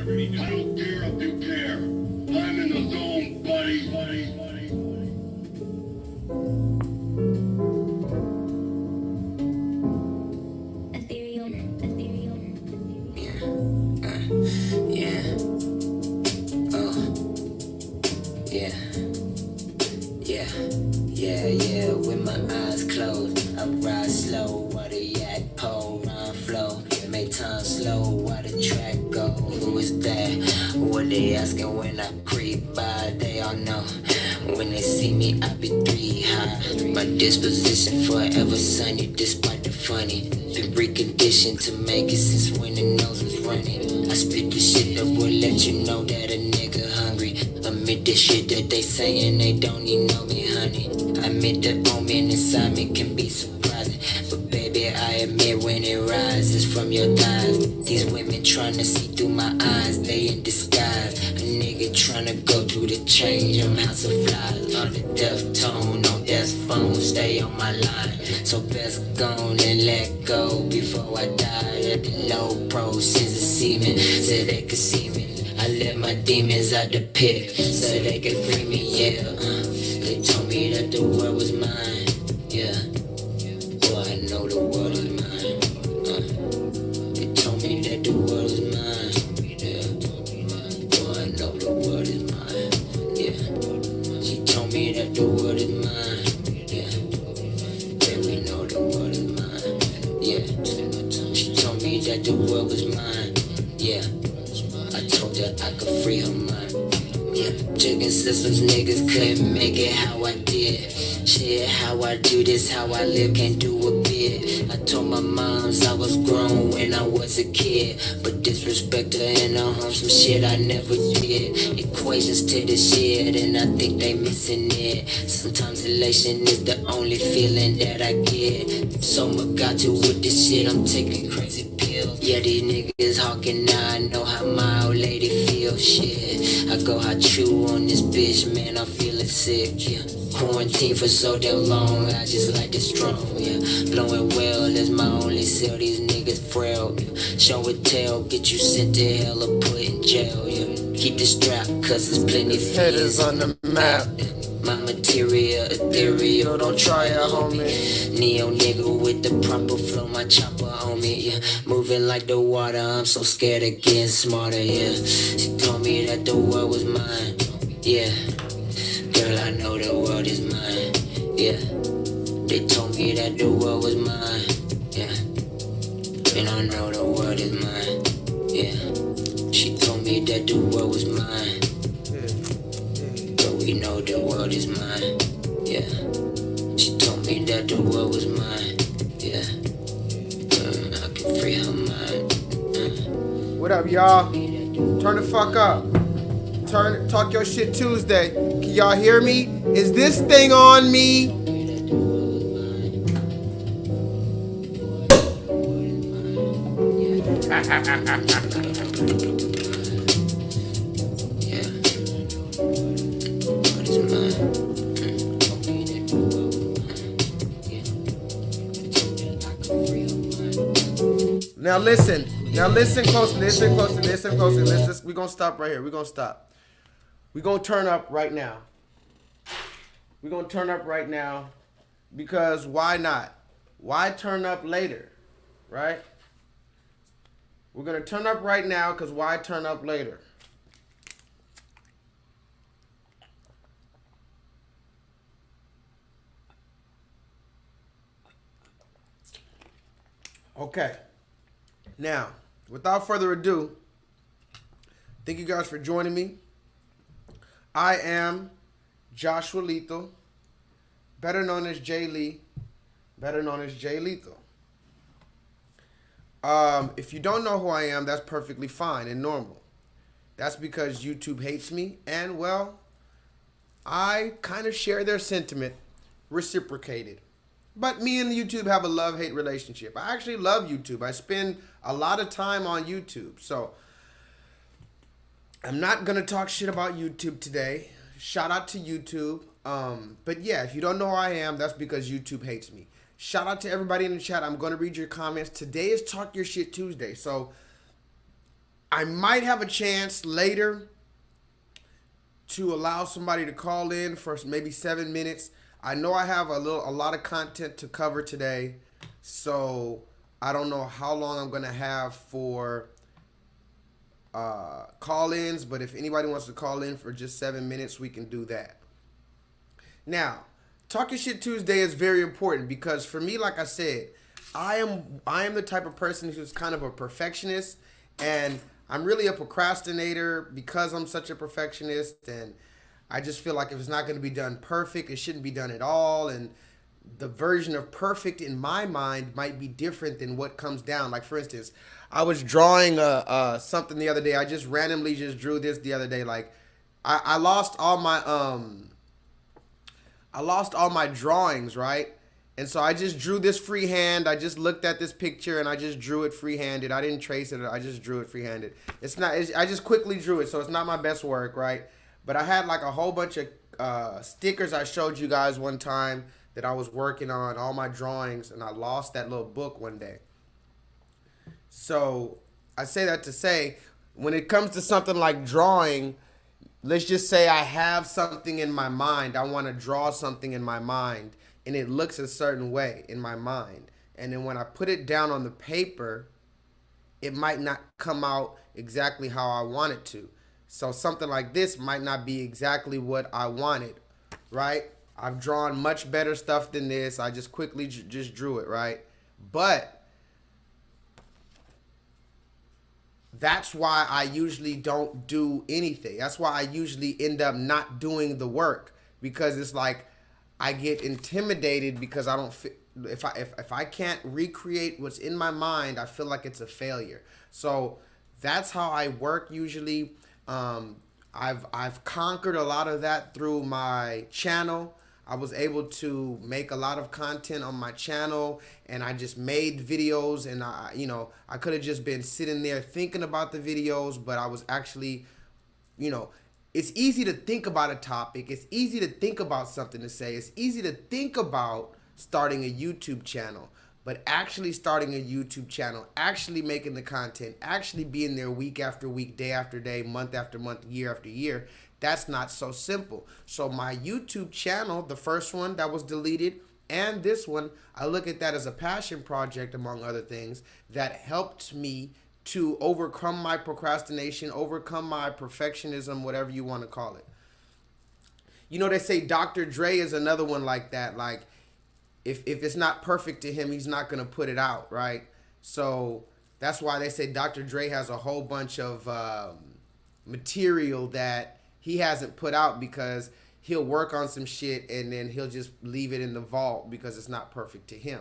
I don't care if you care. I'm in the zone, buddy. Yeah. Yeah. Yeah. With my eyes closed, I ride slow while the yak pole run flow. Make time slow while the track go. Who is that? What they asking when I creep by? They all know. When they see me, I be 3 high. My disposition forever sunny, despite the funny. Been reconditioned to make it since when the nose was running. I spit the shit that will let you know that a nigga hungry. Admit the shit that they saying they don't even know me, honey. I admit the omen inside me can be surprising, but baby, I admit when it rises from your thighs. These women tryna see through my eyes, they in disguise. A nigga tryna go through the change, I'm House of Flies. On the death tone, on death phone, stay on my line. So best gone and let go before I die. At the low pro, scissor semen, so they could see me. I let my demons out the pit, so they could free me, yeah. They told me that the world was mine, yeah. Boy, I know the world is mine. They told me that the world is mine, yeah. Boy, I know the world is mine, yeah. She told me that the world is mine, yeah. Yeah, we know the world is mine, yeah. She told me that the world was mine, yeah. I told her I could free her mind. Yeah, chicken systems niggas couldn't make it how I did. Shit, how I do this, how I live, can't do a bit. I told my moms I was grown when I was a kid, but disrespect her in her home, some shit I never did. Equations to the shit, and I think they missing it. Sometimes elation is the only feeling that I get. So much got to with this shit, I'm taking crazy pills. Yeah, these niggas hawking now, I know how my old lady feels. Shit, I go hot chew on this bitch, man, I'm feeling sick, yeah. Quarantine for so damn long, I just like the strong, yeah. Blowing well, that's my only seal, these niggas frail, yeah. Show and tell, get you sent to hell or put in jail, yeah. Keep the strap, cause there's plenty of headers on the map. My material, ethereal, don't try it, homie. Neo nigga with the proper flow, my chopper on me, yeah. Moving like the water, I'm so scared of getting smarter, yeah. She told me that the world was mine, yeah. Girl, I know the world is mine, yeah. They told me that the world was mine, yeah. And I know the world is mine, yeah. She told me that the world was mine, but we know the world is mine, yeah. She told me that the world was mine, yeah. I can free her mind. What up, y'all? Turn the fuck up. Talk your shit Tuesday. Can y'all hear me? Is this thing on me? Now listen closely, listen closely. We're gonna stop right here. We're gonna turn up right now. Because why not? Why turn up later? Right? We're gonna turn up right now because why turn up later? Okay. Now, without further ado, thank you guys for joining me. I am Joshua Lethal, better known as J-Lee, better known as J-Lethal. If you don't know who I am, that's perfectly fine and normal. That's because YouTube hates me, and well, I kind of share their sentiment, reciprocated. But me and YouTube have a love-hate relationship. I actually love YouTube. I spend a lot of time on YouTube. So I'm not going to talk shit about YouTube today. Shout out to YouTube. But yeah, if you don't know who I am, that's because YouTube hates me. Shout out to everybody in the chat. I'm going to read your comments. Today is Talk Your Shit Tuesday. So I might have a chance later to allow somebody to call in for maybe 7 minutes. I know I have a lot of content to cover today, so I don't know how long I'm gonna have for call-ins. But if anybody wants to call in for just 7 minutes, we can do that. Now, Talking Shit Tuesday is very important because for me, like I said, I am the type of person who's kind of a perfectionist, and I'm really a procrastinator because I'm such a perfectionist, and I just feel like if it's not going to be done perfect, it shouldn't be done at all. And the version of perfect in my mind might be different than what comes down. Like, for instance, I was drawing something the other day. I just randomly just drew this the other day. Like, I lost all my drawings, right? And so I just drew this freehand. I just looked at this picture and I just drew it freehanded. I didn't trace it. I just drew it freehanded. I just quickly drew it, so it's not my best work, right? But I had like a whole bunch of stickers I showed you guys one time that I was working on, all my drawings, and I lost that little book one day. So I say that to say, when it comes to something like drawing, let's just say I have something in my mind. I want to draw something in my mind, and it looks a certain way in my mind. And then when I put it down on the paper, it might not come out exactly how I want it to. So something like this might not be exactly what I wanted, right? I've drawn much better stuff than this. I just quickly just drew it, right? But that's why I usually don't do anything. That's why I usually end up not doing the work, because it's like I get intimidated because I don't if I can't recreate what's in my mind, I feel like it's a failure. So that's how I work usually. I've conquered a lot of that through my channel. I was able to make a lot of content on my channel, and I just made videos, and I could have just been sitting there thinking about the videos, but I was actually, it's easy to think about a topic. It's easy to think about something to say. It's easy to think about starting a YouTube channel, but actually starting a YouTube channel, actually making the content, actually being there week after week, day after day, month after month, year after year, that's not so simple. So my YouTube channel, the first one that was deleted, and this one, I look at that as a passion project, among other things, that helped me to overcome my procrastination, overcome my perfectionism, whatever you want to call it. They say Dr. Dre is another one like that. Like, if it's not perfect to him, he's not going to put it out, right? So that's why they say Dr. Dre has a whole bunch of material that he hasn't put out, because he'll work on some shit and then he'll just leave it in the vault because it's not perfect to him.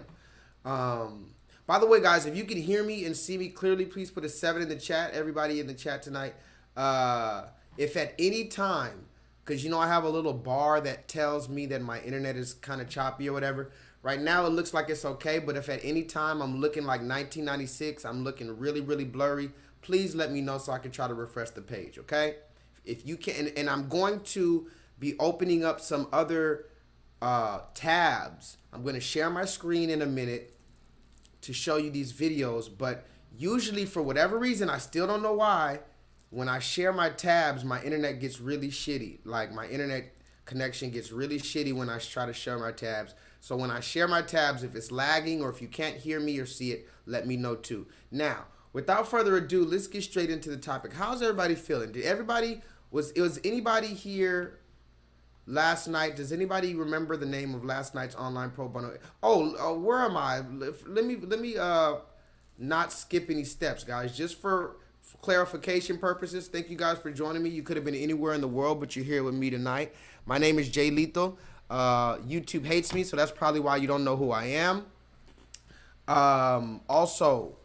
By the way, guys, if you can hear me and see me clearly, please put a 7 in the chat. Everybody in the chat tonight. If at any time, because I have a little bar that tells me that my internet is kind of choppy or whatever. Right now it looks like it's okay, but if at any time I'm looking like 1996, I'm looking really, really blurry, please let me know so I can try to refresh the page, okay? If you can, and I'm going to be opening up some other tabs. I'm going to share my screen in a minute to show you these videos, but usually for whatever reason, I still don't know why, when I share my tabs, my internet gets really shitty. Like, my internet connection gets really shitty when I try to share my tabs. So when I share my tabs, if it's lagging or if you can't hear me or see it, let me know too. Now, without further ado, let's get straight into the topic. How's everybody feeling? Was anybody here last night? Does anybody remember the name of last night's online pro bono? Where am I? Let me not skip any steps, guys. Just for clarification purposes, thank you guys for joining me. You could have been anywhere in the world, but you're here with me tonight. My name is J-LEETHAL. YouTube hates me, so that's probably why you don't know who I am. Also,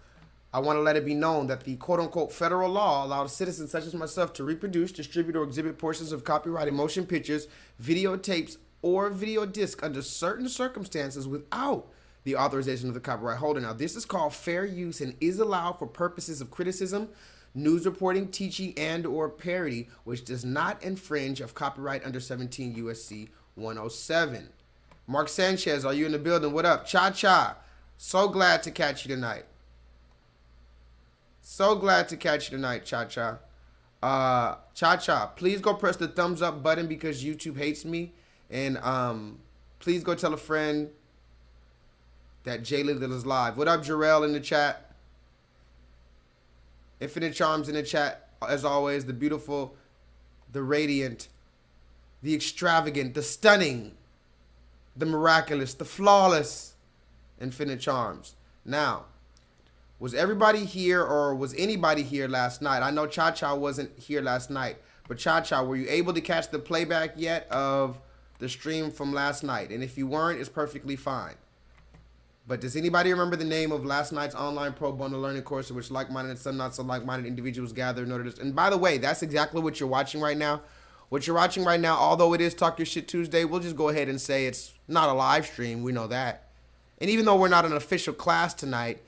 I want to let it be known that the quote-unquote federal law allows citizens such as myself to reproduce, distribute, or exhibit portions of copyrighted motion pictures, videotapes, or video disc under certain circumstances without the authorization of the copyright holder. Now, this is called fair use and is allowed for purposes of criticism, news reporting, teaching, and or parody, which does not infringe of copyright under 17 U.S.C. 107. Mark Sanchez, are you in the building? What up? Cha-cha. So glad to catch you tonight. So glad to catch you tonight, Cha-Cha. Cha-Cha, please go press the thumbs up button because YouTube hates me. And please go tell a friend that J-LEETHAL is live. What up, Jarrell in the chat? Infinite Charms in the chat, as always. The beautiful, the radiant, the extravagant, the stunning, the miraculous, the flawless Infinite Charms. Now, was everybody here or was anybody here last night? I know Cha-Cha wasn't here last night, but Cha-Cha, were you able to catch the playback yet of the stream from last night? And if you weren't, it's perfectly fine. But does anybody remember the name of last night's online pro bono learning course in which like-minded and some not so like-minded individuals gather in order to... And by the way, that's exactly what you're watching right now. What you're watching right now, although it is Talk Your Shit Tuesday, we'll just go ahead and say it's not a live stream. We know that. And even though we're not an official class tonight,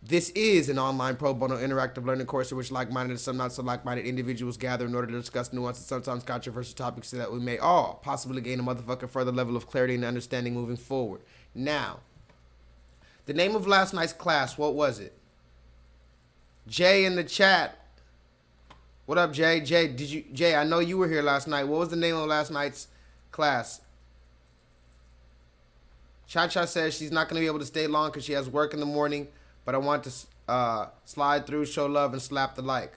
this is an online pro bono interactive learning course in which like-minded and some not so like-minded individuals gather in order to discuss nuanced and sometimes controversial topics so that we may all possibly gain a motherfucking further level of clarity and understanding moving forward. Now, the name of last night's class, what was it? Jay in the chat. What up, Jay? Jay, I know you were here last night. What was the name of last night's class? Cha-Cha says she's not going to be able to stay long because she has work in the morning, but I want to slide through, show love, and slap the like.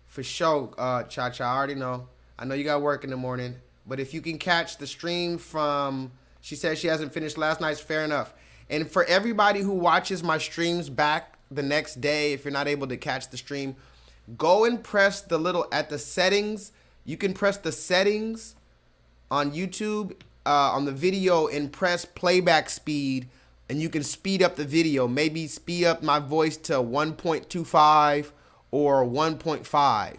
For sure, Cha-Cha, I already know. I know you got work in the morning, but if you can catch the stream from... She says she hasn't finished last night's, fair enough. And for everybody who watches my streams back the next day, if you're not able to catch the stream, go and press the little, at the settings, you can press the settings on YouTube, on the video, and press playback speed, and you can speed up the video. Maybe speed up my voice to 1.25 or 1.5.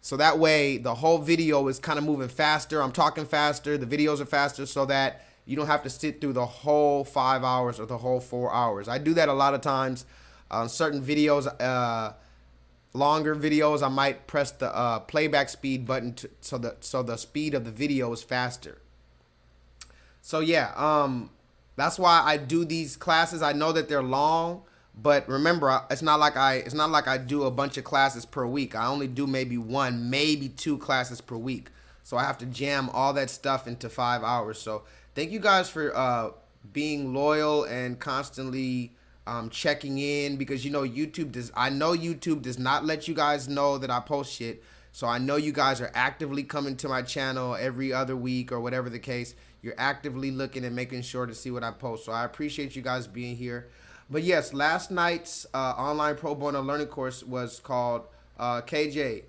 So that way the whole video is kind of moving faster. I'm talking faster, the videos are faster, so that you don't have to sit through the whole 5 hours or the whole 4 hours. I do that a lot of times on certain videos, longer videos. I might press the playback speed button so the speed of the video is faster. So yeah, that's why I do these classes. I know that they're long, but remember, it's not like I do a bunch of classes per week. I only do maybe one, maybe 2 classes per week. So I have to jam all that stuff into 5 hours. So thank you guys for being loyal and constantly checking in, because you know I know YouTube does not let you guys know that I post shit. So I know you guys are actively coming to my channel every other week or whatever the case. You're actively looking and making sure to see what I post. So I appreciate you guys being here. But yes, last night's online pro bono learning course was called KJ.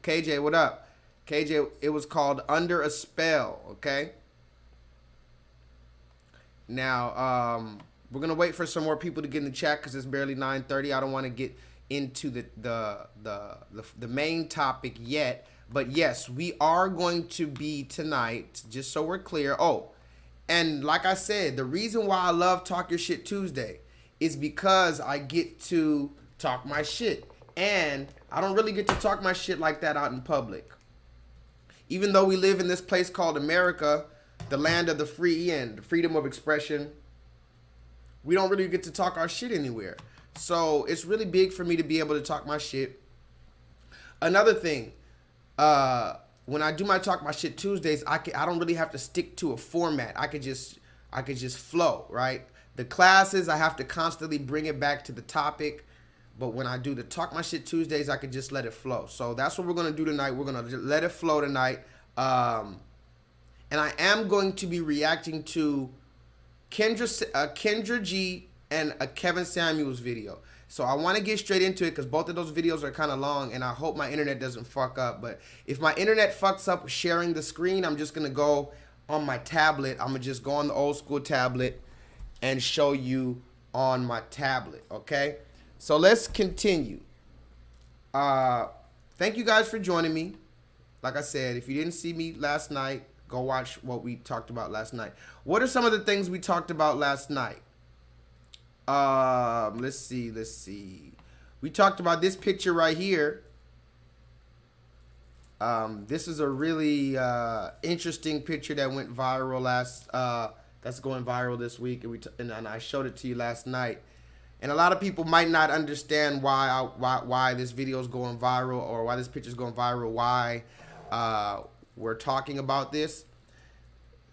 KJ, what up? KJ, it was called Under a Spell, okay? Now, we're going to wait for some more people to get in the chat because it's barely 9:30. I don't want to get into the main topic yet. But yes, we are going to be tonight, just so we're clear. Oh, and like I said, the reason why I love Talk Your Shit Tuesday is because I get to talk my shit. And I don't really get to talk my shit like that out in public. Even though we live in this place called America, the land of the free and freedom of expression, we don't really get to talk our shit anywhere. So it's really big for me to be able to talk my shit. Another thing, when I do my Talk My Shit Tuesdays, I don't really have to stick to a format. I could just flow, right? The classes, I have to constantly bring it back to the topic. But when I do the Talk My Shit Tuesdays, I could just let it flow. So that's what we're going to do tonight. We're going to let it flow tonight. And I am going to be reacting to Kendra G and a Kevin Samuels video. So I want to get straight into it because both of those videos are kind of long, and I hope my internet doesn't fuck up. But if my internet fucks up sharing the screen, I'm just going to go on my tablet. I'm going to just go on the old school tablet and show you on my tablet, okay? So let's continue. Thank you guys for joining me. Like I said, if you didn't see me last night, go watch what we talked about last night. What are some of the things we talked about last night? Let's see. We talked about this picture right here. This is a really interesting picture that went viral that's going viral this week, and I showed it to you last night. And a lot of people might not understand why this video is going viral, or why this picture is going viral, why we're talking about this.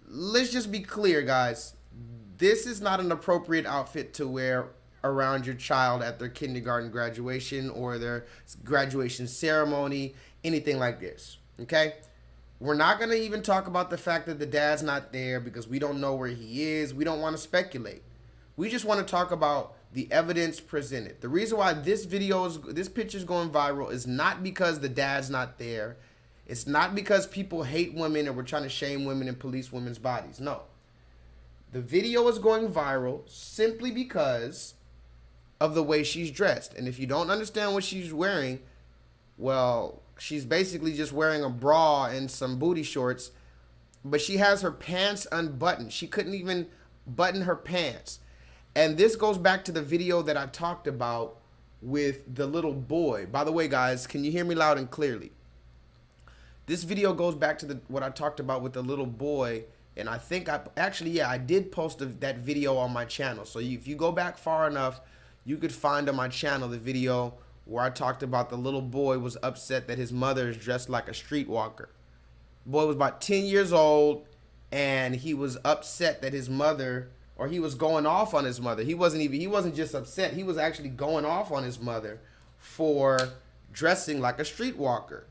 Let's just be clear, guys. This is not an appropriate outfit to wear around your child at their kindergarten graduation or their graduation ceremony, anything like this, okay? We're not going to even talk about the fact that the dad's not there because we don't know where he is. We don't want to speculate. We just want to talk about the evidence presented. The reason why this picture is going viral is not because the dad's not there. It's not because people hate women and we're trying to shame women and police women's bodies. No. The video is going viral simply because of the way she's dressed. And if you don't understand what she's wearing, well, she's basically just wearing a bra and some booty shorts, but she has her pants unbuttoned. She couldn't even button her pants. And this goes back to the video that I talked about with the little boy. By the way, guys, can you hear me loud and clearly? This video goes back to what I talked about with the little boy, and I think I did post that video on my channel. So if you go back far enough, you could find on my channel the video where I talked about the little boy was upset that his mother is dressed like a streetwalker. Boy was about 10 years old, and he was upset that his mother, or he was going off on his mother. He wasn't just upset, he was actually going off on his mother for dressing like a streetwalker.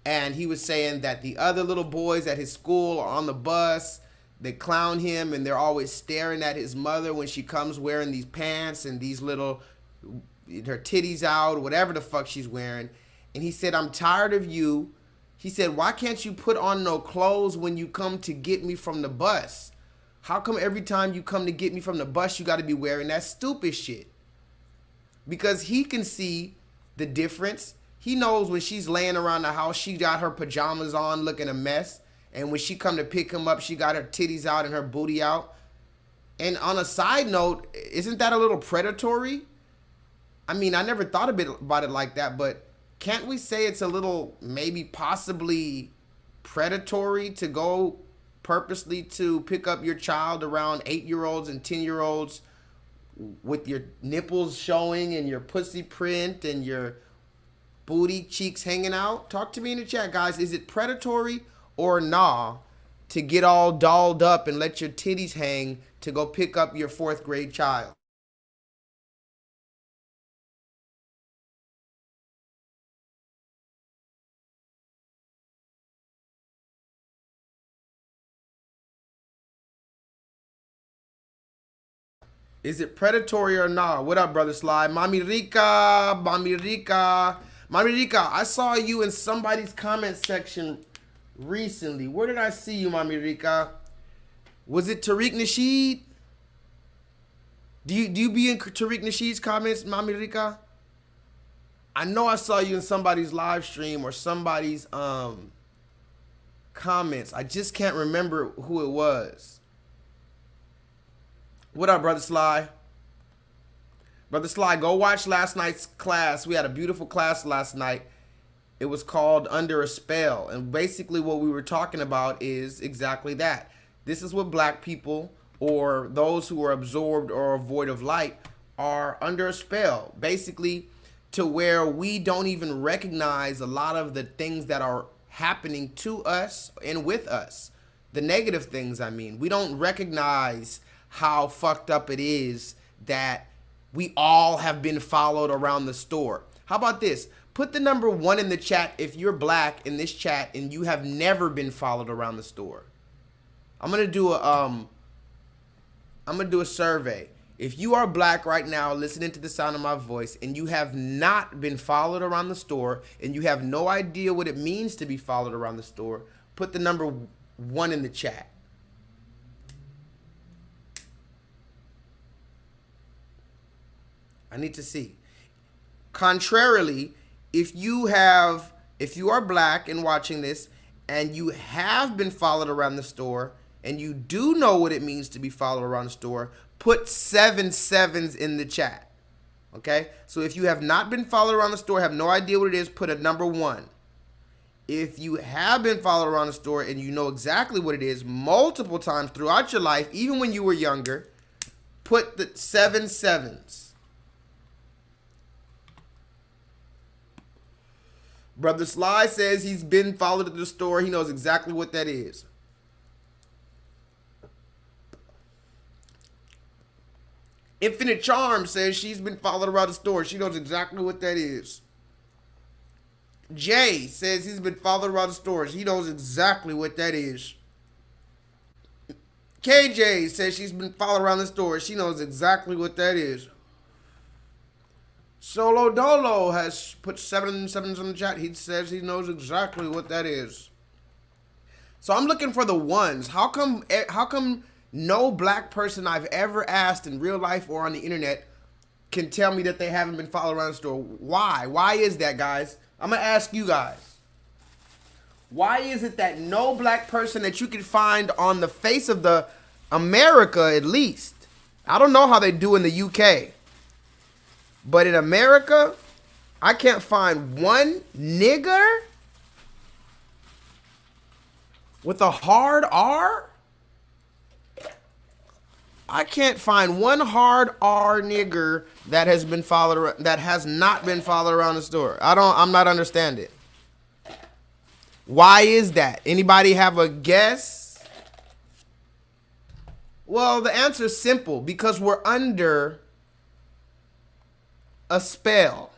And he was saying that the other little boys at his school are on the bus, they clown him, and they're always staring at his mother when she comes wearing these pants and these little, her titties out, whatever the fuck she's wearing. And he said, I'm tired of you. He said, why can't you put on no clothes when you come to get me from the bus? How come every time you come to get me from the bus, you got to be wearing that stupid shit? Because he can see the difference. He knows when she's laying around the house, she got her pajamas on looking a mess. And when she come to pick him up, she got her titties out and her booty out. And on a side note, isn't that a little predatory? I mean, I never thought about it like that, but can't we say it's a little, maybe possibly predatory to go purposely to pick up your child around 8-year-olds and 10-year-olds with your nipples showing and your pussy print and your booty cheeks hanging out? Talk to me in the chat, guys. Is it predatory or nah to get all dolled up and let your titties hang to go pick up your 4th grade child? Is it predatory or not? What up, Brother Sly? Mami Rica, Mami Rica. Mami Rica, I saw you in somebody's comment section recently. Where did I see you, Mami Rica? Was it Tariq Nasheed? Do you be in Tariq Nasheed's comments, Mami Rica? I know I saw you in somebody's live stream or somebody's comments. I just can't remember who it was. What up, Brother Sly? Brother Sly, go watch last night's class. We had a beautiful class last night. It was called Under a Spell. And basically what we were talking about is exactly that. This is what black people, or those who are absorbed or void of light, are under a spell. Basically, to where we don't even recognize a lot of the things that are happening to us and with us. The negative things, I mean. We don't recognize how fucked up it is that we all have been followed around the store. How about this? Put the number 1 in the chat if you're black in this chat and you have never been followed around the store. I'm gonna do a survey. If you are black right now listening to the sound of my voice and you have not been followed around the store and you have no idea what it means to be followed around the store, put the number 1 in the chat. I need to see. Contrarily, if you are black and watching this and you have been followed around the store and you do know what it means to be followed around the store, put 7 7s in the chat. Okay? So if you have not been followed around the store, have no idea what it is, put a number 1. If you have been followed around the store and you know exactly what it is multiple times throughout your life, even when you were younger, put the 7 7s. Brother Sly says he's been followed to the store. He knows exactly what that is. Infinite Charm says she's been followed around the store. She knows exactly what that is. Jay says he's been followed around the stores. He knows exactly what that is. KJ says she's been followed around the store. She knows exactly what that is. Solo Dolo has put 7 sevens in the chat. He says he knows exactly what that is. So I'm looking for the ones. How come no black person I've ever asked in real life or on the internet can tell me that they haven't been followed around the store? Why? Why is that, guys? I'm going to ask you guys. Why is it that no black person that you can find on the face of the America, at least, I don't know how they do in the UK, but in America, I can't find one nigger with a hard R? I can't find one hard R nigger that has been followed, that has not been followed around the store. I'm not understanding. Why is that? Anybody have a guess? Well, the answer is simple. Because we're under a spell.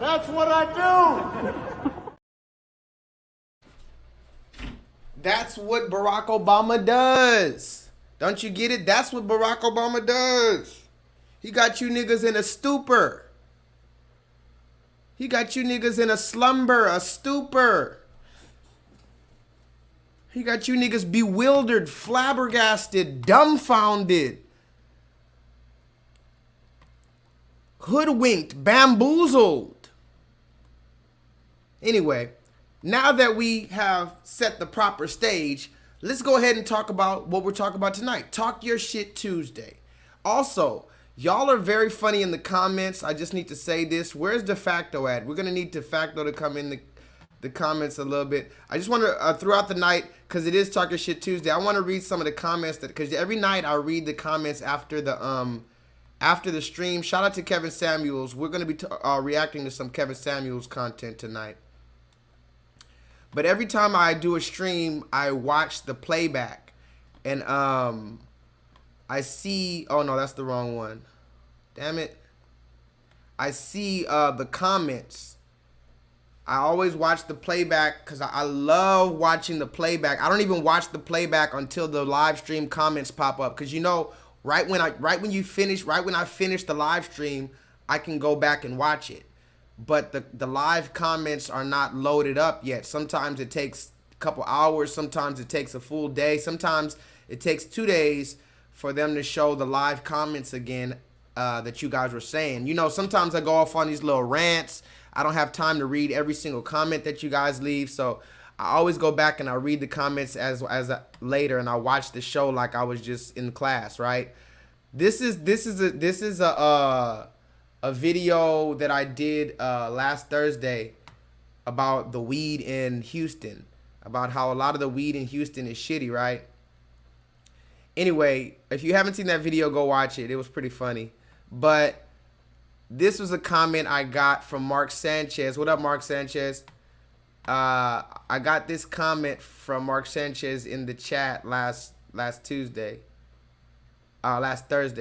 That's what I do. That's what Barack Obama does. Don't you get it? That's what Barack Obama does. He got you niggas in a stupor. He got you niggas in a slumber, a stupor. He got you niggas bewildered, flabbergasted, dumbfounded, hoodwinked, bamboozled. Anyway, now that we have set the proper stage, let's go ahead and talk about what we're talking about tonight. Talk Your Shit Tuesday. Also, y'all are very funny in the comments. I just need to say this. Where's De Facto at? We're going to need De Facto to come in the comments a little bit. I just want to, throughout the night, because it is Talk Your Shit Tuesday, I want to read some of the comments, because every night I read the comments after the stream. Shout out to Kevin Samuels. We're going to be reacting to some Kevin Samuels content tonight. But every time I do a stream, I watch the playback. And I see... Oh, no, that's the wrong one. Damn it. I see the comments. I always watch the playback because I love watching the playback. I don't even watch the playback until the live stream comments pop up. Because, you know, right when I finish the live stream, I can go back and watch it. But the live comments are not loaded up yet. Sometimes it takes a couple hours. Sometimes it takes a full day. Sometimes it takes 2 days for them to show the live comments again that you guys were saying. You know, sometimes I go off on these little rants. I don't have time to read every single comment that you guys leave. So I always go back and I read the comments as later, and I watch the show like I was just in class, right? This is a video that I did last Thursday about the weed in Houston, about how a lot of the weed in Houston is shitty, right? Anyway, if you haven't seen that video, go watch it. It was pretty funny. But this was a comment I got from Mark Sanchez. What up, Mark Sanchez? I got this comment from Mark Sanchez in the chat last Thursday,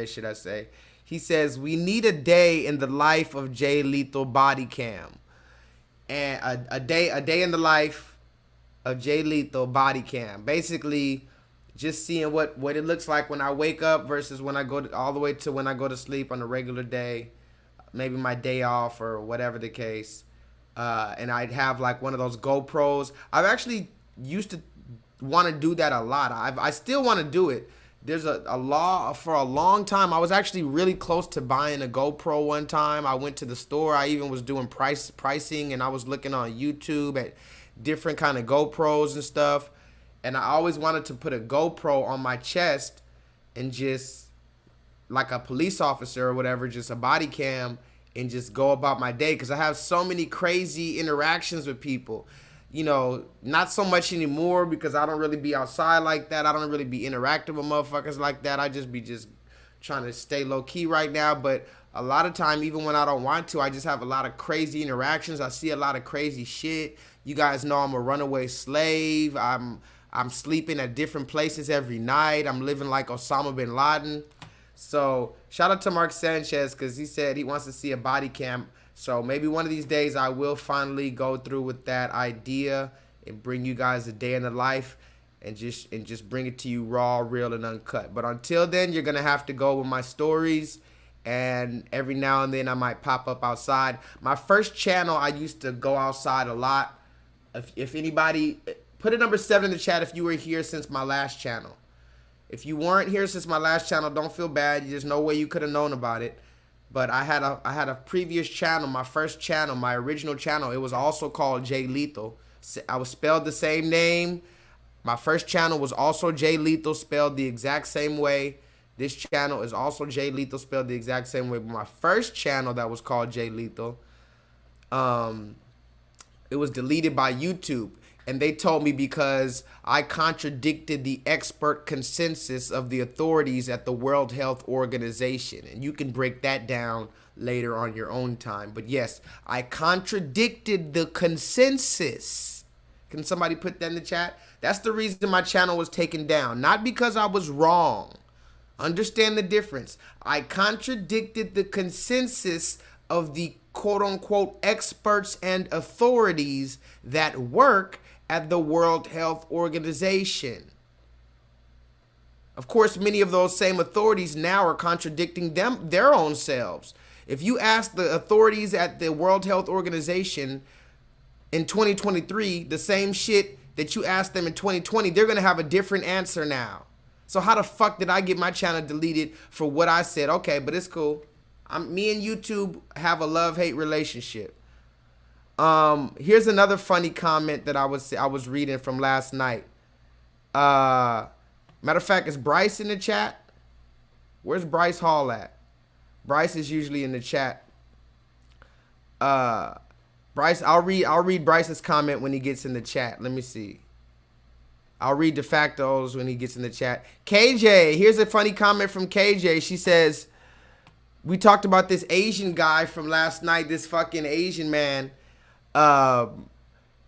should I say. He says, we need a day in the life of J-Lethal body cam. And a day in the life of J-Lethal body cam. Basically, just seeing what it looks like when I wake up versus when I go all the way to when I go to sleep on a regular day. Maybe my day off or whatever the case. And I'd have like one of those GoPros. I've actually used to want to do that a lot. I still want to do it. There's a law for a long time. I was actually really close to buying a GoPro one time. I went to the store. I even was doing pricing, and I was looking on YouTube at different kind of GoPros and stuff. And I always wanted to put a GoPro on my chest and just, like a police officer or whatever, just a body cam, and just go about my day, because I have so many crazy interactions with people. you know, not so much anymore because I don't really be outside like that. I don't really be interactive with motherfuckers like that. I just be trying to stay low key right now. But a lot of time, even when I don't want to, I just have a lot of crazy interactions. I see a lot of crazy shit. You guys know I'm a runaway slave. I'm sleeping at different places every night. I'm living like Osama bin Laden. So shout out to Mark Sanchez because he said he wants to see a body cam. So maybe one of these days I will finally go through with that idea and bring you guys a day in the life and just bring it to you raw, real, and uncut. But until then, you're gonna have to go with my stories, and every now and then I might pop up outside. My first channel, I used to go outside a lot. If anybody, put a number 7 in the chat if you were here since my last channel. If you weren't here since my last channel, don't feel bad. There's no way you could have known about it. But I had a previous channel, my first channel, my original channel. It was also called J-LEETHAL. I was spelled the same name. My first channel was also J-LEETHAL, spelled the exact same way. This channel is also J-LEETHAL, spelled the exact same way. But my first channel that was called J-LEETHAL, it was deleted by YouTube. And they told me because I contradicted the expert consensus of the authorities at the World Health Organization. And you can break that down later on your own time. But yes, I contradicted the consensus. Can somebody put that in the chat? That's the reason my channel was taken down. Not because I was wrong. Understand the difference. I contradicted the consensus of the quote-unquote experts and authorities that work at the World Health Organization. Of course, many of those same authorities now are contradicting their own selves. If you ask the authorities at the World Health Organization in 2023, the same shit that you asked them in 2020, they're going to have a different answer now. So how the fuck did I get my channel deleted for what I said? Okay, but it's cool. Me and YouTube have a love-hate relationship. Here's another funny comment that I was reading from last night. Matter of fact, is Bryce in the chat? Where's Bryce Hall at? Bryce is usually in the chat. Bryce, I'll read Bryce's comment when he gets in the chat. Let me see. I'll read de factos when he gets in the chat. KJ, here's a funny comment from KJ. She says, we talked about this Asian guy from last night, this fucking Asian man.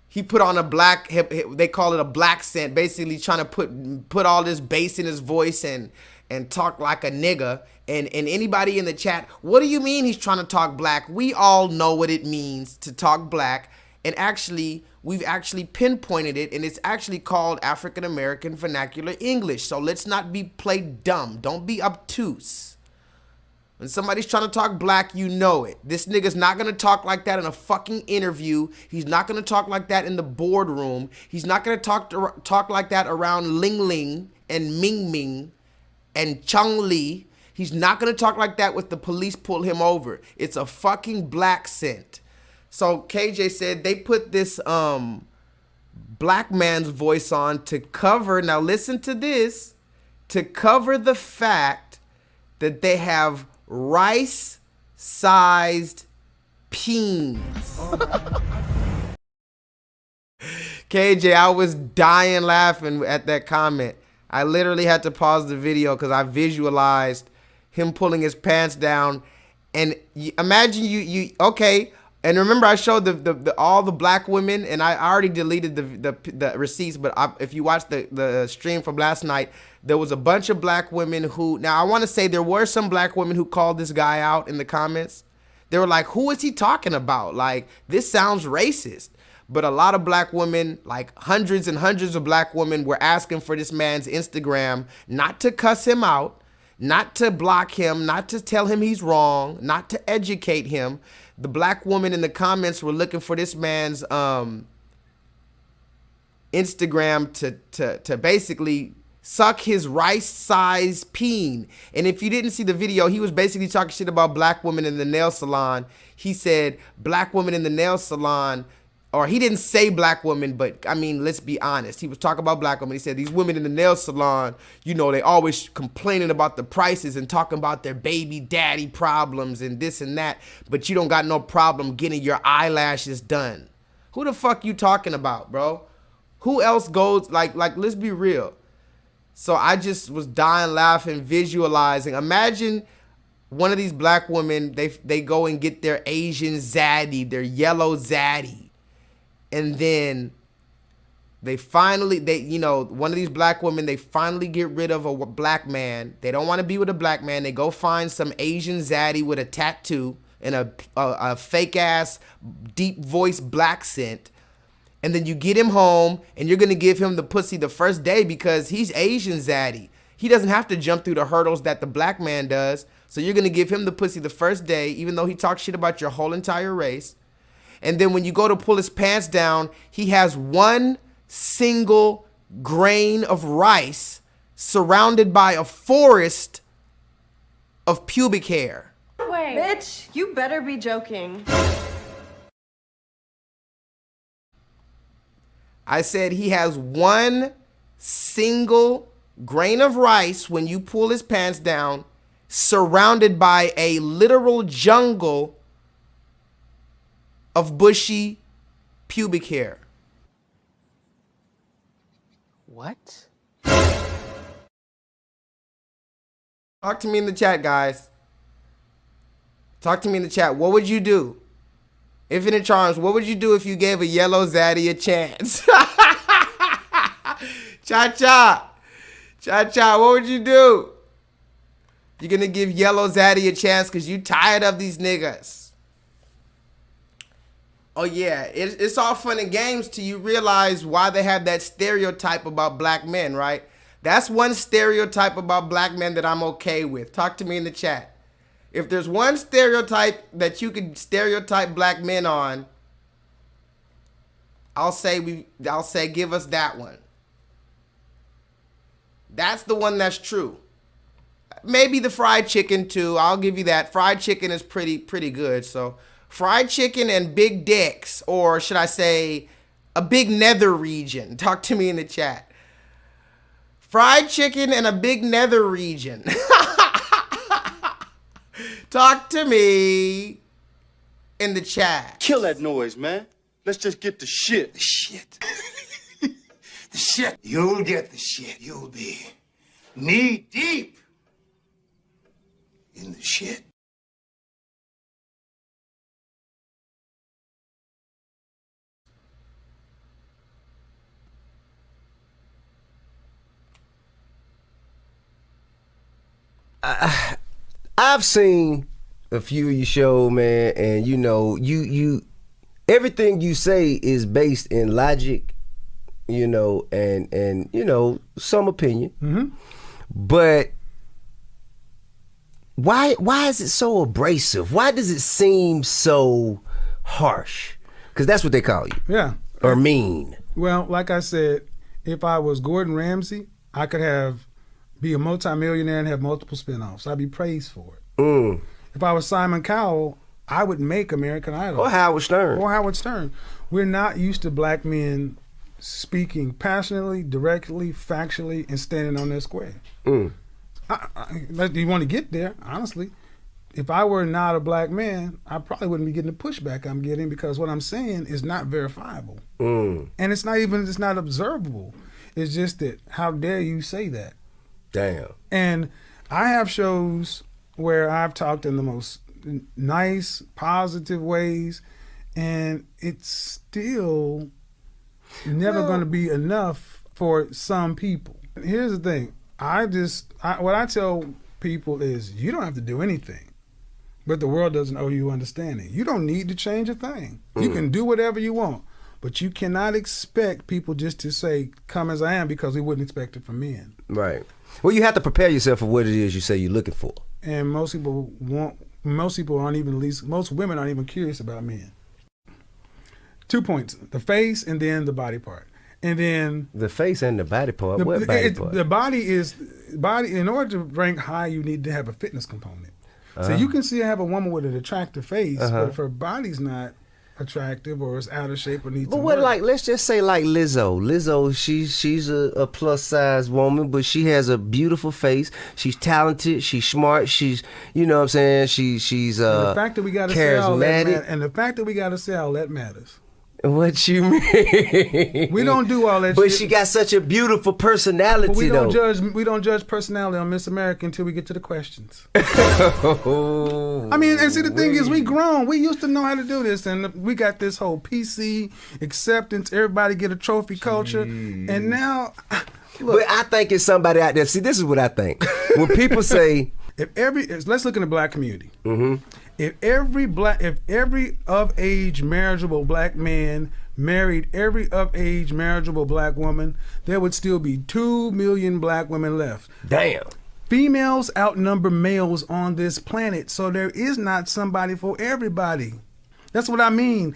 He put on a black, they call it a black scent, basically trying to put all this bass in his voice and talk like a nigga. And anybody in the chat, what do you mean he's trying to talk black? We all know what it means to talk black. And actually, we've actually pinpointed it, and it's actually called African American Vernacular English. So let's not be played dumb. Don't be obtuse. When somebody's trying to talk black, you know it. This nigga's not going to talk like that in a fucking interview. He's not going to talk like that in the boardroom. He's not going to talk like that around Ling Ling and Ming Ming and Chung Li. He's not going to talk like that with the police pull him over. It's a fucking black scent. So KJ said they put this black man's voice on to cover, now listen to this, to cover the fact that they have rice-sized peens. KJ, I was dying laughing at that comment. I literally had to pause the video because I visualized him pulling his pants down. And imagine you okay. And remember, I showed all the black women, and I already deleted the receipts. But if you watch the stream from last night, there was a bunch of black women who. Now I want to say there were some black women who called this guy out in the comments. They were like, "Who is he talking about? Like, this sounds racist." But a lot of black women, like hundreds and hundreds of black women, were asking for this man's Instagram, not to cuss him out, not to block him, not to tell him he's wrong, not to educate him. The black woman in the comments were looking for this man's Instagram to basically suck his rice-sized peen. And if you didn't see the video, he was basically talking shit about black women in the nail salon. He said black women in the nail salon, or he didn't say black women, but I mean, let's be honest. He was talking about black women. He said these women in the nail salon, you know, they always complaining about the prices and talking about their baby daddy problems and this and that, but you don't got no problem getting your eyelashes done. Who the fuck you talking about, bro? Who else goes, like let's be real. So I just was dying laughing, visualizing. Imagine one of these black women, they go and get their Asian zaddy, their yellow zaddy. And then one of these black women, they finally get rid of a black man. They don't want to be with a black man. They go find some Asian zaddy with a tattoo and a fake ass deep voice black scent. And then you get him home and you're going to give him the pussy the first day because he's Asian zaddy. He doesn't have to jump through the hurdles that the black man does. So you're going to give him the pussy the first day, even though he talks shit about your whole entire race. And then when you go to pull his pants down, he has one single grain of rice surrounded by a forest of pubic hair. Wait. Bitch, you better be joking. I said he has one single grain of rice when you pull his pants down, surrounded by a literal jungle of bushy pubic hair. What? Talk to me in the chat, guys. Talk to me in the chat. What would you do? Infinite Charms, what would you do if you gave a yellow zaddy a chance? Cha-cha. Cha-cha, what would you do? You're going to give yellow zaddy a chance because you tired of these niggas. Oh, yeah. It's all fun and games till you realize why they have that stereotype about black men, right? That's one stereotype about black men that I'm okay with. Talk to me in the chat. If there's one stereotype that you could stereotype black men on, I'll say give us that one. That's the one that's true. Maybe the fried chicken too. I'll give you that. Fried chicken is pretty good. So fried chicken and big dicks, or should I say a big nether region. Talk to me in the chat. Fried chicken and a big nether region. Talk to me in the chat. Kill that noise, man. Let's just get the shit. The shit. The shit. You'll get the shit. You'll be knee deep in the shit. I've seen a few of your show, man, and you everything you say is based in logic, and some opinion. Mm-hmm. But why is it so abrasive? Why does it seem so harsh? Because that's what they call you. Yeah. Or mean. Well, like I said, if I was Gordon Ramsay, I could be a multimillionaire and have multiple spinoffs. I'd be praised for it. Mm. If I was Simon Cowell, I would make American Idol. Or Howard Stern. We're not used to black men speaking passionately, directly, factually, and standing on their square. Mm. You want to get there, honestly. If I were not a black man, I probably wouldn't be getting the pushback I'm getting because what I'm saying is not verifiable. Mm. And it's not observable. It's just that, how dare you say that? Damn. And I have shows where I've talked in the most nice, positive ways, and it's still never going to be enough for some people. Here's the thing. What I tell people is, you don't have to do anything, but the world doesn't owe you understanding. You don't need to change a thing. You can do whatever you want, but you cannot expect people just to say, come as I am, because we wouldn't expect it from men. Right. Well, you have to prepare yourself for what it is you say you're looking for. And most women aren't even curious about men. 2 points: the face and then the body part. And then the face and the body part. What body part? The body. In order to rank high, you need to have a fitness component. So you can have a woman with an attractive face, but if her body's not attractive or is out of shape or needs but some what, work. like, let's just say like Lizzo, she's a plus size woman, but she has a beautiful face. She's talented, she's smart, she's, you know what I'm saying, she's and the fact that we gotta charismatic. and the fact that we gotta sell, that matters. What you mean? We don't do all that but shit. she got such a beautiful personality, But we don't though. judge personality on Miss America until we get to the questions. Oh, I mean, and see, the thing is, we grown. We used to know how to do this, and we got this whole PC acceptance. Everybody get a trophy culture, and now, look, but I think it's somebody out there. See, this is what I think. When people say, let's look in the black community. mm-hmm. If every of age marriageable black man married every of age marriageable black woman, there would still be 2 million black women left. damn. Females outnumber males on this planet, so there is not somebody for everybody. That's what I mean.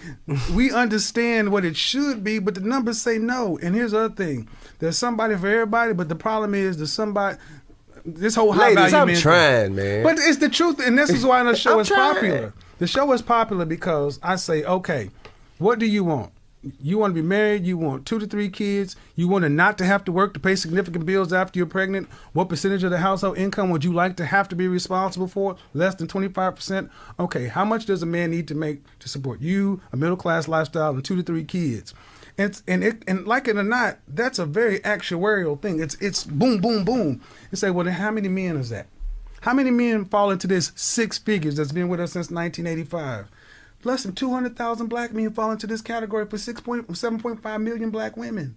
We understand what it should be, but the numbers say no. And here's the other thing. There's somebody for everybody, but the problem is there's somebody... This whole high Ladies, value I'm men trying, man. But it's the truth, and this is why the show I'm is trying. popular. The show is popular because I say, okay, what do you want? You want to be married, you want 2 to 3 kids, you want to not to have to work to pay significant bills after you're pregnant. What percentage of the household income would you like to have to be responsible for? Less than 25%? Okay, how much does a man need to make to support you, a middle class lifestyle, and 2 to 3 kids? And like it or not, that's a very actuarial thing. It's boom, boom, boom. You say, well, then how many men is that? How many men fall into this 6 figures that's been with us since 1985? Less than 200,000 black men fall into this category for 7.5 million black women.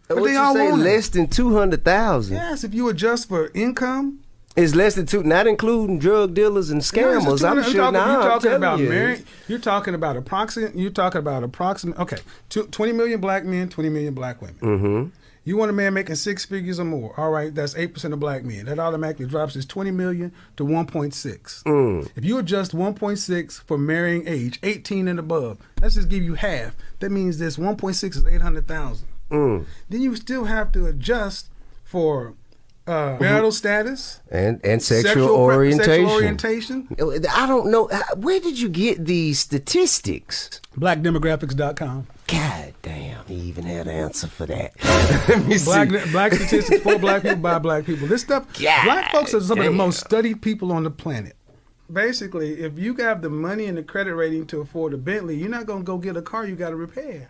But What they you all say, want it. less than 200,000? Yes, if you adjust for income. It's less than 2, not including drug dealers and scammers. I'm sure now. You're I'm talking telling about you. married. You're talking about approximate. Okay, 20 million black men, 20 million black women. Mm-hmm. You want a man making 6 figures or more. All right, that's 8% of black men. That automatically drops his 20 million to 1.6. If you adjust 1.6 for marrying age, 18 and above, let's just give you half. That means this 1.6 is 800,000. Then you still have to adjust for marital status and sexual orientation. Sexual orientation. I don't know. Where did you get these statistics? Blackdemographics.com. God damn, he even had an answer for that. Let me see. Black statistics for black people by black people. This stuff, God black folks are some of the damn. most studied people on the planet. Basically, if you have the money and the credit rating to afford a Bentley, you're not going to go get a car you got to repair.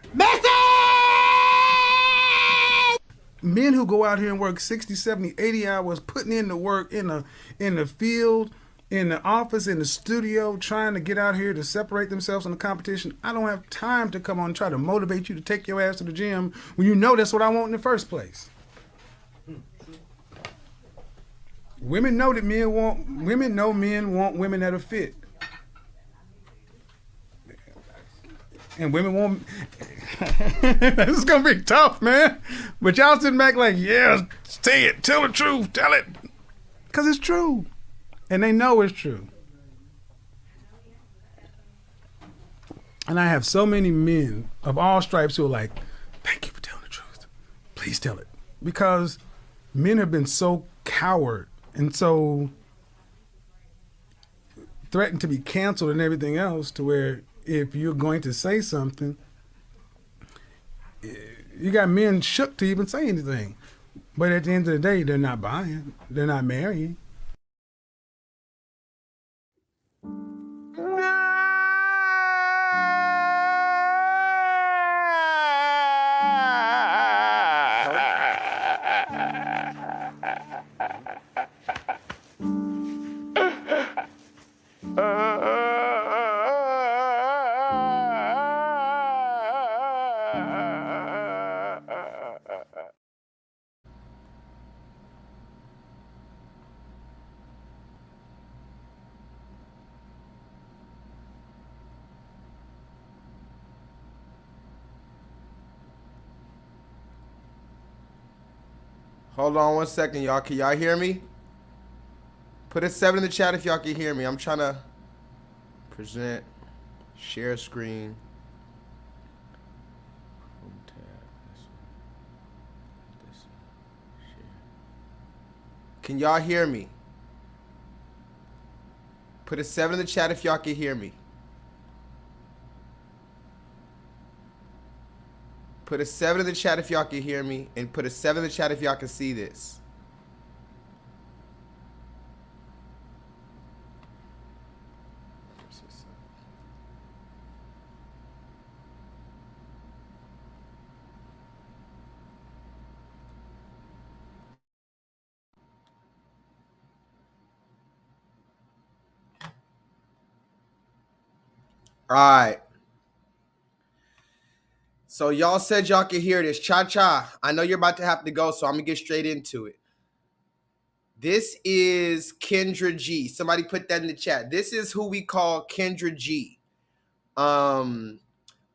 Men who go out here and work 60, 70, 80 hours, putting in the work in the field, in the office, in the studio, trying to get out here to separate themselves from the competition. I don't have time to come on and try to motivate you to take your ass to the gym when you know that's what I want in the first place. Women know that men want women that are fit. And women want... This is going to be tough, man. But y'all sitting back like, yeah, say it. Tell the truth. Tell it. Because it's true. And they know it's true. And I have so many men of all stripes who are like, thank you for telling the truth. Please tell it. Because men have been so coward and so threatened to be canceled and everything else to where if you're going to say something, you got men shook to even say anything. But at the end of the day, they're not buying. They're not marrying. Hold on 1 second, y'all. Can y'all hear me? Put a 7 in the chat if y'all can hear me. I'm trying to present, share screen. Can y'all hear me? Put a 7 in the chat if y'all can hear me. Put a 7 in the chat if y'all can hear me. And put a 7 in the chat if y'all can see this. All right. So y'all said y'all could hear this. Cha-cha. I know you're about to have to go, so I'm going to get straight into it. This is Kendra G. Somebody put that in the chat. This is who we call Kendra G.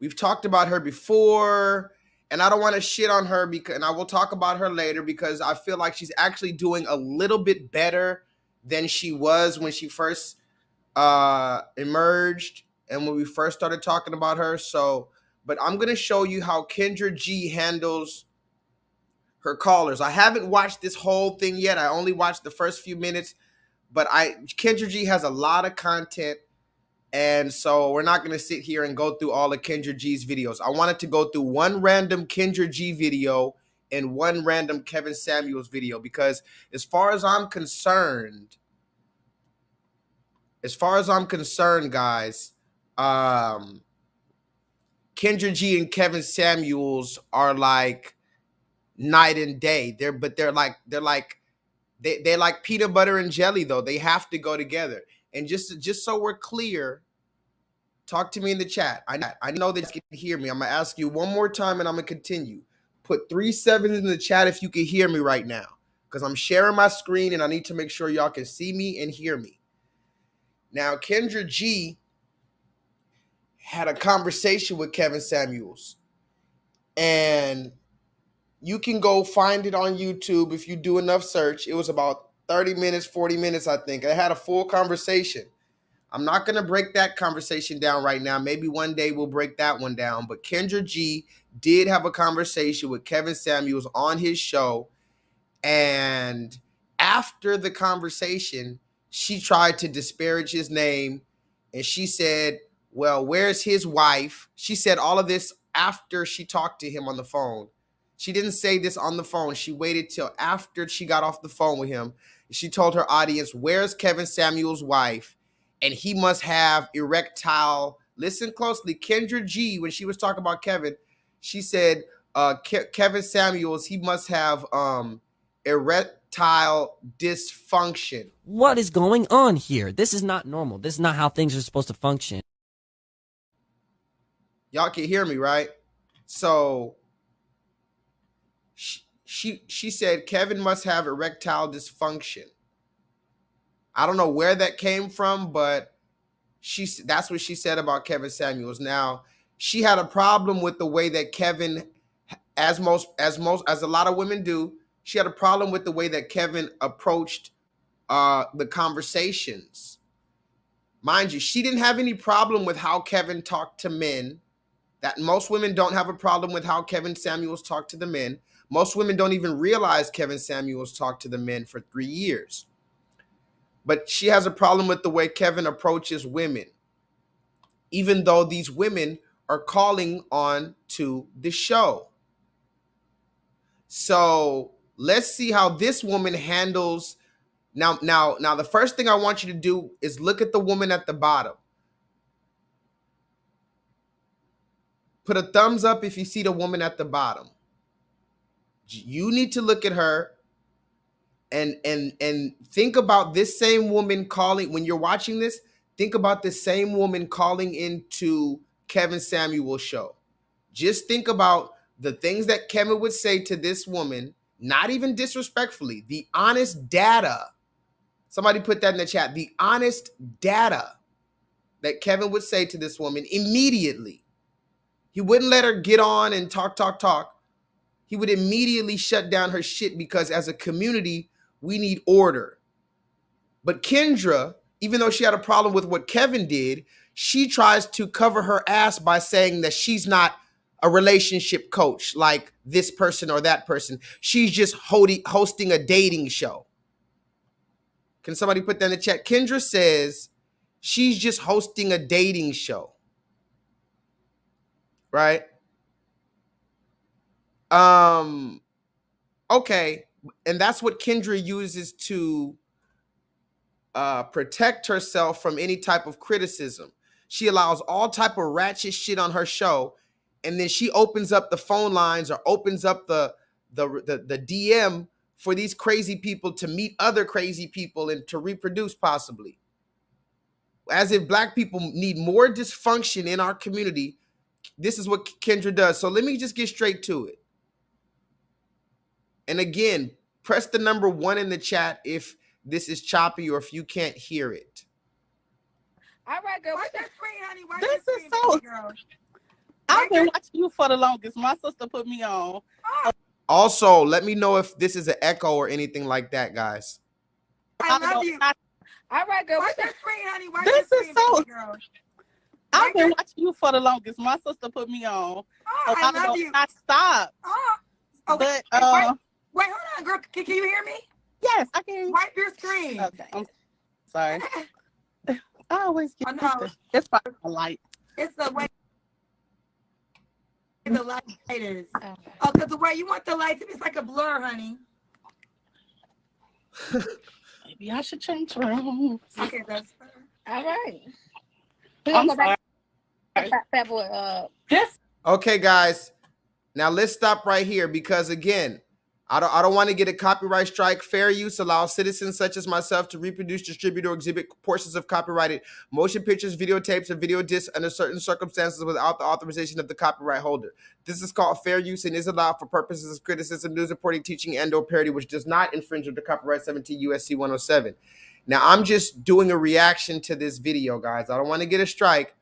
We've talked about her before, and I don't want to shit on her because, and I will talk about her later because I feel like she's actually doing a little bit better than she was when she first emerged and when we first started talking about her. So, but I'm gonna show you how Kendra G handles her callers. I haven't watched this whole thing yet. I only watched the first few minutes, but Kendra G has a lot of content. And so we're not going to sit here and go through all of Kendra G's videos. I wanted to go through one random Kendra G video and one random Kevin Samuels video because as far as I'm concerned, guys, Kendra G and Kevin Samuels are like night and day. They're like peanut butter and jelly though. They have to go together. And just so we're clear, talk to me in the chat. I know that you can hear me. I'm going to ask you one more time and I'm going to continue. Put 3 sevens in the chat if you can hear me right now because I'm sharing my screen and I need to make sure y'all can see me and hear me. Now, Kendra G had a conversation with Kevin Samuels and you can go find it on YouTube if you do enough search. It was about 30 minutes, 40 minutes, I think. I had a full conversation. I'm not going to break that conversation down right now. Maybe one day we'll break that one down. But Kendra G did have a conversation with Kevin Samuels on his show. And after the conversation, she tried to disparage his name. And she said, well, where's his wife? She said all of this after she talked to him on the phone. She didn't say this on the phone. She waited till after she got off the phone with him. She told her audience, where's Kevin Samuels' wife? And he must have erectile. Listen closely. Kendra G, when she was talking about Kevin, she said, Kevin Samuels, he must have erectile dysfunction. What is going on here? This is not normal. This is not how things are supposed to function. Y'all can hear me, right? So she said Kevin must have erectile dysfunction. I don't know where that came from, but that's what she said about Kevin Samuels. Now, she had a problem with the way that Kevin, as a lot of women do, she had a problem with the way that Kevin approached the conversations. Mind you, she didn't have any problem with how Kevin talked to men. That most women don't have a problem with how Kevin Samuels talked to the men. Most women don't even realize Kevin Samuels talked to the men for 3 years. But she has a problem with the way Kevin approaches women, even though these women are calling on to the show. So let's see how this woman handles. Now, the first thing I want you to do is look at the woman at the bottom. Put a thumbs up if you see the woman at the bottom. You need to look at her and think about this same woman calling. When you're watching this, think about this same woman calling into Kevin Samuels' show. Just think about the things that Kevin would say to this woman, not even disrespectfully, the honest data. Somebody put that in the chat. The honest data that Kevin would say to this woman immediately. He wouldn't let her get on and talk. He would immediately shut down her shit because as a community, we need order. But Kendra, even though she had a problem with what Kevin did, she tries to cover her ass by saying that she's not a relationship coach like this person or that person. She's just hosting a dating show. Can somebody put that in the chat? Kendra says she's just hosting a dating show. Right? Okay. And that's what Kendra uses to protect herself from any type of criticism. She allows all type of ratchet shit on her show, and then she opens up the phone lines or opens up the DM for these crazy people to meet other crazy people and to reproduce possibly. as if black people need more dysfunction in our community. This is what Kendra does. So let me just get straight to it. And again, press the number 1 in the chat if this is choppy or if you can't hear it. All right, girl. What's that screen, honey? Why This you is so. girl? I've been watching you for the longest. My sister put me on. Also, let me know if this is an echo or anything like that, guys. I love you. All right, girl. What's that screen, honey? Why This you is so. girl? I've been watching you for the longest. My sister put me on. Oh, I love you. I stopped. Oh, but wait, hold on, girl. Can you hear me? Yes, I can. Wipe your screen. Okay, I'm sorry. I always get it's probably a light. It's the way the light is. Oh, because the way you want the light to be, it's like a blur, honey. Maybe I should change rooms. Okay, that's fair. All right. I'm sorry. Yes. Okay, guys. Now let's stop right here because again, I don't want to get a copyright strike. Fair use allows citizens such as myself to reproduce, distribute, or exhibit portions of copyrighted motion pictures, videotapes, or video discs under certain circumstances without the authorization of the copyright holder. This is called fair use and is allowed for purposes of criticism, news reporting, teaching, and/or parody, which does not infringe on the copyright 17 U.S.C. 107. Now, I'm just doing a reaction to this video, guys. I don't want to get a strike,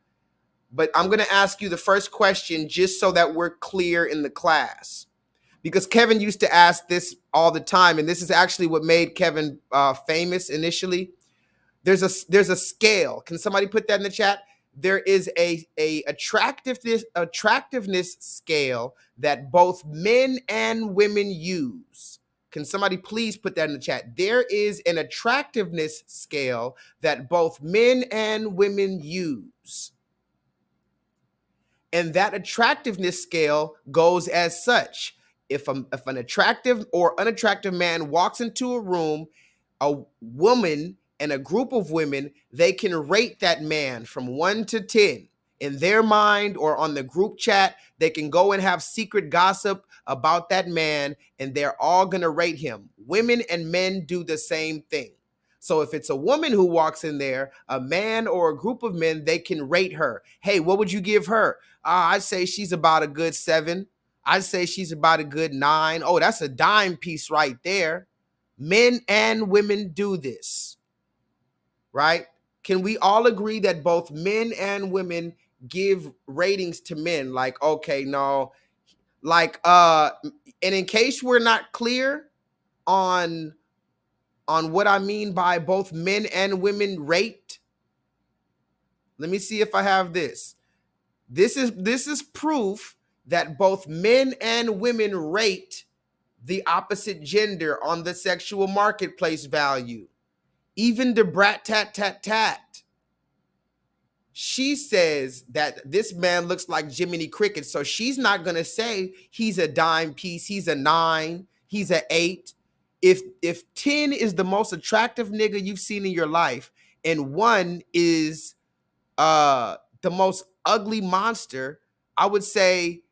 but I'm going to ask you the first question just so that we're clear in the class. Because Kevin used to ask this all the time, and this is actually what made Kevin famous initially. There's a scale. Can somebody put that in the chat? There is a attractiveness scale that both men and women use. Can somebody please put that in the chat? There is an attractiveness scale that both men and women use. And that attractiveness scale goes as such. If an attractive or unattractive man walks into a room, a woman and a group of women, they can rate that man from 1 to 10. In their mind or on the group chat, they can go and have secret gossip about that man, and they're all going to rate him. Women and men do the same thing. So if it's a woman who walks in there, a man or a group of men, they can rate her. Hey, what would you give her? I'd say she's about a good 7. I'd say she's about a good 9. Oh, that's a dime piece right there. Men and women do this, right? Can we all agree that both men and women give ratings to men? Like, okay, no, like, and in case we're not clear on what I mean by both men and women rate, let me see if I have this. This is proof that both men and women rate the opposite gender on the sexual marketplace value. Even the brat tat tat tat. She says that this man looks like Jiminy Cricket, so she's not gonna say he's a dime piece, he's a 9, he's an 8. If 10 is the most attractive nigga you've seen in your life, and 1 is the most ugly monster, I would say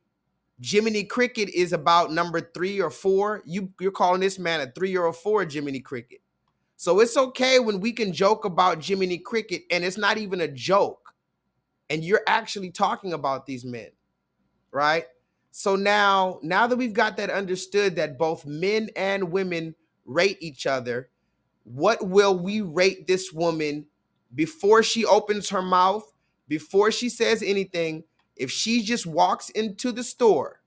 Jiminy Cricket is about number 3 or 4. You're calling this man a 3 or a 4, Jiminy Cricket. So it's okay when we can joke about Jiminy Cricket and it's not even a joke. And you're actually talking about these men, right? So now that we've got that understood that both men and women rate each other, what will we rate this woman before she opens her mouth, before she says anything? If she just walks into the store,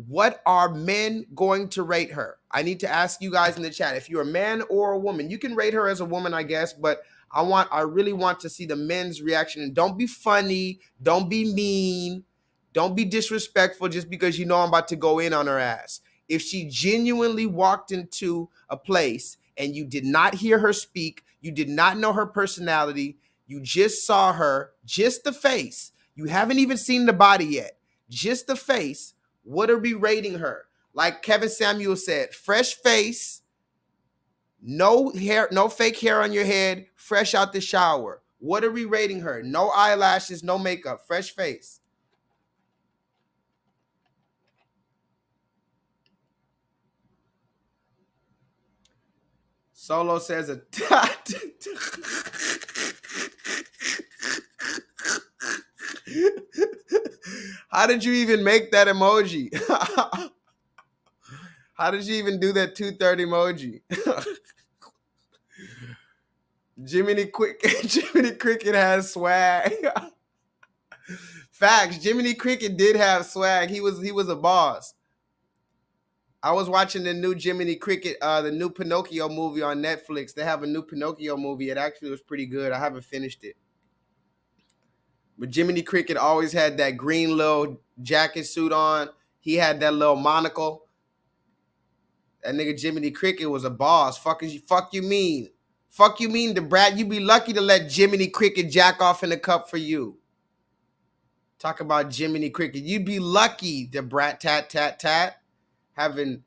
what are men going to rate her? I need to ask you guys in the chat. If you're a man or a woman, you can rate her as a woman, I guess, but I really want to see the men's reaction. And don't be funny, don't be mean, don't be disrespectful just because you know I'm about to go in on her ass. If she genuinely walked into a place and you did not hear her speak, you did not know her personality, you just saw her, just the face, you haven't even seen the body yet, just the face, what are we rating her? Like Kevin Samuel said, fresh face, no hair, no fake hair on your head, fresh out the shower. What are we rating her? No eyelashes, no makeup, fresh face. Solo says a How did you even make that emoji? How did you even do that 230 emoji? Jiminy Cricket has swag. Facts. Jiminy Cricket did have swag. He was a boss. I was watching the new Jiminy Cricket, the new Pinocchio movie on Netflix. They have a new Pinocchio movie. It actually was pretty good. I haven't finished it. But Jiminy Cricket always had that green little jacket suit on. He had that little monocle. That nigga Jiminy Cricket was a boss. Fuck you mean? Fuck you mean, the brat? You be lucky to let Jiminy Cricket jack off in the cup for you. Talk about Jiminy Cricket. You'd be lucky, the brat tat tat tat. Having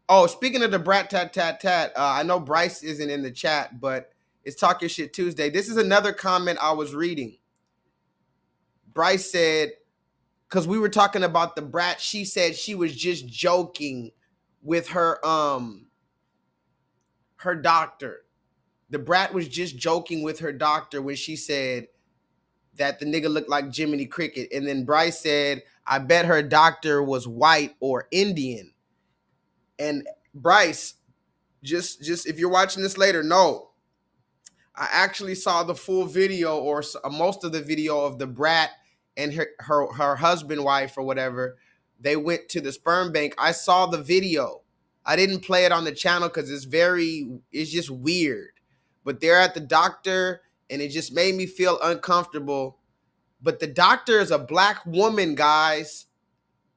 oh, speaking of the brat tat tat tat, I know Bryce isn't in the chat, but it's Talking Shit Tuesday. This is another comment I was reading. Bryce said, because we were talking about the brat, she said she was just joking with her doctor. The brat was just joking with her doctor when she said that the nigga looked like Jiminy Cricket. And then Bryce said, I bet her doctor was white or Indian. And Bryce, just if you're watching this later, no. I actually saw the full video or most of the video of the brat and her husband, wife or whatever. They went to the sperm bank. I saw the video. I didn't play it on the channel because it's just weird. But they're at the doctor and it just made me feel uncomfortable. But the doctor is a black woman, guys.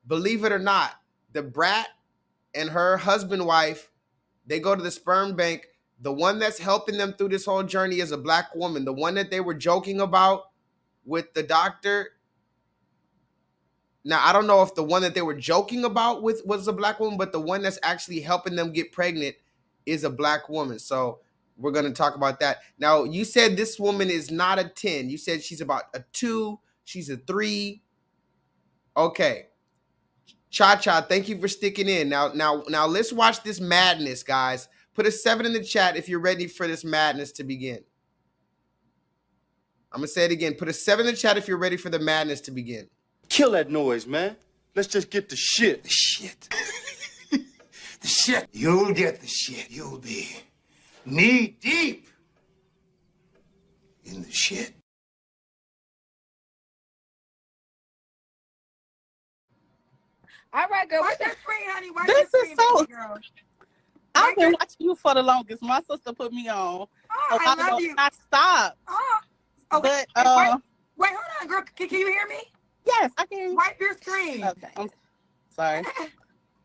Believe it or not. The brat and her husband, wife, they go to the sperm bank. The one that's helping them through this whole journey is a black woman. The one that they were joking about with the doctor. Now, I don't know if the one that they were joking about with was a black woman, but the one that's actually helping them get pregnant is a black woman. So we're going to talk about that. Now, you said this woman is not a 10. You said she's about a 2. She's a 3. Okay. Cha-Cha, thank you for sticking in. Now, let's watch this madness, guys. Put a 7 in the chat if you're ready for this madness to begin. I'm going to say it again. Put a 7 in the chat if you're ready for the madness to begin. Kill that noise, man. Let's just get the shit. The shit. The shit. You'll get the shit. You'll be knee deep in the shit. All right, girl. What's that screen, honey? Why This you is so. girl? I've been watching you for the longest. My sister put me on. Oh, I love you. I stopped. Oh, but wait, hold on, girl. Can you hear me? Yes, I can. Wipe your screen. Okay, I'm sorry.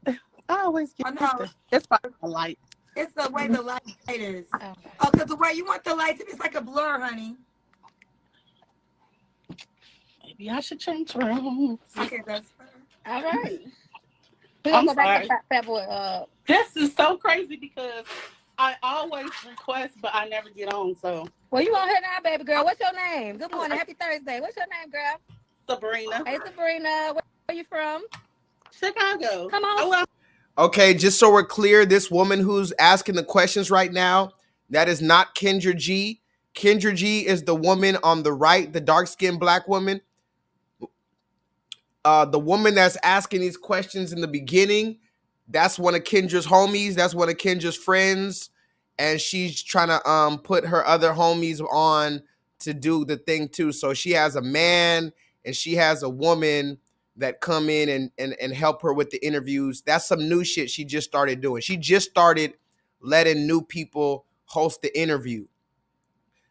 I always get this. It's probably a light. It's the way the light is. Oh, because the way you want the light to be, it's like a blur, honey. Maybe I should change rooms. Okay, that's fine. All right. I'm go back sorry. to Fat Boy. This is so crazy because I always request, but I never get on. So, Well, you on here now, baby girl. What's your name? Good morning. Happy Thursday. What's your name, girl? Sabrina. Hey, Sabrina. Where you from? Chicago. Come on. Okay, just so we're clear, this woman who's asking the questions right now, that is not Kendra G. Kendra G is the woman on the right, the dark-skinned black woman. The woman that's asking these questions in the beginning, that's one of Kendra's homies. That's one of Kendra's friends. And she's trying to put her other homies on to do the thing too. So she has a man and she has a woman that come in and help her with the interviews. That's some new shit she just started doing. She just started letting new people host the interview.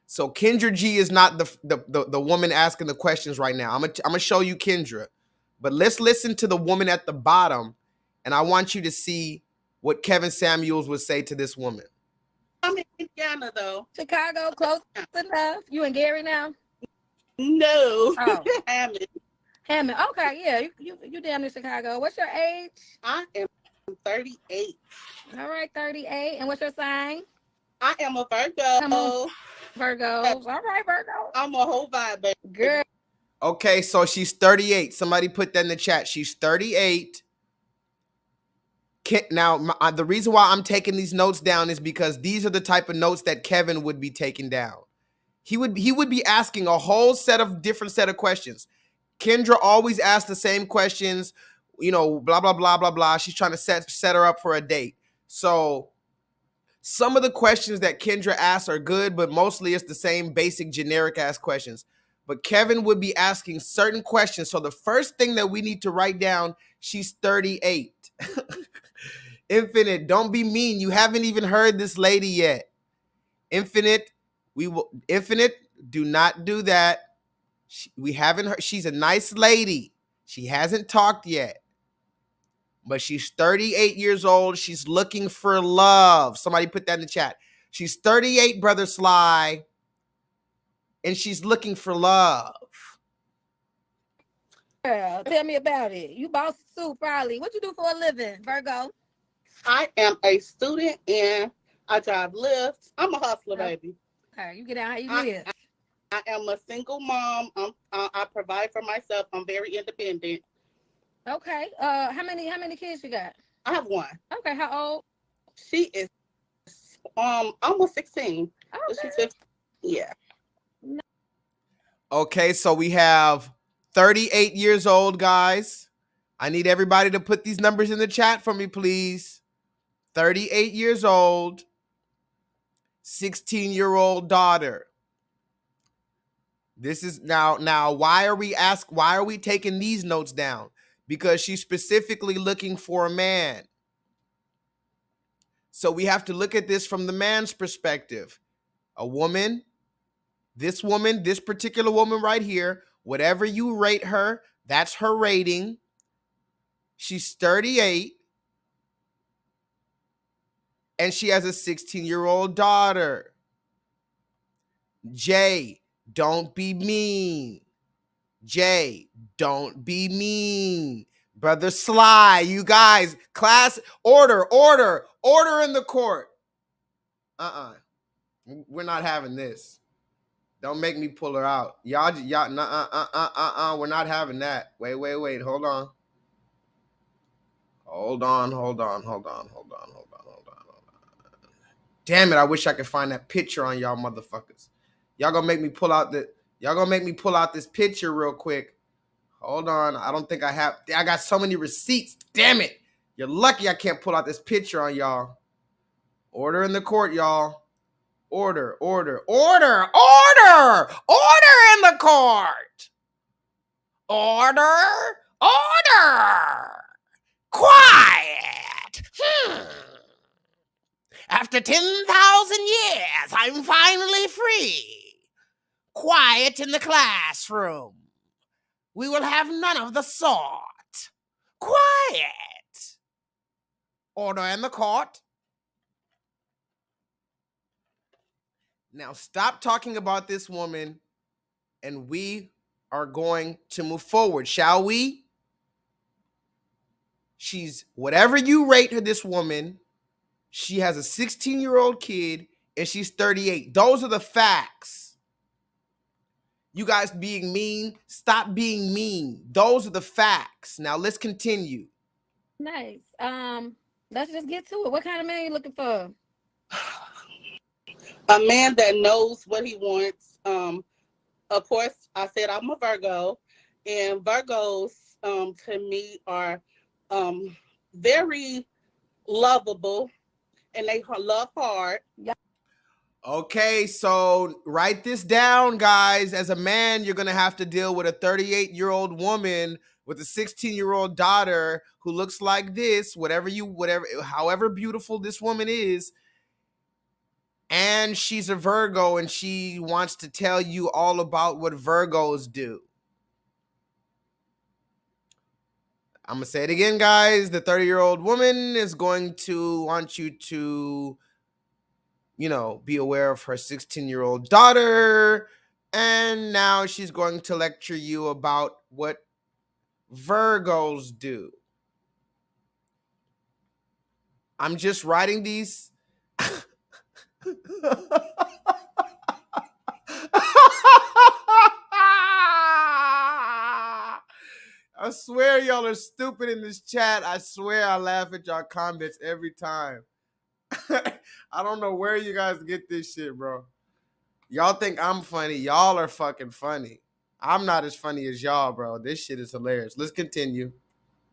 So Kendra G is not the woman asking the questions right now. I'm gonna show you Kendra. But let's listen to the woman at the bottom, and I want you to see what Kevin Samuels would say to this woman. I'm in Indiana, though. Chicago, close enough. You in Gary now? No. Oh. Hammond. Okay, yeah. You down in Chicago. What's your age? I am 38. All right, 38. And what's your sign? I am a Virgo. Come on, Virgos. All right, Virgo. I'm a whole vibe, baby. Girl. Okay, so she's 38. Somebody put that in the chat. She's 38. The reason why I'm taking these notes down is because these are the type of notes that Kevin would be taking down. He would be asking a whole different set of questions. Kendra always asks the same questions, you know, blah, blah, blah, blah, blah. She's trying to set her up for a date. So some of the questions that Kendra asks are good, but mostly it's the same basic generic ass questions. But Kevin would be asking certain questions. So the first thing that we need to write down, she's 38. Infinite, don't be mean. You haven't even heard this lady yet. Infinite, Infinite, do not do that. We haven't heard. She's a nice lady. She hasn't talked yet. But she's 38 years old. She's looking for love. Somebody put that in the chat. She's 38, Brother Sly. And she's looking for love. Girl, tell me about it. You boss too, probably. What you do for a living, Virgo? I am a student and I drive Lyft. I'm a hustler, baby. Okay, you get out how you live. I am a single mom. I provide for myself. I'm very independent. Okay. How many kids you got? I have one. Okay. How old? She is almost 16. Okay. She's 15. Yeah. Okay, so we have 38 years old, guys. I need everybody to put these numbers in the chat for me, please. 38 years old, 16-year-old daughter. This is now why are we taking these notes down? Because she's specifically looking for a man. So we have to look at this from the man's perspective. A woman, this particular woman right here, whatever you rate her, that's her rating. She's 38. And she has a 16-year-old daughter. Jay, don't be mean. Jay, don't be mean. Brother Sly, you guys, class, order in the court. We're not having this. Don't make me pull her out. Y'all, we're not having that. Wait, hold on. Hold on. Damn it, I wish I could find that picture on y'all motherfuckers. Y'all gonna make me pull out this picture real quick. Hold on. I don't think I have. I got so many receipts. Damn it. You're lucky I can't pull out this picture on y'all. Order in the court, y'all. Order in the court. Order. Quiet. After 10,000 years, I'm finally free. Quiet in the classroom. We will have none of the sort. Quiet. Order in the court. Now stop talking about this woman, and we are going to move forward, shall we? She's, whatever you rate her, this woman, she has a 16-year-old kid, and she's 38. Those are the facts. You guys being mean, stop being mean. Those are the facts. Now let's continue. Nice. Let's just get to it. What kind of man are you looking for? A man that knows what he wants. Of course, I said I'm a Virgo, and Virgos to me are very lovable, and they love hard. Yeah. Okay, so write this down, guys. As a man, you're gonna have to deal with a 38-year-old woman with a 16-year-old daughter who looks like this, however beautiful this woman is. And she's a Virgo, and she wants to tell you all about what Virgos do. I'm going to say it again, guys. The 30-year-old woman is going to want you to, be aware of her 16-year-old daughter. And now she's going to lecture you about what Virgos do. I'm just writing these. I swear y'all are stupid in this chat. I swear I laugh at y'all comments every time. I don't know where you guys get this shit, bro. Y'all think I'm funny. Y'all are fucking funny. I'm not as funny as y'all, bro. This shit is hilarious. Let's continue.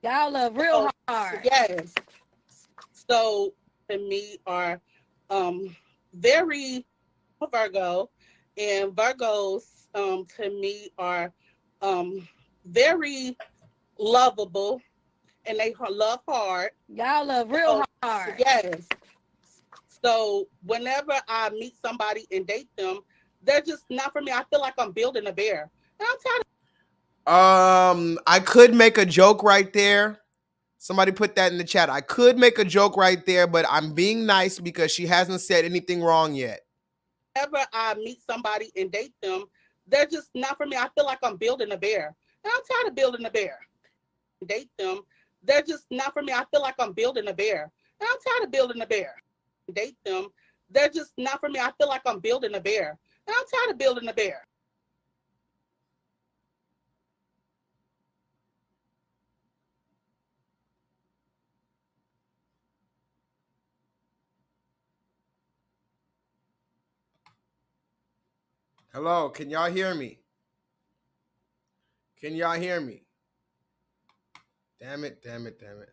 Y'all love real hard. Yes. So to me are very Virgo, and Virgos to me are very lovable, and they love hard. Y'all love real hard. Yes. So whenever I meet somebody and date them, they're just not for me. I feel like I'm building a bear. And I'm tired. I could make a joke right there. Somebody put that in the chat. I could make a joke right there, but I'm being nice because she hasn't said anything wrong yet. Whenever I meet somebody and date them, they're just not for me. I feel like I'm building a bear. And I'm tired of building a bear. Date them, they're just not for me. I feel like I'm building a bear. And I'm tired of building a bear. Date them, they're just not for me. I feel like I'm building a bear. And I'm tired of building a bear. Hello, can y'all hear me? Can y'all hear me? Damn it, damn it, damn it.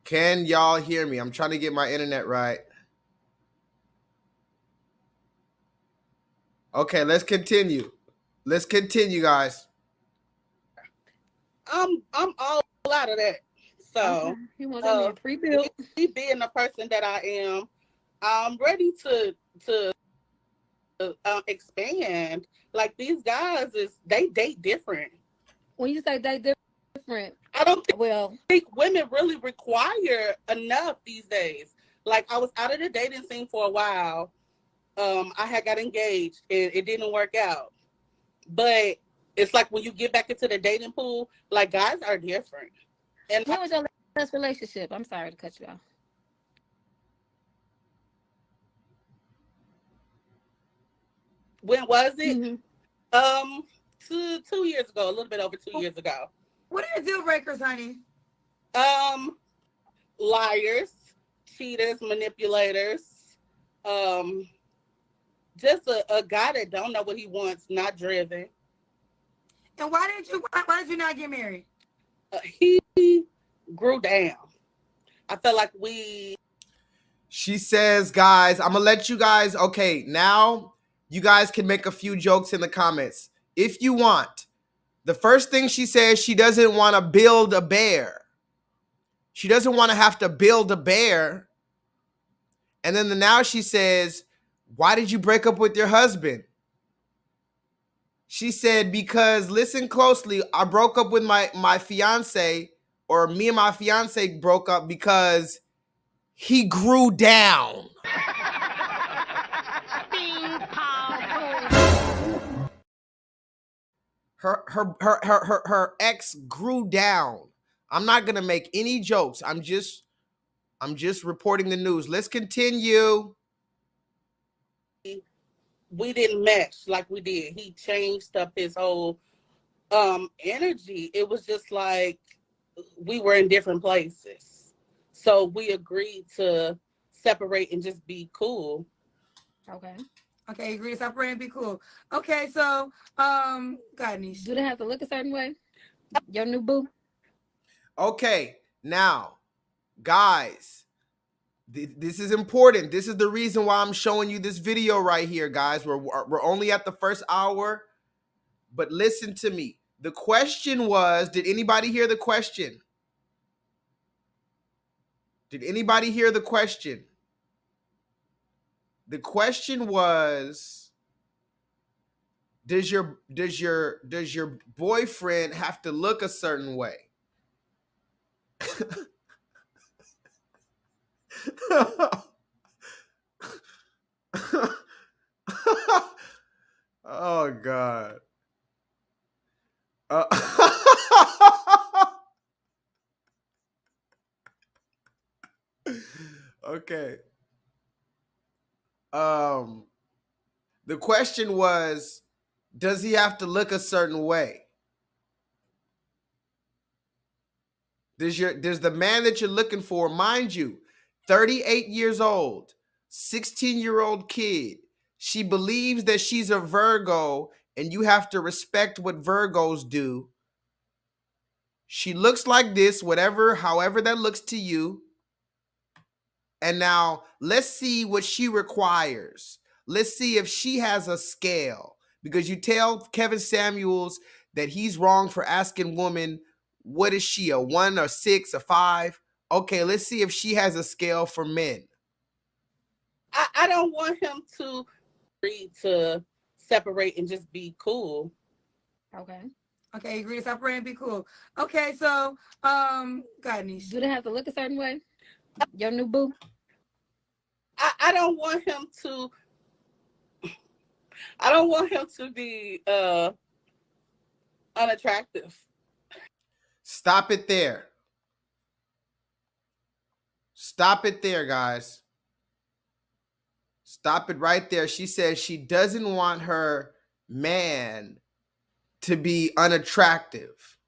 Can y'all hear me? I'm trying to get my internet right. Okay, let's continue. Let's continue, guys. I'm all out of that. So you want to be pre-built? Me being the person that I am, I'm ready to expand. Like these guys they date different. When you say date different, I don't think women really require enough these days. Like I was out of the dating scene for a while. I had got engaged and it didn't work out. But it's like when you get back into the dating pool, like guys are different. And when was your last relationship? I'm sorry to cut you off. When was it? Mm-hmm. 2 years ago, a little bit over 2 years ago. What are your deal breakers, honey? Liars, cheaters, manipulators, just a guy that don't know what he wants, not driven. And why did you not get married? He grew down. I felt like She says, guys, I'm gonna let you guys, okay, now you guys can make a few jokes in the comments if you want. The first thing she says, she doesn't want to build a bear. She doesn't want to have to build a bear. And then now she says, why did you break up with your husband? She said, because listen closely, I broke up with my fiance, or me and my fiance broke up because he grew down. Her ex grew down. I'm not gonna make any jokes. I'm just reporting the news. Let's continue. We didn't match like we did. He changed up his whole energy. It was just like we were in different places. So we agreed to separate and just be cool. Okay, agree to separate and be cool. Okay, so God, Nisha. Do they have to look a certain way? Your new boo? Okay, now, guys, this is important. This is the reason why I'm showing you this video right here, guys. We're only at the first hour, but listen to me. The question was, did anybody hear the question? Did anybody hear the question? The question was, does your boyfriend have to look a certain way? Oh God. Okay. The question was, does he have to look a certain way? Does the man that you're looking for, mind you, 38 years old, 16-year-old kid. She believes that she's a Virgo, and you have to respect what Virgos do. She looks like this, however that looks to you. And now let's see what she requires. Let's see if she has a scale. Because you tell Kevin Samuels that he's wrong for asking women, what is she, a 1, a 6, a 5? Okay, let's see if she has a scale for men. I don't want him to agree to separate and just be cool. Okay. Okay, agree to separate and be cool. Okay, so God, Nish. Do they have to look a certain way? Your new boo? I don't want him to be unattractive. Stop it there. Stop it there, guys. Stop it right there. She says she doesn't want her man to be unattractive.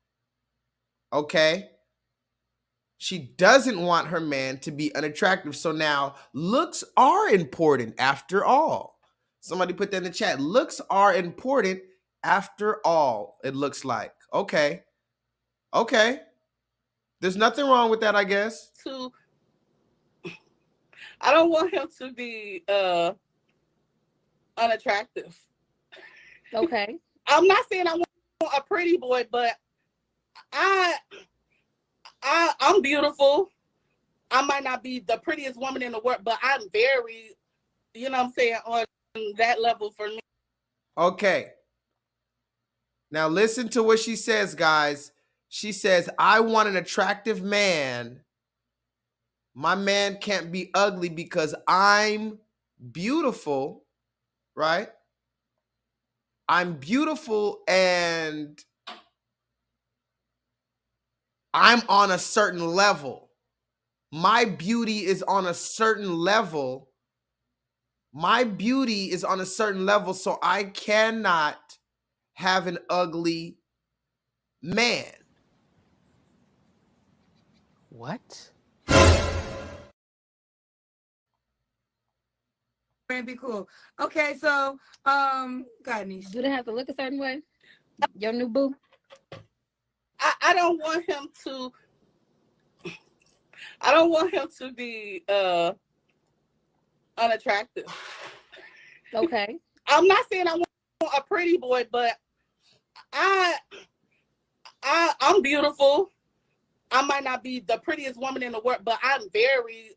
Okay? She doesn't want her man to be unattractive. So now looks are important after all. Somebody put that in the chat. Looks are important after all, it looks like. Okay. Okay. There's nothing wrong with that, I guess. I don't want him to be unattractive. Okay. I'm not saying I want a pretty boy, but I'm beautiful. I might not be the prettiest woman in the world, but I'm very, you know what I'm saying, on that level for me. Okay. Now listen to what she says, guys. She says, I want an attractive man. My man can't be ugly because I'm beautiful, right? I'm beautiful and I'm on a certain level. My beauty is on a certain level. My beauty is on a certain level, so I cannot have an ugly man. What? And be cool. Okay, so God, Nish. Do they have to look a certain way? Your new boo? I don't want him to be unattractive. Okay. I'm not saying I want a pretty boy, but I'm beautiful. I might not be the prettiest woman in the world, but I'm very,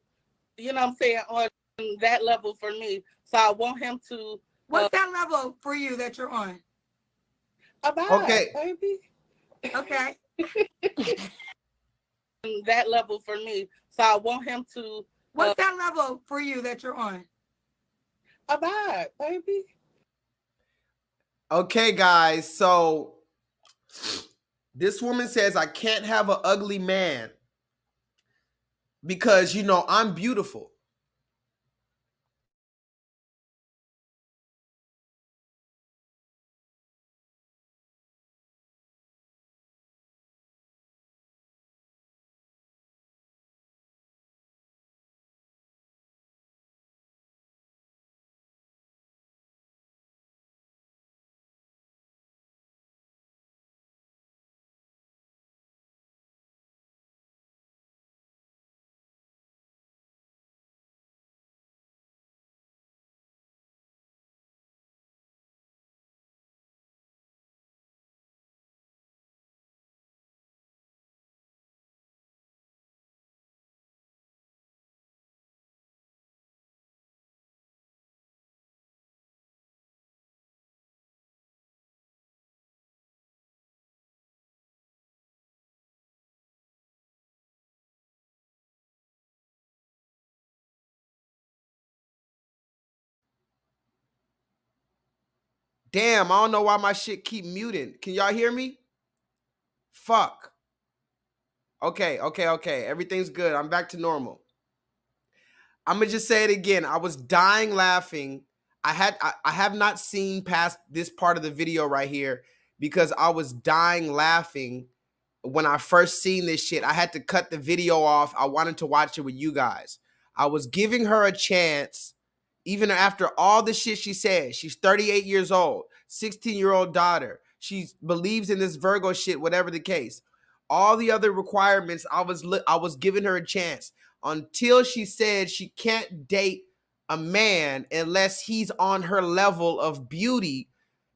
you know what I'm saying, on that level for me. So I want him to. What's that level for you that you're on? About, okay, baby. Okay. That level for me. So I want him to. What's that level for you that you're on? About, baby. Okay, guys. So this woman says, I can't have an ugly man because, you know, I'm beautiful. Damn, I don't know why my shit keep muting. Can y'all hear me? Fuck. Okay. Everything's good. I'm back to normal. I'm gonna just say it again. I was dying laughing. I have not seen past this part of the video right here because I was dying laughing when I first seen this shit. I had to cut the video off. I wanted to watch it with you guys. I was giving her a chance, even after all the shit she said. She's 38 years old, 16-year-old daughter. She believes in this Virgo shit, whatever the case. All the other requirements, I was giving her a chance until she said she can't date a man unless he's on her level of beauty.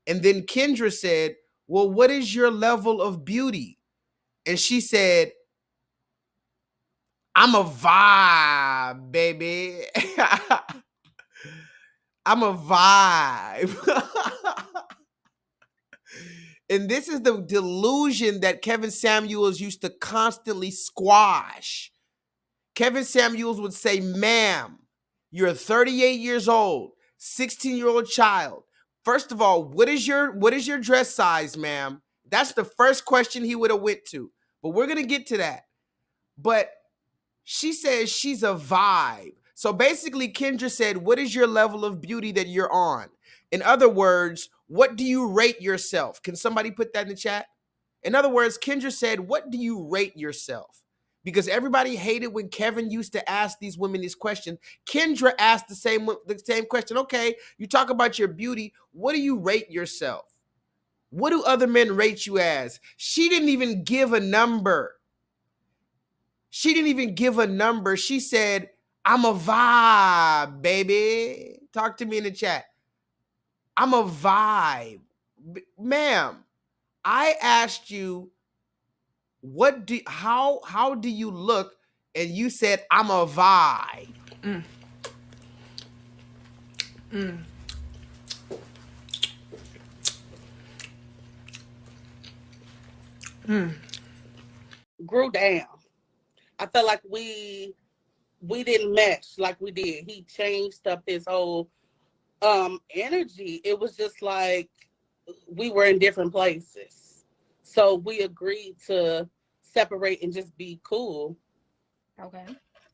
And then Kendra said, well, what is your level of beauty? And she said, I'm a vibe, baby. I'm a vibe. And this is the delusion that Kevin Samuels used to constantly squash. Kevin Samuels would say, ma'am, you're 38 years old, 16-year-old child. First of all, what is your dress size, ma'am? That's the first question he would have went to. But we're going to get to that. But she says she's a vibe. So basically, Kendra said, what is your level of beauty that you're on? In other words, what do you rate yourself? Can somebody put that in the chat? In other words, Kendra said, what do you rate yourself? Because everybody hated when Kevin used to ask these women this question. Kendra asked the same question. Okay, you talk about your beauty. What do you rate yourself? What do other men rate you as? She didn't even give a number. She didn't even give a number. She said, I'm a vibe, baby. Talk to me in the chat. I'm a vibe. Ma'am, I asked you, how do you look? And you said, I'm a vibe. Grew down. I felt like we didn't match like we did. He changed up his whole energy. It was just like we were in different places. So we agreed to separate and just be cool. Okay.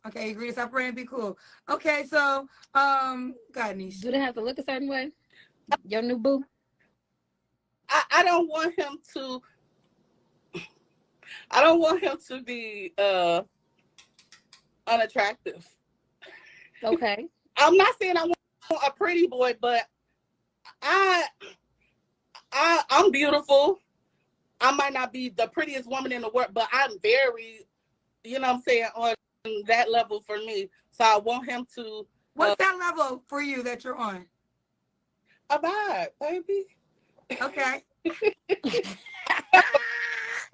Okay, agree to separate and be cool. Okay, so God, Niche. Do they have to look a certain way? Your new boo? I don't want him to be unattractive. Okay. I'm not saying I want a pretty boy, but I'm beautiful. I might not be the prettiest woman in the world, but I'm very, you know what I'm saying, on that level for me. So I want him to. What's that level for you that you're on? A vibe, baby. Okay.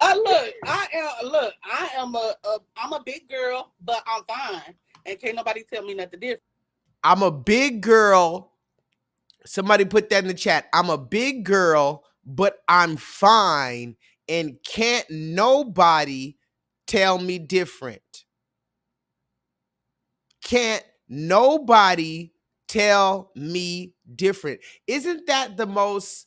I'm a big girl, but I'm fine. And can't nobody tell me nothing different. I'm a big girl. Somebody put that in the chat. I'm a big girl, but I'm fine. And can't nobody tell me different. Can't nobody tell me different. Isn't that the most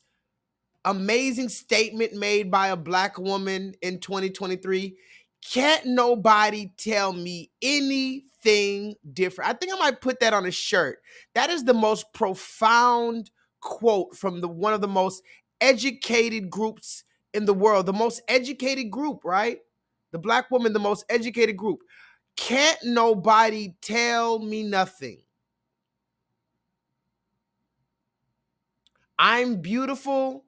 amazing statement made by a Black woman in 2023? Can't nobody tell me anything different. I think I might put that on a shirt. That is the most profound quote from one of the most educated groups in the world. The most educated group, right? The Black woman, the most educated group. Can't nobody tell me nothing. I'm beautiful.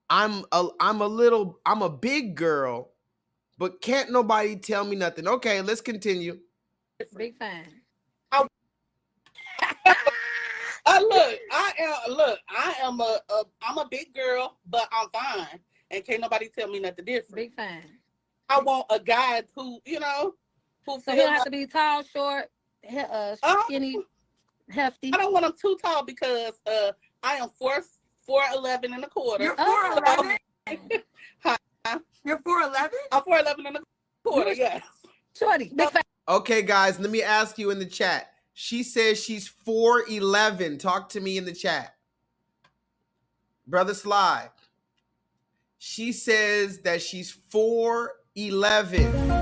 I'm a big girl, but can't nobody tell me nothing. Okay, let's continue. Big fan. I'm a big girl, but I'm fine. And can't nobody tell me nothing different. Big fan. I want a guy who, who so he'll have to be tall, short, skinny, hefty. I don't want him too tall because I am 4'11" and a quarter. You're 4'11"? You're 4'11"? I'm 4'11" and a quarter, yes. Shorty. Okay, guys, let me ask you in the chat. She says she's 4'11". Talk to me in the chat. Brother Sly. She says that she's 4'11".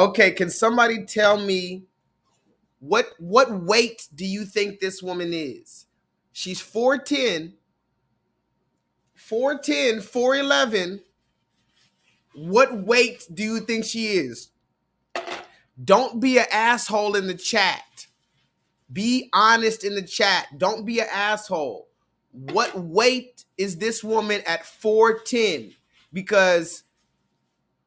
Okay, can somebody tell me what weight do you think this woman is? She's 4'10", 4'11". What weight do you think she is? Don't be an asshole in the chat. Be honest in the chat. Don't be an asshole. What weight is this woman at 4'10"? Because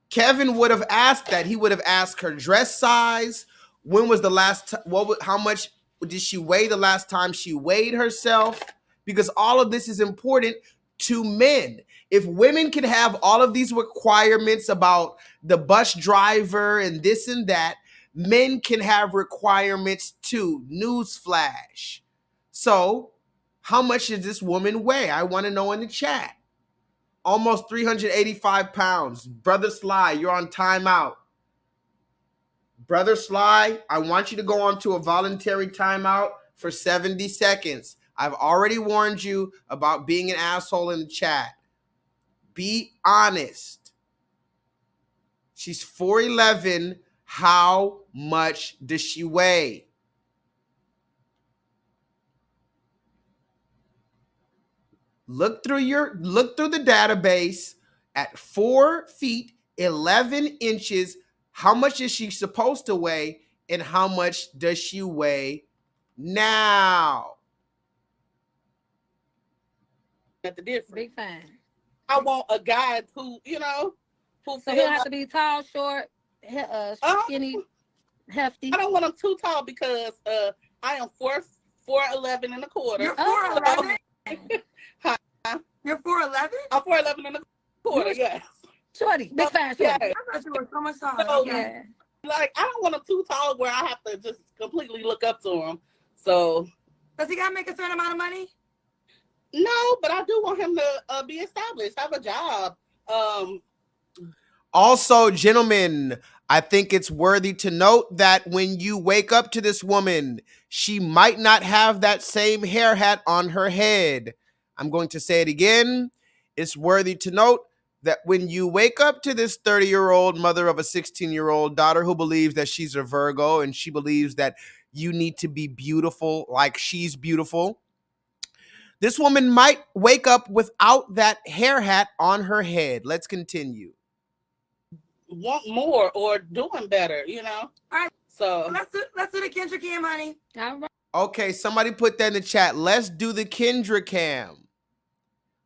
Kevin would have asked that. He would have asked her dress size. When was the last how much did she weigh the last time she weighed herself? Because all of this is important to men. If women can have all of these requirements about the bus driver and this and that, men can have requirements too. Newsflash. So, how much does this woman weigh? I want to know in the chat. Almost 385 pounds. Brother Sly, you're on timeout. Brother Sly, I want you to go on to a voluntary timeout for 70 seconds. I've already warned you about being an asshole in the chat. Be honest. She's 4'11". How much does she weigh? Look through the database at 4 feet, 11 inches. How much is she supposed to weigh, and how much does she weigh now? At the difference. Big fan. I want a guy who, you know, who So he don't have to be tall, short, skinny, hefty. I don't want him too tall because I am 4'11" and a quarter. You're 4'11"? You're 4'11"? I'm 4'11" and a quarter. Yes. Shorty, big fan. Yeah. I thought you were so much taller. So, Yeah. like, I don't want him too tall where I have to just completely look up to him. So. Does he got to make a certain amount of money? No, but I do want him to be established, have a job. Also, gentlemen, I think it's worthy to note that when you wake up to this woman, she might not have that same hair hat on her head. I'm going to say it again. It's worthy to note that when you wake up to this 30-year-old mother of a 16-year-old daughter who believes that she's a Virgo and she believes that you need to be beautiful like she's beautiful, this woman might wake up without that hair hat on her head. Let's continue. Want more or doing better, you know? All right. So let's do the Kendra cam, honey. All right. Okay, somebody put that in the chat. Let's do the Kendra cam.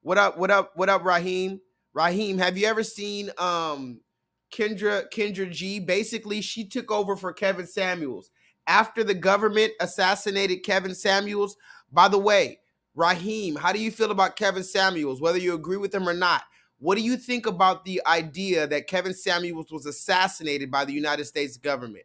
What up, Raheem? Raheem, have you ever seen Kendra G? Basically, she took over for Kevin Samuels. After the government assassinated Kevin Samuels, by the way, Raheem, how do you feel about Kevin Samuels, whether you agree with him or not? What do you think about the idea that Kevin Samuels was assassinated by the United States government?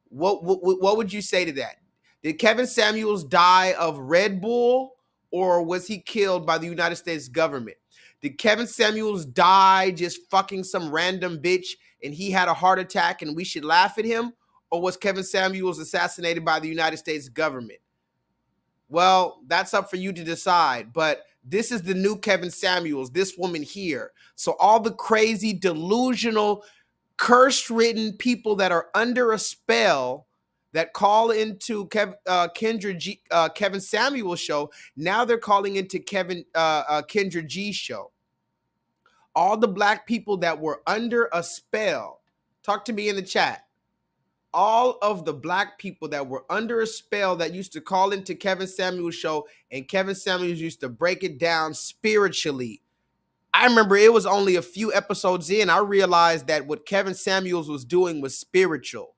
What would you say to that? Did Kevin Samuels die of Red Bull, or was he killed by the United States government? Did Kevin Samuels die just fucking some random bitch and he had a heart attack and we should laugh at him? Or was Kevin Samuels assassinated by the United States government? Well, that's up for you to decide, but this is the new Kevin Samuels, this woman here. So all the crazy, delusional, curse-ridden people that are under a spell that call into Kevin Samuels' show, now they're calling into Kendra G's show. All the black people that were under a spell, talk to me in the chat. All of the black people that were under a spell that used to call into Kevin Samuels' show, and Kevin Samuels used to break it down spiritually. I remember it was only a few episodes in, I realized that what Kevin Samuels was doing was spiritual.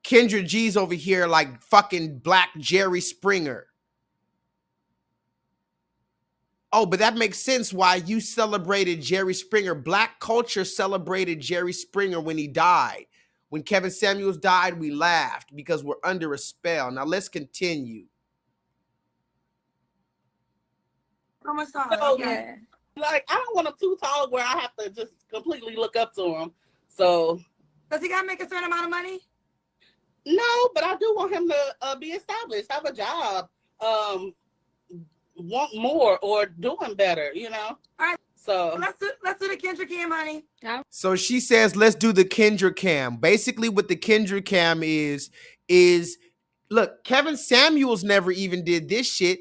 Kendra G's over here like fucking Black Jerry Springer. Oh, but that makes sense why you celebrated Jerry Springer. Black culture celebrated Jerry Springer when he died. When Kevin Samuels died, we laughed because we're under a spell. Now let's continue. So much taller. So, Okay. like, I don't want him too tall where I have to just completely look up to him. So, does he gotta make a certain amount of money? No, but I do want him to be established, have a job, want more or doing better, you know? All right. So let's do the Kendra Cam, honey. So she says, let's do the Kendra Cam. Basically, what the Kendra Cam is look, Kevin Samuels never even did this shit.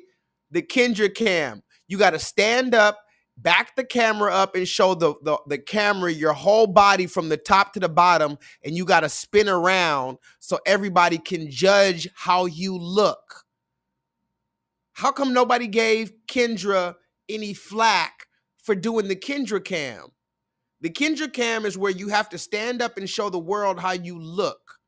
The Kendra Cam. You got to stand up, back the camera up, and show the camera your whole body from the top to the bottom, and you got to spin around so everybody can judge how you look. How come nobody gave Kendra any flack for doing the Kendra Cam? The Kendra Cam is where you have to stand up and show the world how you look.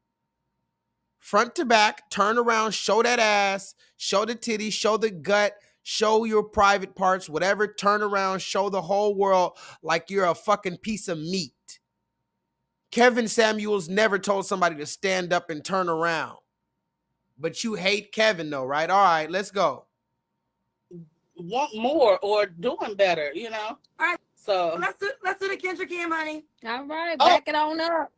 Front to back, turn around, show that ass, show the titties, show the gut, show your private parts, whatever, turn around, show the whole world like you're a fucking piece of meat. Kevin Samuels never told somebody to stand up and turn around. But you hate Kevin though, right? All right, let's go. Want more or doing better, you know? All right. So let's do the Kendra Cam, honey. All right, back it on up.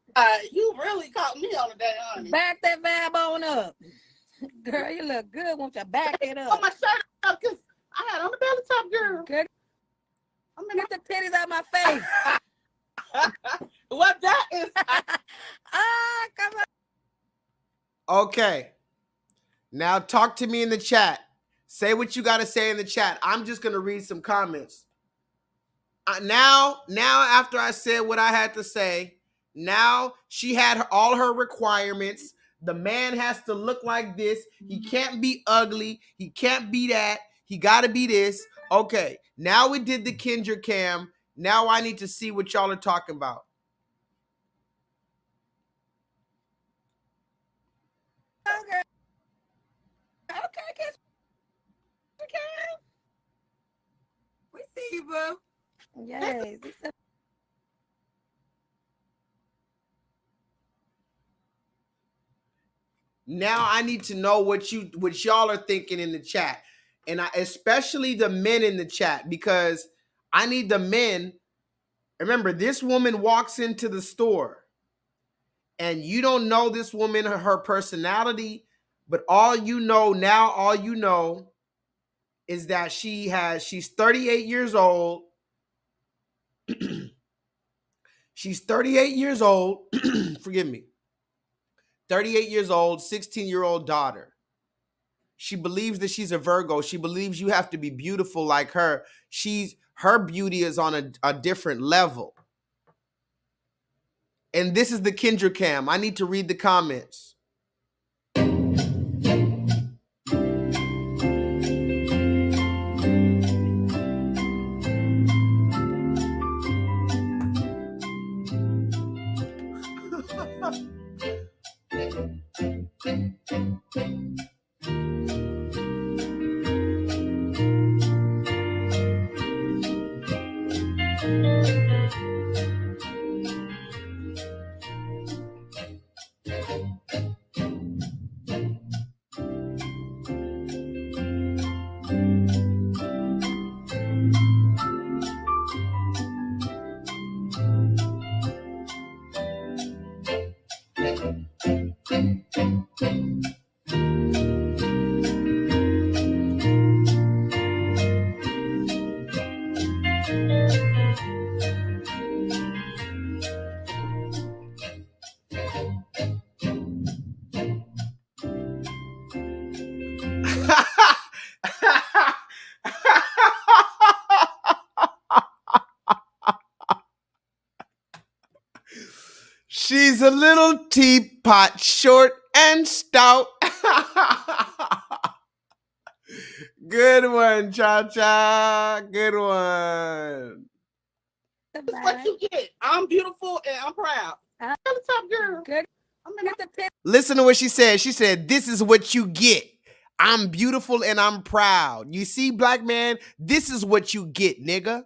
You really caught me on the day, honey. Back that vibe on up. Girl, you look good. Won't you back it up? Put my shirt up because I had on the belly top, girl. Good. Get the titties out my face. What that is? Come on. Okay. Now talk to me in the chat. Say what you got to say in the chat. I'm just going to read some comments. Now, after I said what I had to say, now she had all her requirements. The man has to look like this. He can't be ugly. He can't be that. He got to be this. Okay, now we did the Kendra Cam. Now I need to see what y'all are talking about. Okay. Okay. We see you, boo. Yes. Now I need to know what y'all are thinking in the chat. And especially the men in the chat, because I need the men. Remember, this woman walks into the store and you don't know this woman, her personality, but all you know is that she's 38 years old. She's 38 years old. Forgive me. 38 years old, 16-year-old daughter. She believes that she's a Virgo. She believes you have to be beautiful like her. Her beauty is on a different level. And this is the Kendra Cam. I need to read the comments. She's a little teapot, short and stout. Good one, Cha-Cha. Good one. That's what you get. I'm beautiful and I'm proud. Belly top, girl. Good. Listen to what she said. She said, this is what you get. I'm beautiful and I'm proud. You see, black man, this is what you get, nigga.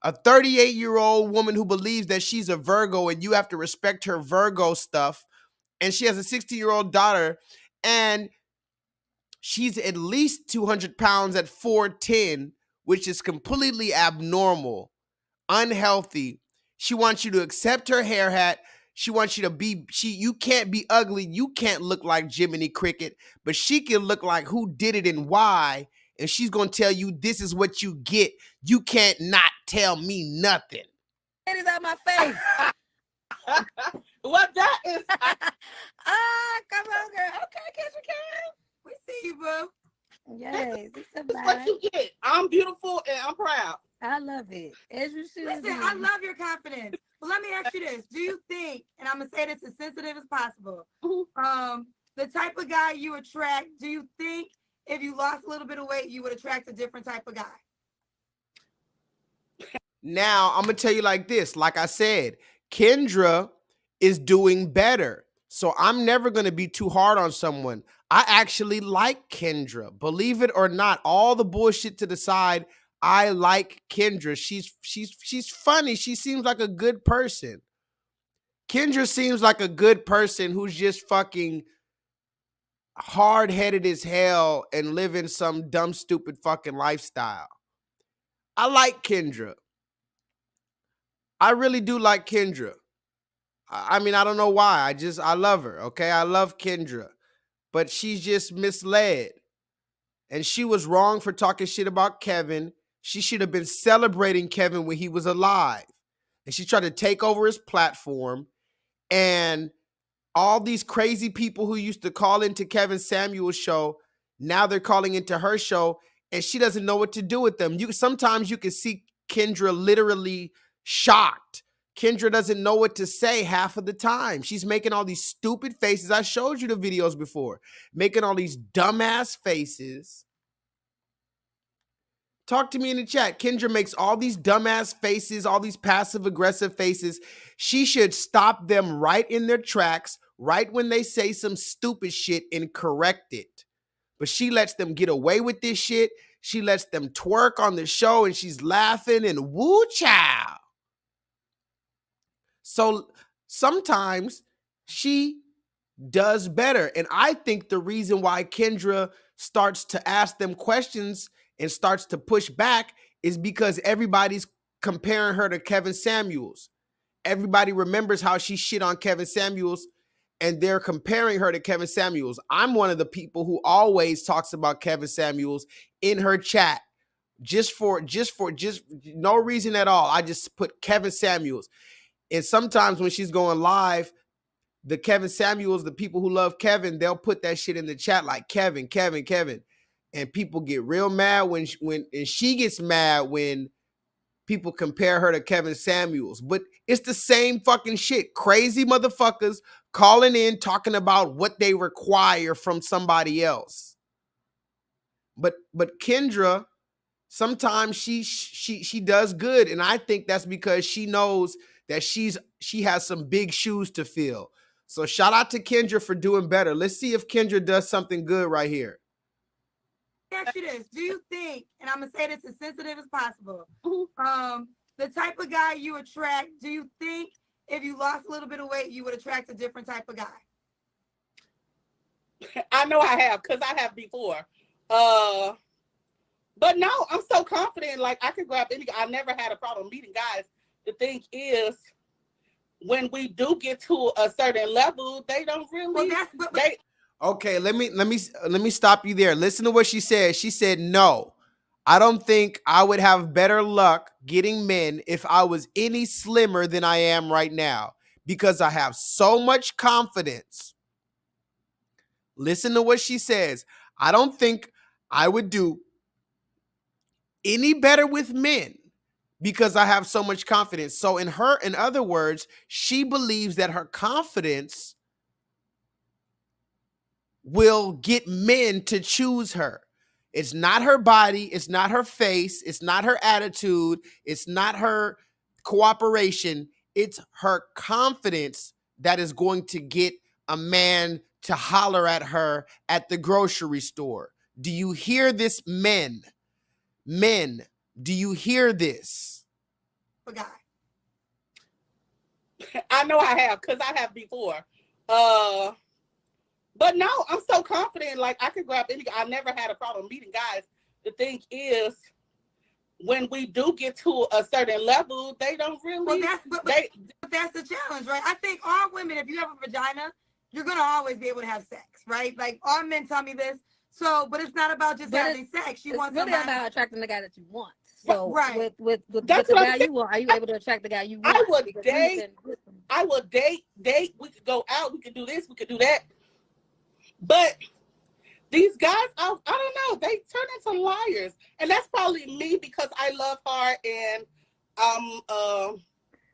A 38-year-old woman who believes that she's a Virgo and you have to respect her Virgo stuff. And she has a 16-year-old daughter and she's at least 200 pounds at 4'10", which is completely abnormal, unhealthy. She wants you to accept her hair hat. She wants you to be, you can't be ugly. You can't look like Jiminy Cricket, but she can look like who did it and why. And she's going to tell you, this is what you get. You can't not tell me nothing. It is on my face. What that is? Come on, girl. Okay, Kendra, We see you, boo. yes, it's a This is what vibe. you get. I'm beautiful and I'm proud. I love it. As you should. Listen, be. I love your confidence. But let me ask you this. Do you think, and I'm going to say this as sensitive as possible, the type of guy you attract, do you think if you lost a little bit of weight, you would attract a different type of guy? Now, I'm going to tell you like this. Like I said, Kendra is doing better. So I'm never going to be too hard on someone. I actually like Kendra. Believe it or not, all the bullshit to the side, I like Kendra. She's funny. She seems like a good person. Kendra seems like a good person who's just fucking hard-headed as hell and living some dumb, stupid fucking lifestyle. I like Kendra. I really do like Kendra. I mean, I don't know why. I love her, okay? I love Kendra. But she's just misled. And she was wrong for talking shit about Kevin. She should have been celebrating Kevin when he was alive. And she tried to take over his platform. And all these crazy people who used to call into Kevin Samuel's show, now they're calling into her show, and she doesn't know what to do with them. Sometimes you can see Kendra literally shocked. Kendra doesn't know what to say half of the time. She's making all these stupid faces. I showed you the videos before. Making all these dumbass faces. Talk to me in the chat. Kendra makes all these dumbass faces, all these passive-aggressive faces. She should stop them right in their tracks, right when they say some stupid shit, and correct it. But she lets them get away with this shit. She lets them twerk on the show, and she's laughing and woo chow. So sometimes she does better. And I think the reason why Kendra starts to ask them questions and starts to push back is because everybody's comparing her to Kevin Samuels. Everybody remembers how she shit on Kevin Samuels, and they're comparing her to Kevin Samuels. I'm one of the people who always talks about Kevin Samuels in her chat. Just for no reason at all. I just put Kevin Samuels. And sometimes when she's going live, the Kevin Samuels, the people who love Kevin, they'll put that shit in the chat like Kevin. And people get real mad when she gets mad when people compare her to Kevin Samuels. But it's the same fucking shit. Crazy motherfuckers calling in, talking about what they require from somebody else. But Kendra, sometimes she does good, and I think that's because she knows that she has some big shoes to fill. So shout out to Kendra for doing better. Let's see if Kendra does something good right here. Ask you this. Do you think, and I'm going to say this as sensitive as possible, the type of guy you attract, do you think if you lost a little bit of weight, you would attract a different type of guy? I know I have, because I have before. But no, I'm so confident, like I could grab any guy. I never had a problem meeting guys. The thing is, when we do get to a certain level, they don't really. Okay, let me stop you there. Listen to what she said. She said, no, I don't think I would have better luck getting men if I was any slimmer than I am right now, because I have so much confidence. Listen to what she says. I don't think I would do any better with men because I have so much confidence. So in other words, she believes that her confidence will get men to choose her. It's not her body. It's not her face. It's not her attitude. It's not her cooperation. It's her confidence that is going to get a man to holler at her at the grocery store. Do you hear this, men? Men, do you hear this? Guy. I know I have, because I have before. But no, I'm so confident, like I could grab any guy. I never had a problem meeting guys. The thing is, when we do get to a certain level, they don't really. Well, that's the challenge, right? I think all women, if you have a vagina, you're gonna always be able to have sex, right? Like all men tell me this. So, but it's not about just having sex. You want really somebody about attracting the guy that you want. So Right. with That's the what I'm guy saying. you want, are you able to attract the guy you want? I would Because date. been with him. I would date. We could go out. We could do this. We could do that. But these guys, I don't know. They turn into liars, and that's probably me because I love hard. And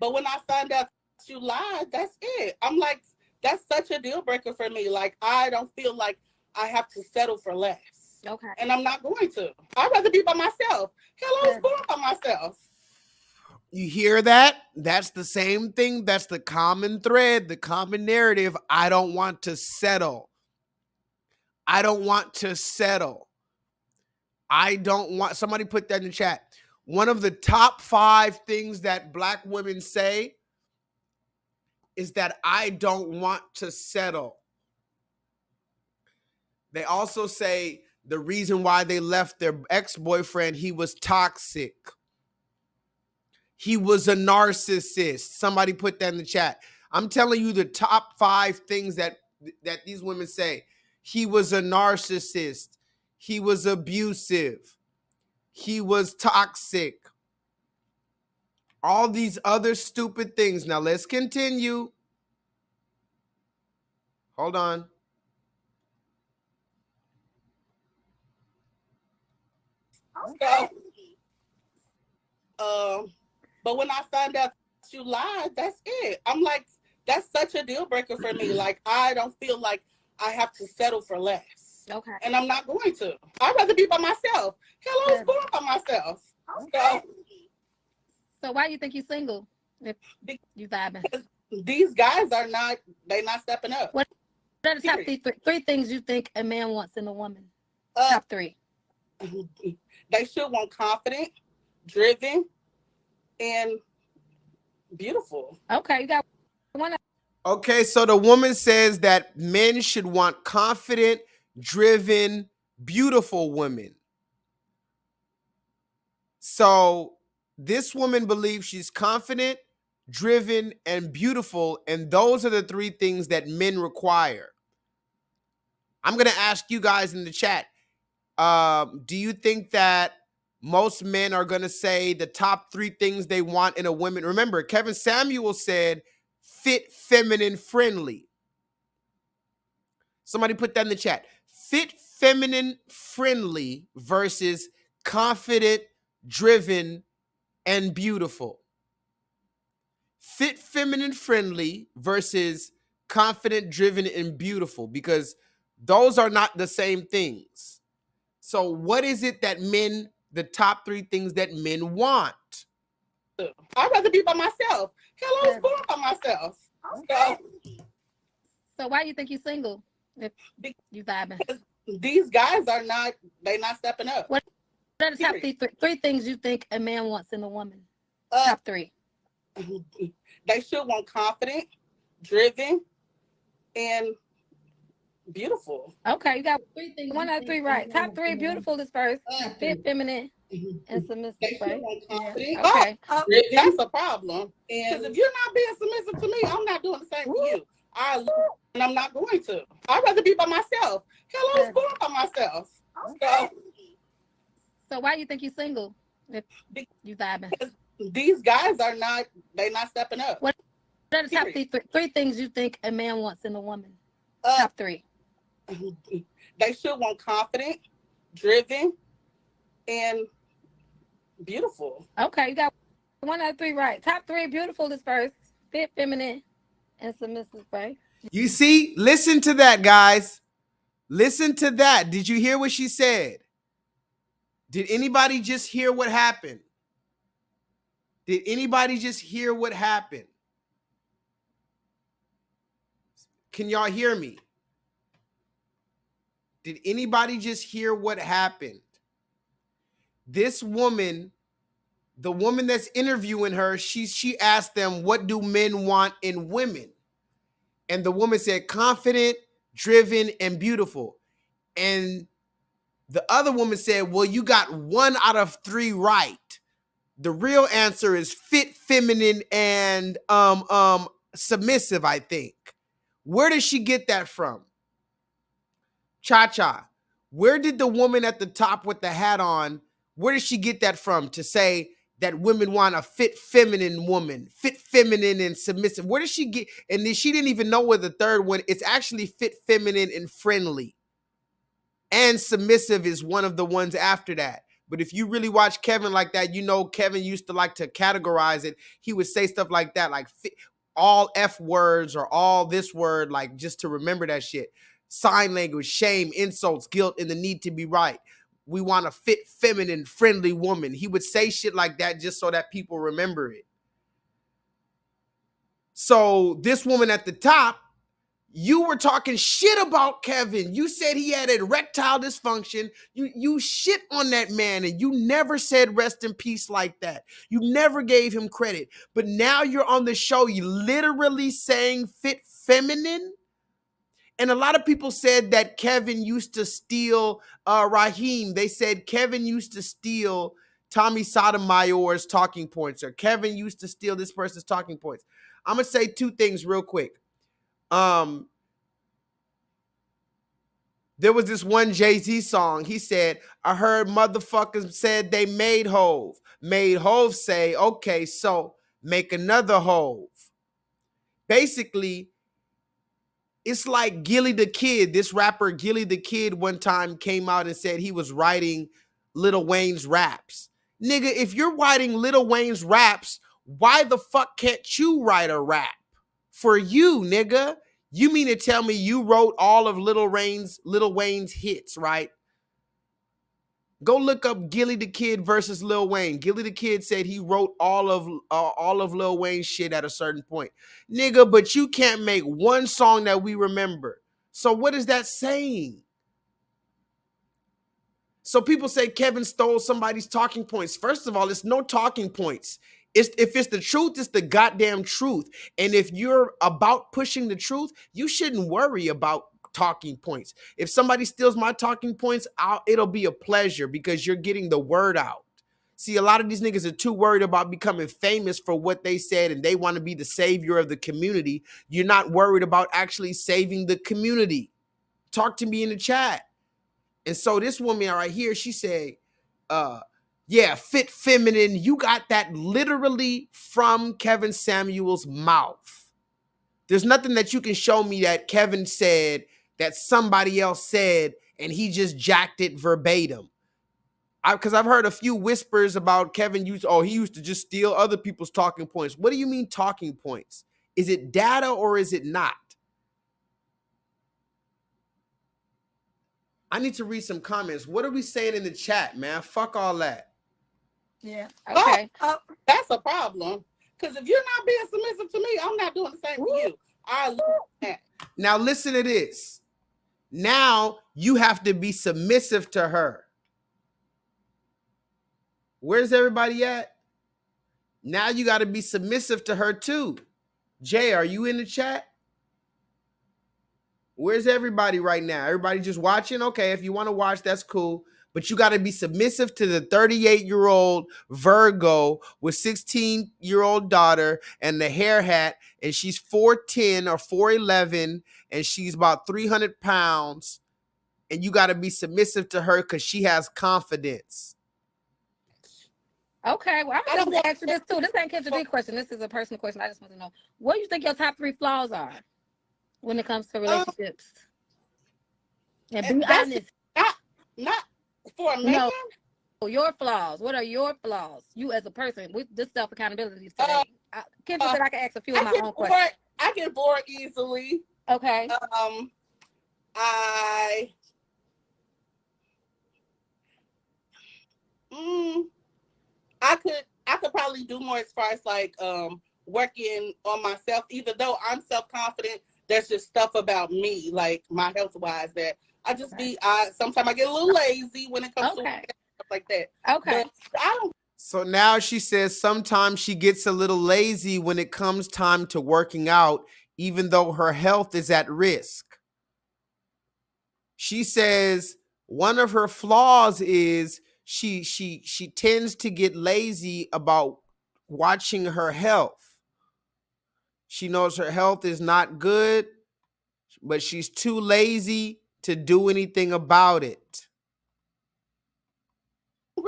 but when I find out you lied, that's it. I'm like, that's such a deal breaker for me. Like, I don't feel like I have to settle for less. Okay. And I'm not going to. I'd rather be by myself. Hell, I was born by myself. You hear that? That's the same thing. That's the common thread, the common narrative. I don't want to settle. I don't want to settle. I don't want, somebody put that in the chat. One of the top 5 things that Black women say is that I don't want to settle. They also say the reason why they left their ex-boyfriend, he was toxic. He was a narcissist. Somebody put that in the chat. I'm telling you the top 5 things that these women say. He was a narcissist. He was abusive. He was toxic. All these other stupid things. Now let's continue. Hold on. Okay. But when I find out you lied, that's it. I'm like, that's such a deal breaker for me. Like, I don't feel like I have to settle for less. Okay. And I'm not going to. I'd rather be by myself. Hell, I was born by myself. Okay. So why do you think you're single if you vibing? These guys are not, they're not stepping up. What are the top three things you think a man wants in a woman? Top 3. They should want confident, driven, and beautiful. Okay, you got one. Okay, so the woman says that men should want confident, driven, beautiful women. So this woman believes she's confident, driven, and beautiful, and those are the 3 things that men require. I'm going to ask you guys in the chat, do you think that most men are going to say the top 3 things they want in a woman? Remember, Kevin Samuel said fit, feminine, friendly. Somebody put that in the chat. Fit, feminine, friendly versus confident, driven, and beautiful. Fit, feminine, friendly versus confident, driven, and beautiful, because those are not the same things. So what is it that men, the top 3 things that men want? I'd rather be by myself. Hell, I was born by myself. Okay. So why do you think you're single if you vibing? These guys are not, they're not stepping up. What are the top 3 things you think a man wants in a woman? Top 3. They should want confident, driven, and beautiful. Okay, you got 3 things. 1 out of 3 right. Top 3, beautiful is first. Fit, feminine, and submissive. Right? Yeah. Okay. That's a problem. Because if you're not being submissive to me, I'm not doing the same to you. And I'm not going to. I'd rather be by myself. Hell, I was born by myself. Okay. So why do you think you're single if you vibing? These guys are not, they're not stepping up. What are the top 3 things you think a man wants in a woman? Top 3. They should want confident, driven, and beautiful. Okay, you got 1 out of 3 right. Top 3, beautiful is first. Fit, feminine, and submissive, right? You see, listen to that, guys. Listen to that. Did you hear what she said? Did anybody just hear what happened? Did anybody just hear what happened? Can y'all hear me? Did anybody just hear what happened? This woman, the woman that's interviewing her, she asked them, what do men want in women? And the woman said, confident, driven, and beautiful. And the other woman said, well, you got 1 out of 3 right. The real answer is fit, feminine, and submissive, I think. Where did she get that from? Cha-Cha, where did the woman at the top with the hat on, Where did she get that from to say that women want a fit feminine woman, fit feminine and submissive? Where did she get? And then she didn't even know where the third one, it's actually fit feminine and friendly. And submissive is one of the ones after that. But if you really watch Kevin like that, you know Kevin used to like to categorize it. He would say stuff like that, like all F words or all this word, like just to remember that shit. Sign language, shame, insults, guilt, and the need to be right. We want a fit, feminine, friendly woman. He would say shit like that just so that people remember it. So this woman at the top, you were talking shit about Kevin. You said he had erectile dysfunction. You shit on that man, and you never said rest in peace like that. You never gave him credit. But now you're on the show, you literally saying fit feminine. And a lot of people said that Kevin used to steal Raheem. They said Kevin used to steal Tommy Sotomayor's talking points, or Kevin used to steal this person's talking points. I'm going to say two things real quick. There was this one Jay-Z song. He said, I heard motherfuckers said they made Hove. Made Hove say, okay, so make another Hove. Basically, it's like Gilly the Kid. This rapper Gilly the Kid one time came out and said he was writing Lil Wayne's raps. Nigga, if you're writing Lil Wayne's raps, why the fuck can't you write a rap for you, nigga? You mean to tell me you wrote all of Lil Wayne's hits, right? Go look up Gilly the Kid versus Lil Wayne. Gilly the Kid said he wrote all of Lil Wayne's shit at a certain point. Nigga, but you can't make one song that we remember. So what is that saying? So people say Kevin stole somebody's talking points. First of all, it's no talking points. If it's the truth, it's the goddamn truth. And if you're about pushing the truth, you shouldn't worry about talking points. If somebody steals my talking points, it'll be a pleasure because you're getting the word out. See, a lot of these niggas are too worried about becoming famous for what they said, and they want to be the savior of the community. You're not worried about actually saving the community. Talk to me in the chat. And so this woman right here, she said, yeah, fit feminine. You got that literally from Kevin Samuel's mouth. There's nothing that you can show me that Kevin said that somebody else said and he just jacked it verbatim. Because I've heard a few whispers about Kevin he used to just steal other people's talking points. What do you mean talking points? Is it data or is it not? I need to read some comments. What are we saying in the chat, man? Fuck all that. Yeah. Okay. That's a problem. Because if you're not being submissive to me, I'm not doing the same to you. I lose that. Now listen to this. Now you have to be submissive to her. Where's everybody at? Now you got to be submissive to her too. Jay, are you in the chat? Where's everybody right now? Everybody just watching? Okay, if you want to watch, that's cool. But you got to be submissive to the 38-year-old Virgo with 16-year-old daughter and the hair hat, and she's 4'10" or 4'11", and she's about 300 pounds, and you got to be submissive to her because she has confidence. Okay, well, I'm going to ask you this too. This ain't a big question. This is a personal question. I just want to know, what do you think your top 3 flaws are when it comes to relationships? And be honest. Not for a man. No, your flaws. What are your flaws? You as a person with this self-accountability today. Kendra said I can ask a few of my own questions. I get bored easily. Okay. I could probably do more as far as like working on myself, even though I'm self-confident. There's just stuff about me, like my health wise, that I just sometimes I get a little lazy when it comes to stuff like that. Okay. But I don't. So now she says sometimes she gets a little lazy when it comes time to working out, even though her health is at risk. She says one of her flaws is she tends to get lazy about watching her health. She knows her health is not good, but she's too lazy to do anything about it.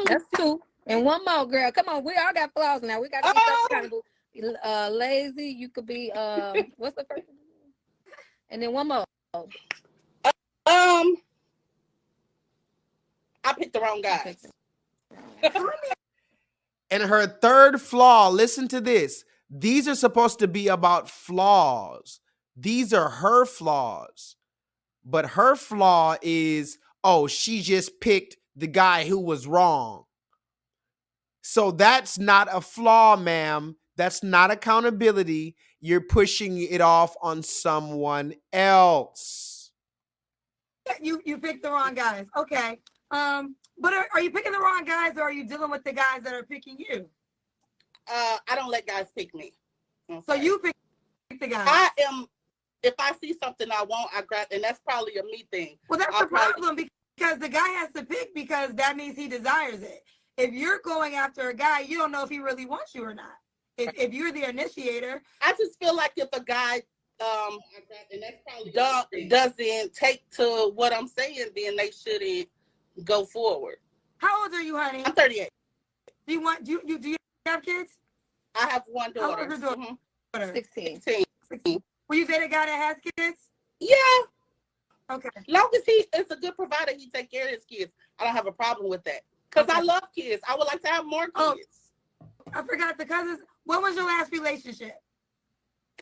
That's two. And one more, girl. Come on, we all got flaws now. We got to be some kind of lazy. You could be what's the first one? And then one more. I picked the wrong guy. And her third flaw, listen to this. These are supposed to be about flaws. These are her flaws. But her flaw is, oh, she just picked the guy who was wrong. So that's not a flaw, ma'am. That's not accountability. You're pushing it off on someone else. You picked the wrong guys. Okay. But are you picking the wrong guys, or are you dealing with the guys that are picking you? I don't let guys pick me. Okay. So you pick the guys. I am. If I see something I want, I grab, and that's probably a me thing. Well, that's the problem, because the guy has to pick, because that means he desires it. If you're going after a guy, you don't know if he really wants you or not. If you're the initiator, I just feel like if a guy and that's probably doesn't take to what I'm saying, then they shouldn't go forward. How old are you, honey? I'm 38. Do you have kids? I have one daughter. How old is your daughter? Mm-hmm. 16. Will you date a guy that has kids? Yeah. Okay. Long as he is a good provider, he take care of his kids. I don't have a problem with that. Because I love kids. I would like to have more kids. Oh, I forgot the cousins. What was your last relationship?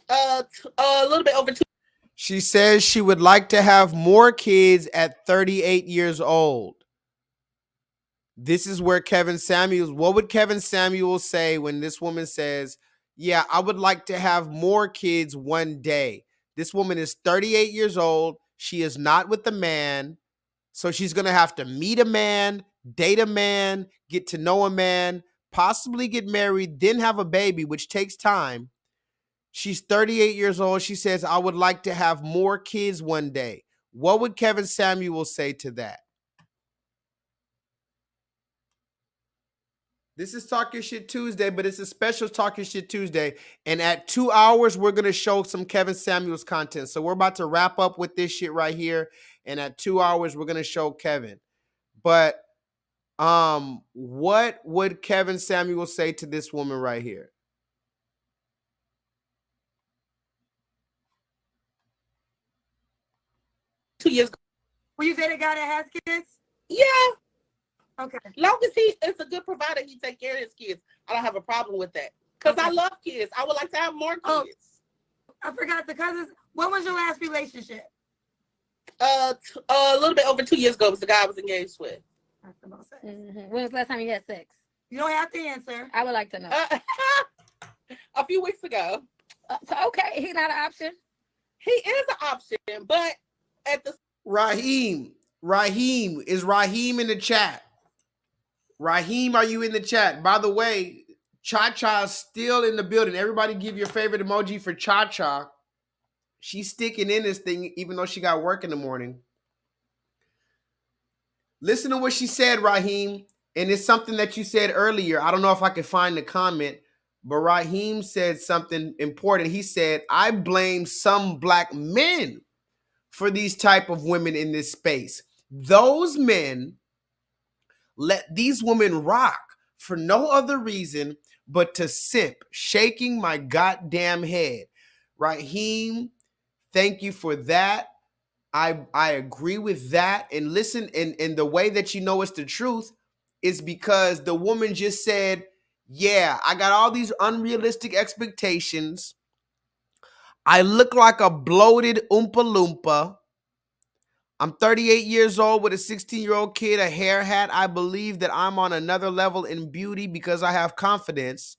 A little bit over 2. She says she would like to have more kids at 38 years old. This is where Kevin Samuels, what would Kevin Samuels say when this woman says, yeah, I would like to have more kids one day? This woman is 38 years old. She is not with a man. So she's going to have to meet a man, date a man, get to know a man, possibly get married, then have a baby, which takes time. She's 38 years old. She says, I would like to have more kids one day. What would Kevin Samuels say to that? This is Talking Shit Tuesday, but it's a special Talking Shit Tuesday. And at 2 hours, we're going to show some Kevin Samuels content. So we're about to wrap up with this shit right here. And at 2 hours, we're going to show Kevin. But what would Kevin Samuels say to this woman right here? Two years. Will you date a guy that has kids? Yeah. Okay. Long as he is a good provider, he take care of his kids. I don't have a problem with that. Because I love kids. I would like to have more kids. Oh, I forgot the cousins. What was your last relationship? A little bit over 2 years ago was the guy I was engaged with. That's the most sense. Mm-hmm. When was the last time you had sex? You don't have to answer. I would like to know. A few weeks ago. So, okay, he's not an option. He is an option, but at the Raheem, is Raheem in the chat? Raheem, are you in the chat? By the way, Cha-Cha's still in the building. Everybody give your favorite emoji for Cha-Cha. She's sticking in this thing even though she got work in the morning. Listen to what she said, Raheem. And it's something that you said earlier. I don't know if I can find the comment, but Raheem said something important. He said, I blame some black men for these type of women in this space. Those men let these women rock for no other reason but to simp, shaking my goddamn head. Raheem, thank you for that. I agree with that. And listen, and the way that you know it's the truth is because the woman just said, yeah, I got all these unrealistic expectations. I look like a bloated Oompa Loompa. I'm 38 years old with a 16-year-old kid, a hair hat. I believe that I'm on another level in beauty because I have confidence.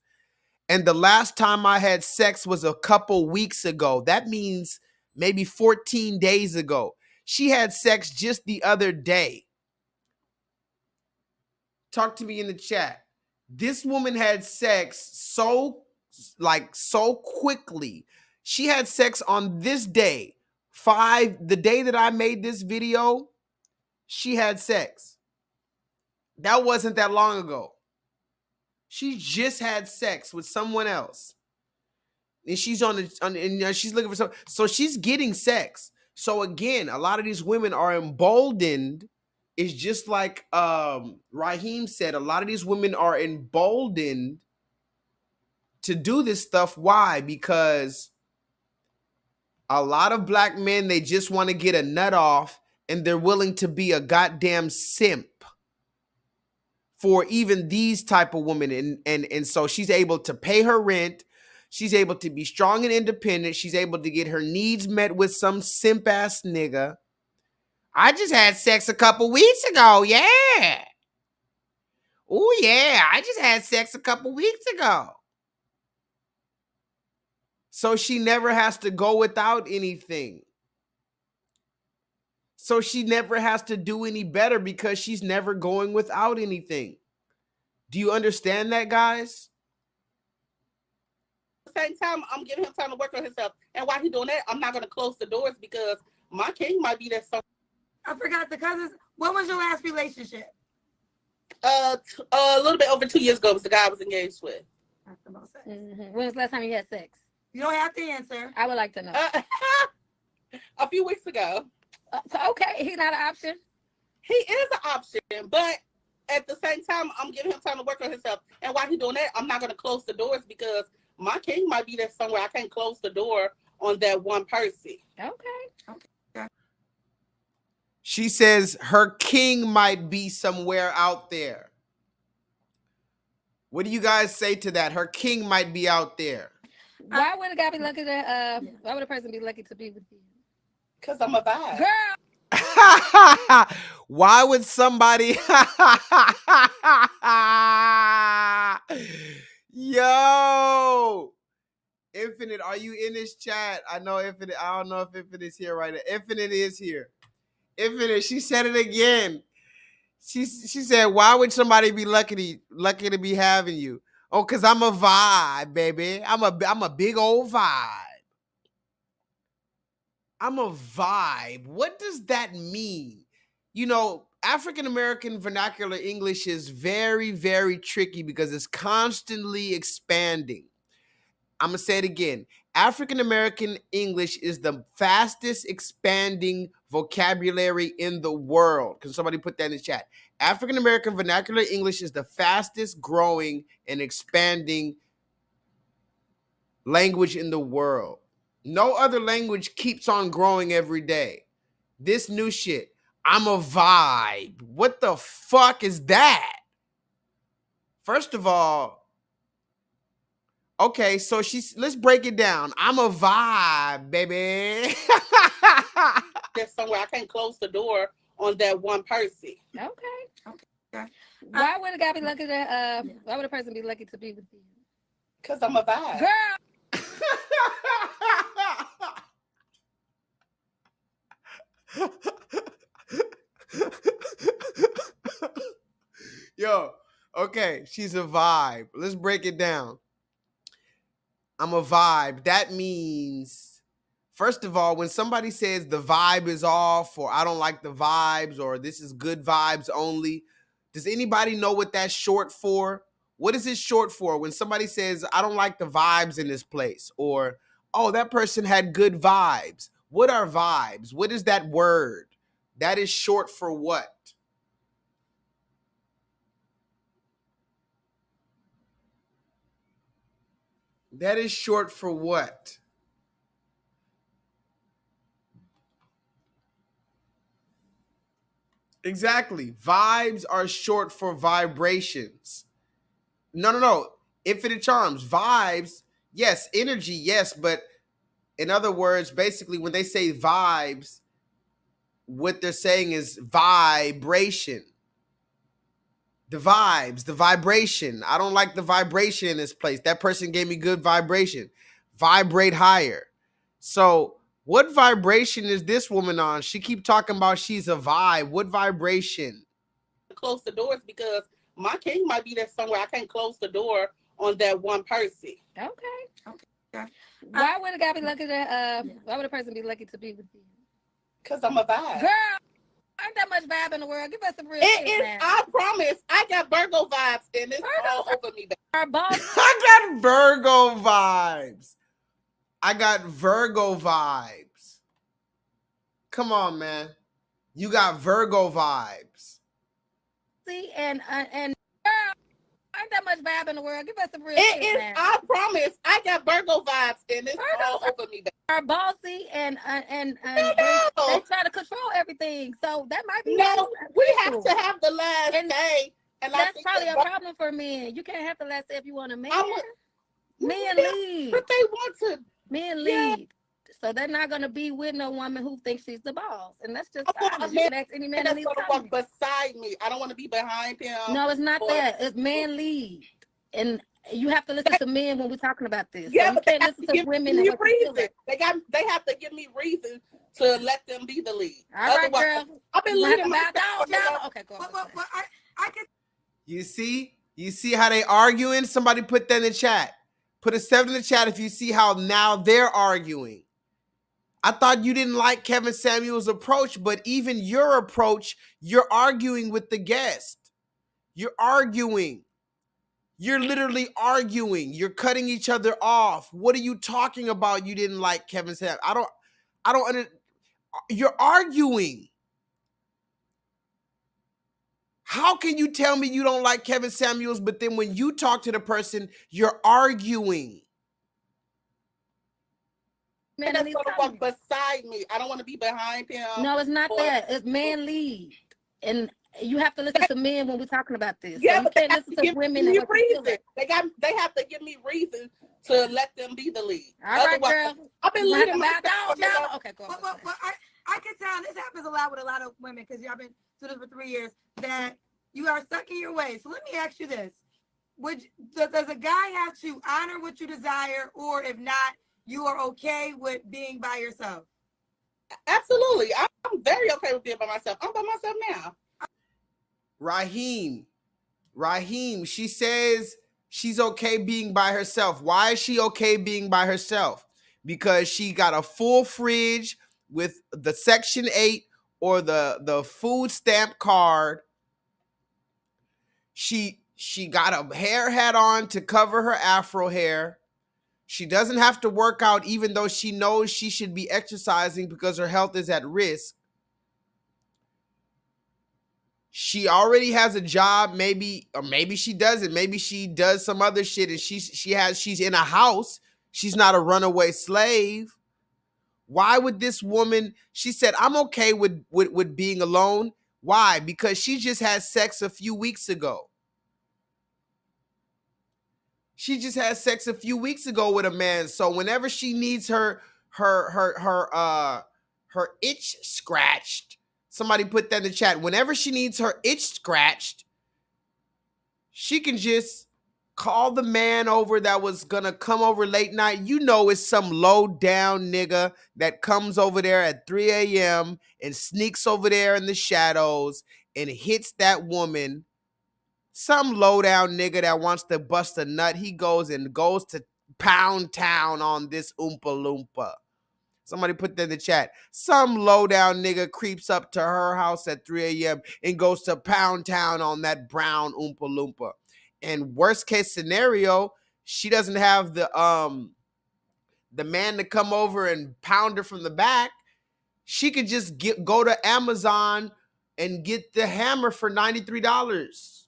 And the last time I had sex was a couple weeks ago. That means maybe 14 days ago. She had sex just the other day. Talk to me in the chat. This woman had sex so quickly. She had sex on this day. The day that I made this video, she had sex. That wasn't that long ago. She just had sex with someone else. And she's she's looking for so she's getting sex. So again, a lot of these women are emboldened is just like Raheem said, a lot of these women are emboldened to do this stuff. Why? Because a lot of black men, they just want to get a nut off, and they're willing to be a goddamn simp for even these type of women. And so she's able to pay her rent. She's able to be strong and independent. She's able to get her needs met with some simp ass nigga. I just had sex a couple weeks ago. Yeah. Oh, yeah. I just had sex a couple weeks ago. So she never has to go without anything. So she never has to do any better because she's never going without anything. Do you understand that, guys? At the same time, I'm giving him time to work on himself. And while he's doing that, I'm not going to close the doors because my king might be there somewhere. I forgot the cousins. When was your last relationship? A little bit over 2 years ago was the guy I was engaged with. That's the most sex. When was the last time you had sex? You don't have to answer. I would like to know. A few weeks ago. So, okay, he's not an option. He is an option, but at the same time, I'm giving him time to work on himself. And while he's doing that, I'm not going to close the doors because my king might be there somewhere. I can't close the door on that one person. Okay. She says her king might be somewhere out there. What do you guys say to that? Her king might be out there. Why would a guy be lucky to? Why would a person be lucky to be with you? Because I'm a vibe. Girl. Why would somebody? Yo, Infinite, are you in this chat? I know Infinite. I don't know if Infinite is here right now. Infinite is here. Infinite, she said it again. She said, "Why would somebody be lucky to be having you?" Oh, cause I'm a vibe, baby. I'm a big old vibe. I'm a vibe. What does that mean? You know, African American vernacular English is very, very tricky because it's constantly expanding. I'm going to say it again. African American English is the fastest expanding vocabulary in the world. Can somebody put that in the chat? African American vernacular English is the fastest growing and expanding language in the world. No other language keeps on growing every day. This new shit, I'm a vibe. What the fuck is that? First of all, okay, so let's break it down. I'm a vibe, baby. There's somewhere I can't close the door on that one person. Okay. Why would a guy be lucky to? Why would a person be lucky to be with you? Because I'm a vibe. Girl. Yo, okay, she's a vibe. Let's break it down. I'm a vibe. That means, first of all, when somebody says the vibe is off, or I don't like the vibes, or this is good vibes only, does anybody know what that's short for? What is it short for when somebody says, I don't like the vibes in this place, or, oh, that person had good vibes? What are vibes? What is that word? That is short for what? That is short for what? Exactly. Vibes are short for vibrations. No. Infinite Charms. Vibes, yes. Energy, yes. But in other words, basically, when they say vibes, what they're saying is vibration. The vibes, the vibration. I don't like the vibration in this place. That person gave me good vibration. Vibrate higher. So what vibration is this woman on? She keep talking about she's a vibe. What vibration? Close the doors because my king might be there somewhere. I can't close the door on that one person. Okay. Why would a guy be lucky to? Why would a person be lucky to be with you? Because I'm a vibe. Girl. Ain't that much vibe in the world. Give us some real It shit, is, man. I promise. I got Virgo vibes and it's all over me. I got Virgo vibes. I got Virgo vibes. Come on, man. You got Virgo vibes. See, and girl, ain't that much vibe in the world. Give us some real It shit is. now. I promise. I got Virgo vibes, and it's all over me. Are bossy and they try to control everything. So that might be No, we have to have the last say. And that's probably a problem for men. You can't have the last say if you want a man. Men lead. But they want to. Men lead. So they're not gonna be with no woman who thinks she's the boss. And that's just honest. You can ask any man that's that gonna walk beside me. I don't want to be behind him. No, it's not that. It's man lead. And you have to listen to men when we're talking about this. Yeah, so but you can't listen to women and reason. They have to give me reason to let them be the lead. All right, girl. I've been leading my down. Okay, go on. I can. You see how they arguing? Somebody put that in the chat. Put a 7 in the chat if you see how now they're arguing. I thought you didn't like Kevin Samuel's approach, but even your approach, you're arguing with the guest. You're arguing. You're literally arguing. You're cutting each other off. What are you talking about? You didn't like Kevin Samuel. I don't you're arguing. How can you tell me you don't like Kevin Samuels, but then when you talk to the person, you're arguing? Man, that's gonna walk beside me. I don't want to be behind him. No, it's not that. It's man lead. And you have to listen to men when we're talking about this. Yeah, so but you can't listen to women and reason. They have to give me reason to let them be the lead. All right, girl. I've been leading my down. Okay, go on. But I can tell this happens a lot with a lot of women because y'all been doing this for 3 years that you are stuck in your ways. So let me ask you this: does a guy have to honor what you desire, or if not, you are okay with being by yourself? Absolutely, I'm very okay with being by myself. I'm by myself now. Raheem, she says she's okay being by herself. Why is she okay being by herself? Because she got a full fridge with the Section 8 or the food stamp card. She got a hair hat on to cover her afro hair. She doesn't have to work out even though she knows she should be exercising because her health is at risk. She already has a job, maybe she doesn't. Maybe she does some other shit and she's in a house. She's not a runaway slave. Why would this woman, she said, I'm okay with being alone. Why? Because she just had sex a few weeks ago. She just had sex a few weeks ago with a man. So whenever she needs her itch scratched, somebody put that in the chat. Whenever she needs her itch scratched, she can just call the man over that was gonna come over late night. You know it's some low down nigga that comes over there at 3 a.m. and sneaks over there in the shadows and hits that woman. Some low down nigga that wants to bust a nut. He goes to Pound Town on this Oompa Loompa. Somebody put that in the chat. Some low down nigga creeps up to her house at 3 a.m. and goes to Pound Town on that brown Oompa Loompa. And worst case scenario, she doesn't have the man to come over and pound her from the back. She could just go to Amazon and get the hammer for $93.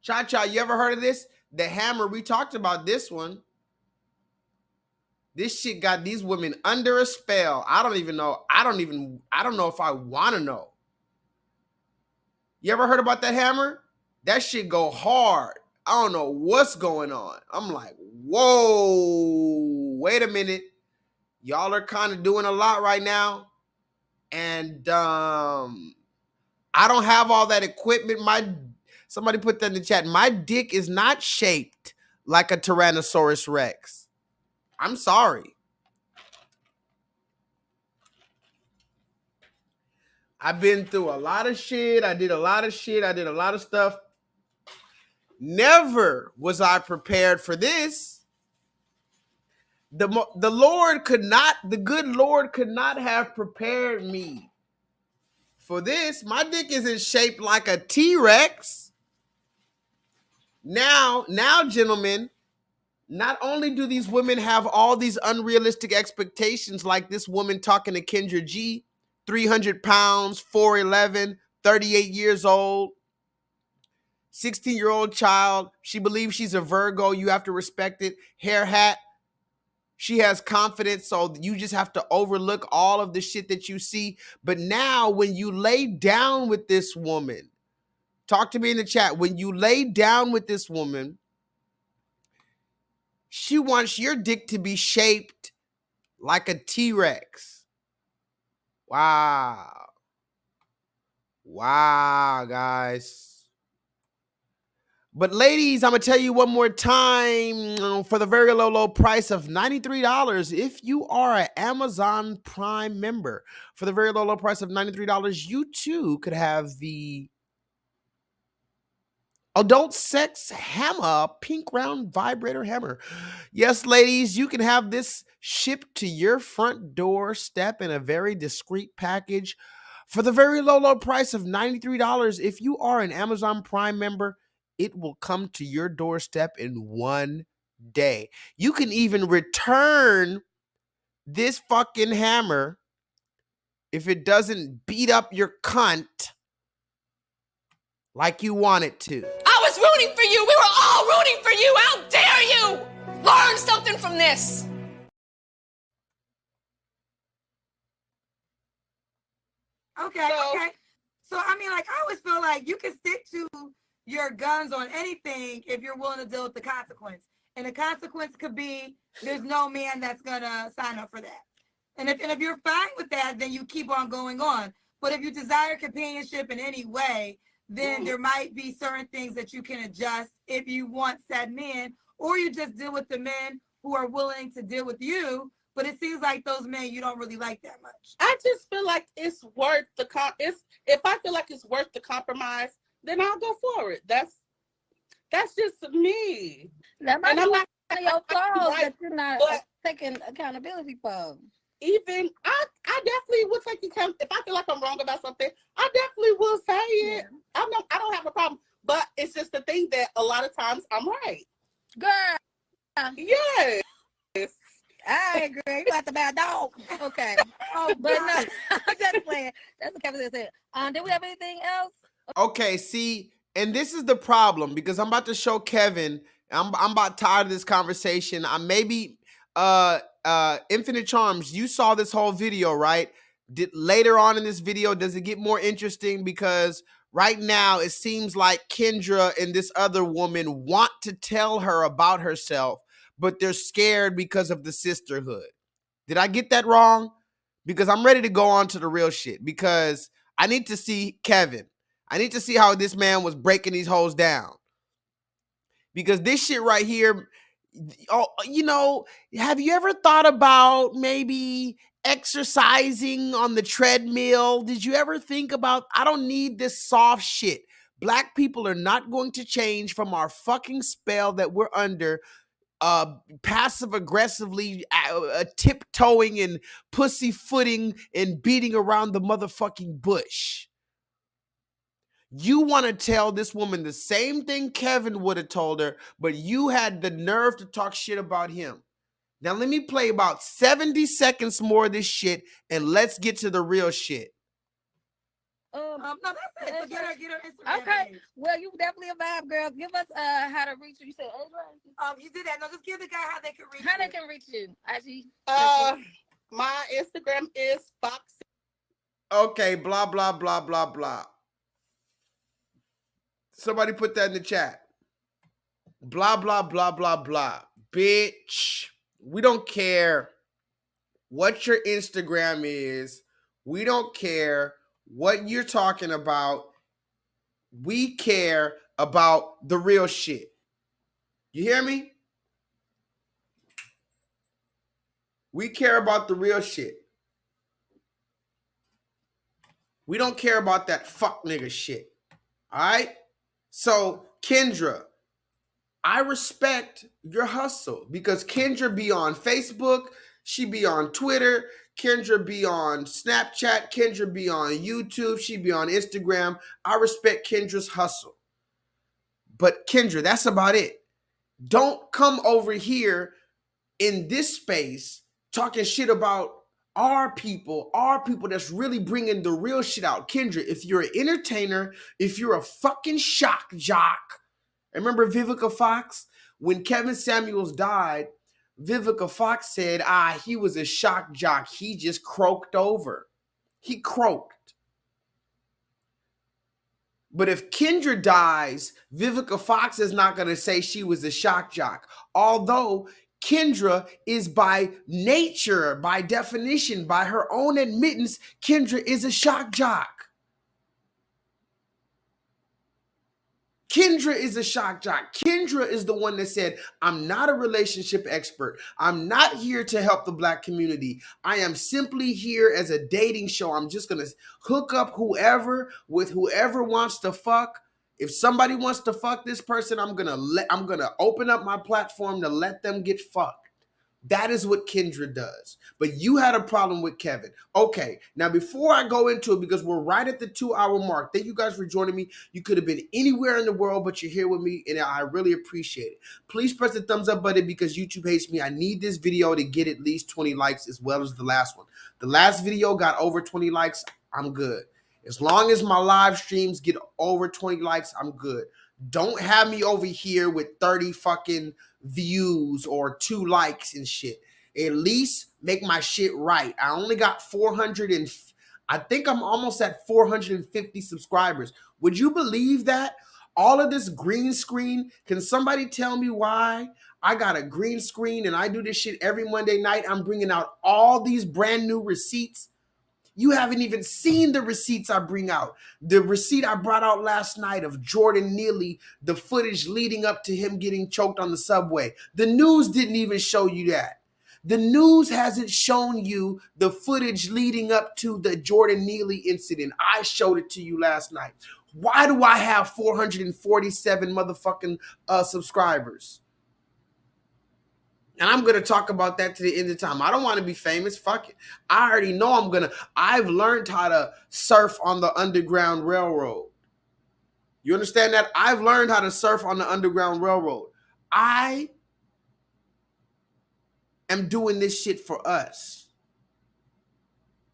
Cha-Cha, you ever heard of this? The hammer, we talked about this one. This shit got these women under a spell. I don't know if I want to know. You ever heard about that hammer? That shit go hard. I don't know what's going on. I'm like, whoa, wait a minute. Y'all are kind of doing a lot right now. And I don't have all that equipment. Somebody put that in the chat. My dick is not shaped like a Tyrannosaurus Rex. I'm sorry. I've been through a lot of shit. I did a lot of shit. I did a lot of stuff. Never was I prepared for this. The good Lord could not have prepared me for this. My dick isn't shaped like a T-Rex. Now, gentlemen, Not only do these women have all these unrealistic expectations, like this woman talking to Kendra G, 300 pounds, 4'11", 38 years old, 16-year-old child. She believes she's a Virgo. You have to respect it. Hair hat. She has confidence, so you just have to overlook all of the shit that you see. But now when you lay down with this woman, talk to me in the chat. When you lay down with this woman, she wants your dick to be shaped like a T-Rex. Wow. Wow, guys. But ladies, I'm going to tell you one more time, for the very low, low price of $93, if you are an Amazon Prime member, for the very low, low price of $93, you too could have the adult sex hammer, pink round vibrator hammer. Yes, ladies, you can have this shipped to your front doorstep in a very discreet package for the very low, low price of $93. If you are an Amazon Prime member, it will come to your doorstep in one day. You can even return this fucking hammer if it doesn't beat up your cunt like you want it to. I was rooting for you. We were all rooting for you. How dare you? Learn something from this. Okay. So, I mean, like, I always feel like you can stick to your guns on anything if you're willing to deal with the consequence. And the consequence could be there's no man that's going to sign up for that. And if you're fine with that, then you keep on going on. But if you desire companionship in any way, then there might be certain things that you can adjust if you want said men, or you just deal with the men who are willing to deal with you. But it seems like those men you don't really like that much. I just feel like it's worth the if I feel like it's worth the compromise, then I'll go for it. That's just me. That might and I'm not your flaws right, that you're not taking accountability for. Even I definitely will take account if I feel like I'm wrong about something. I definitely will say it. I don't have a problem. But it's just the thing that a lot of times I'm right. Girl. Yes. I agree. You got the bad dog. Okay. Oh, but no, I'm just playing. That's what Kevin said. Did we have anything else? Okay, see, and this is the problem because I'm about to show Kevin. I'm about tired of this conversation. I maybe Infinite Charms, you saw this whole video, right? Later on in this video, does it get more interesting? Because right now it seems like Kendra and this other woman want to tell her about herself, but they're scared because of the sisterhood. Did I get that wrong? Because I'm ready to go on to the real shit because I need to see Kevin. I need to see how this man was breaking these hoes down. Because this shit right here, you know, have you ever thought about maybe exercising on the treadmill? Did you ever think about, I don't need this soft shit. Black people are not going to change from our fucking spell that we're under, passive aggressively tiptoeing and pussyfooting and beating around the motherfucking bush. You want to tell this woman the same thing Kevin would have told her, but you had the nerve to talk shit about him. Now let me play about 70 seconds more of this shit and let's get to the real shit. No, that's it. So get her Instagram Okay. page. Well, you definitely a vibe, girl. Give us how to reach you. You said you did that. No, just give the guy how they can reach you. How they can reach you. IG. My Instagram is Foxy. Okay, blah blah blah blah blah. Somebody put that in the chat. Blah blah blah blah blah. Bitch, we don't care what your Instagram is. We don't care what you're talking about. We care about the real shit. You hear me? We care about the real shit. We don't care about that fuck nigga shit. All right? So, Kendra, I respect your hustle because Kendra be on Facebook, she be on Twitter, Kendra be on Snapchat, Kendra be on YouTube, she be on Instagram. I respect Kendra's hustle. But Kendra, that's about it. Don't come over here in this space talking shit about our people that's really bringing the real shit out. Kendra, if you're an entertainer, if you're a fucking shock jock, remember Vivica Fox? When Kevin Samuels died, Vivica Fox said, he was a shock jock. He just croaked over. He croaked. But if Kendra dies, Vivica Fox is not going to say she was a shock jock. Although Kendra is by nature, by definition, by her own admittance, Kendra is a shock jock. Kendra is a shock jock. Kendra is the one that said, I'm not a relationship expert. I'm not here to help the Black community. I am simply here as a dating show. I'm just going to hook up whoever with whoever wants to fuck. If somebody wants to fuck this person, I'm going to open up my platform to let them get fucked. That is what Kendra does. But you had a problem with Kevin. Okay, now before I go into it, because we're right at the 2-hour mark, thank you guys for joining me. You could have been anywhere in the world, but you're here with me, and I really appreciate it. Please press the thumbs up button because YouTube hates me. I need this video to get at least 20 likes as well as the last one. The last video got over 20 likes. I'm good. As long as my live streams get over 20 likes, I'm good. Don't have me over here with 30 fucking views or 2 likes and shit. At least make my shit right. I only got 400 and I think I'm almost at 450 subscribers. Would you believe that? All of this green screen, can somebody tell me why I got a green screen and I do this shit every Monday night? I'm bringing out all these brand new receipts. You haven't even seen the receipts I bring out. The receipt I brought out last night of Jordan Neely, the footage leading up to him getting choked on the subway. The news didn't even show you that. The news hasn't shown you the footage leading up to the Jordan Neely incident. I showed it to you last night. Why do I have 447 motherfucking subscribers? And I'm going to talk about that to the end of time. I don't want to be famous. Fuck it. I already know I've learned how to surf on the Underground Railroad. You understand that? I've learned how to surf on the Underground Railroad. I am doing this shit for us.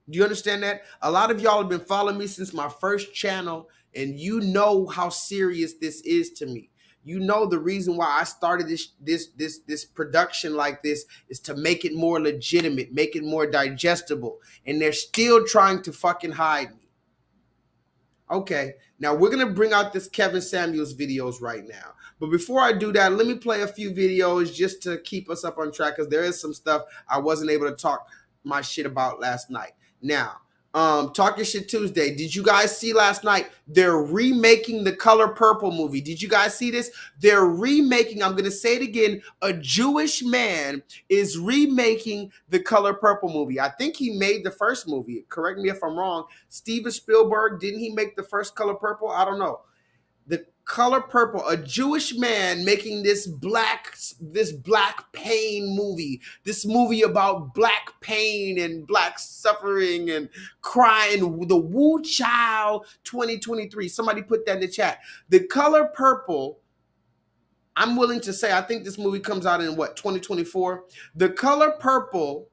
Do you understand that? A lot of y'all have been following me since my first channel, and you know how serious this is to me. You know the reason why I started this production like this is to make it more legitimate, make it more digestible. And they're still trying to fucking hide me. Okay, now we're going to bring out this Kevin Samuels videos right now. But before I do that, let me play a few videos just to keep us up on track, because there is some stuff I wasn't able to talk my shit about last night. Now, Talking Shit Tuesday. Did you guys see last night? They're remaking the Color Purple movie. Did you guys see this? They're remaking, I'm going to say it again, a Jewish man is remaking the Color Purple movie. I think he made the first movie. Correct me if I'm wrong. Steven Spielberg, didn't he make the first Color Purple? I don't know. The Color Purple, a Jewish man making this black pain movie, this movie about black pain and black suffering and crying, the Woo Child 2023. Somebody put that in the chat. The Color Purple, I'm willing to say, I think this movie comes out in what, 2024? The Color Purple,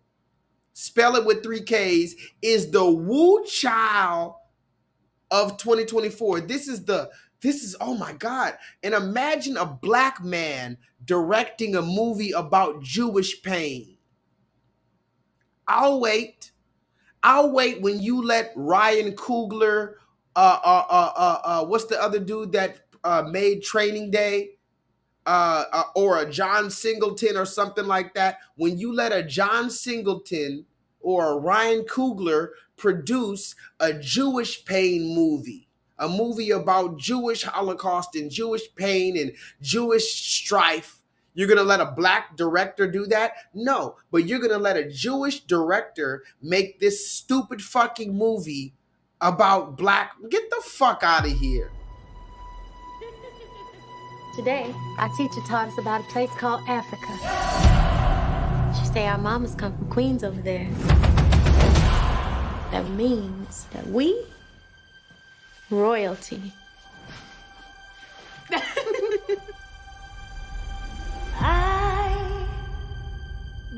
spell it with 3 Ks, is the Woo Child of 2024. This is, oh my God. And imagine a black man directing a movie about Jewish pain. I'll wait when you let Ryan Coogler, what's the other dude that made Training Day? Or a John Singleton or something like that. When you let a John Singleton or a Ryan Coogler produce a Jewish pain movie, a movie about Jewish Holocaust and Jewish pain and Jewish strife, you're going to let a black director do that? No, but you're going to let a Jewish director make this stupid fucking movie about black. Get the fuck out of here. Today, our teacher taught us about a place called Africa. She say our mamas come from Queens over there. That means that we royalty.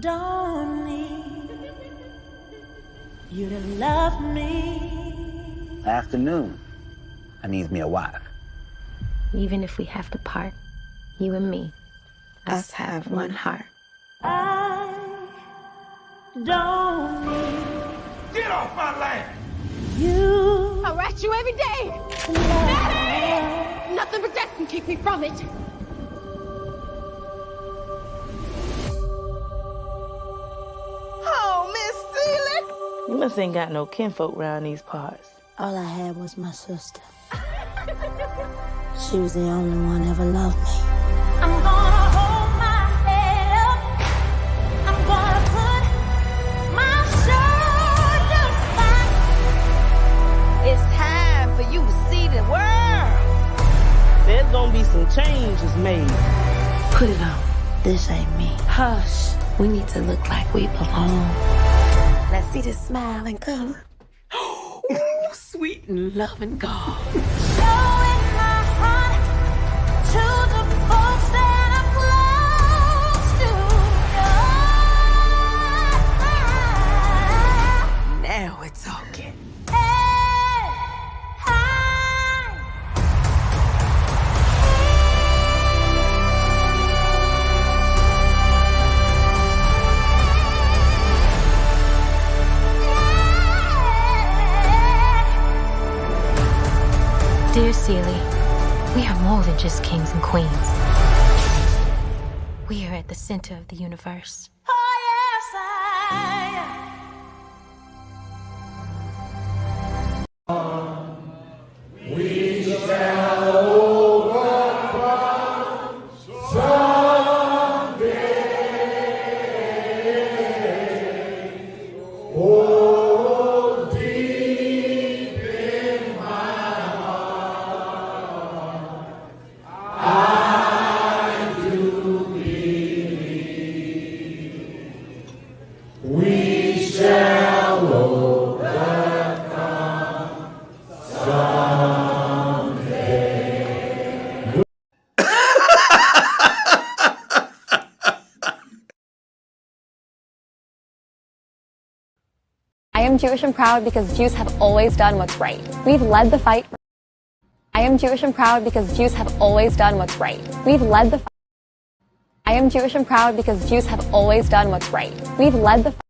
Don't need you to love me. Afternoon. I needs me a wife. Even if we have to part, you and me, us have one heart. I don't need. Get off my land! You. I rat you every day. Daddy! Nothing but death can keep me from it. Oh, Miss Seeley. You must ain't got no kinfolk around these parts. All I had was my sister. She was the only one ever loved me. I'm gonna hold my head up. I'm gonna put my shoulders back. It's time for you to see the world. There's gonna be some changes made. Put it on. This ain't me. Hush. We need to look like we belong. Let's see this smile and color. Sweet and loving God. Showing my heart to the folks that are close to you. Now we're talking. Dear Seeley, we are more than just kings and queens. We are at the center of the universe. Oh, yes, We shall overcome someday. Oh, deep in my heart, I do believe we shall overcome someday. I am Jewish and proud because Jews have always done what's right. We've led the fight. I am Jewish and proud because Jews have always done what's right. We've led the fight. I am Jewish and proud because Jews have always done what's right. We've led the fight.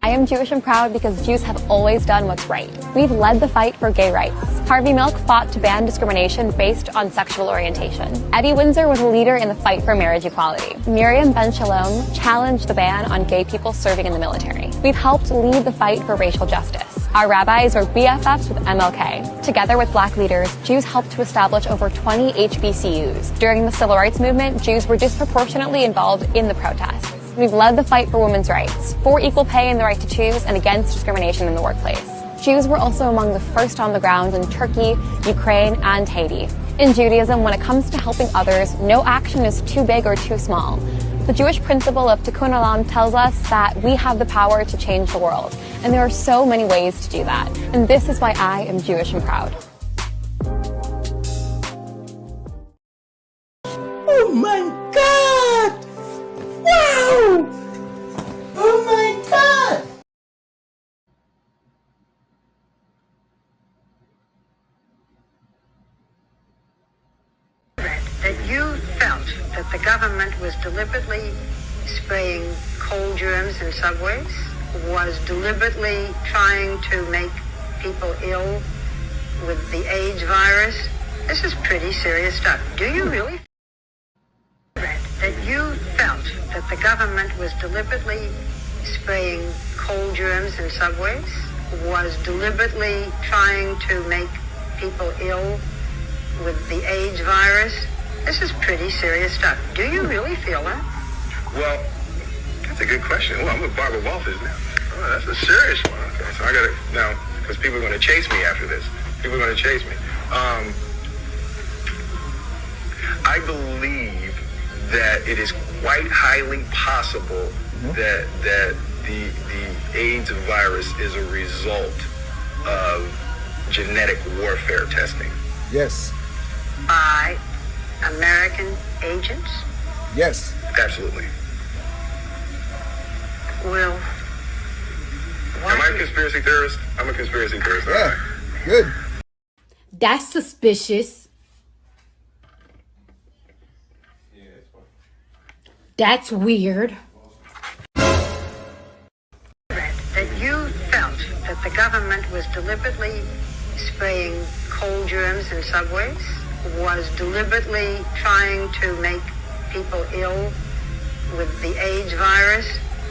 I am Jewish and proud because Jews have always done what's right. We've led the fight for gay rights. Harvey Milk fought to ban discrimination based on sexual orientation. Eddie Windsor was a leader in the fight for marriage equality. Miriam Ben Shalom challenged the ban on gay people serving in the military. We've helped lead the fight for racial justice. Our rabbis were BFFs with MLK. Together with black leaders, Jews helped to establish over 20 HBCUs. During the civil rights movement, Jews were disproportionately involved in the protests. We've led the fight for women's rights, for equal pay and the right to choose, and against discrimination in the workplace. Jews were also among the first on the ground in Turkey, Ukraine, and Haiti. In Judaism, when it comes to helping others, no action is too big or too small. The Jewish principle of Tikkun Olam tells us that we have the power to change the world, and there are so many ways to do that. And this is why I am Jewish and proud. Oh my God! Wow! Oh my God! That you felt that the government was deliberately spraying cold germs in subways, was deliberately trying to make people ill with the AIDS virus. This is pretty serious stuff. Do you really? That you felt that the government was deliberately spraying cold germs in subways, was deliberately trying to make people ill with the AIDS virus. This is pretty serious stuff. Do you really feel that? Well, that's a good question. Well, I'm with Barbara Walters now. Oh, that's a serious one. Okay, so I got to, now, because people are going to chase me after this. People are going to chase me. I believe that it is quite highly possible that the AIDS virus is a result of genetic warfare testing. Yes. By American agents? Yes. Absolutely. Will. Am I a conspiracy theorist? I'm a conspiracy theorist. Yeah, good. That's suspicious. That's weird. That you felt that the government was deliberately spraying cold germs in subways, was deliberately trying to make people ill with the AIDS virus.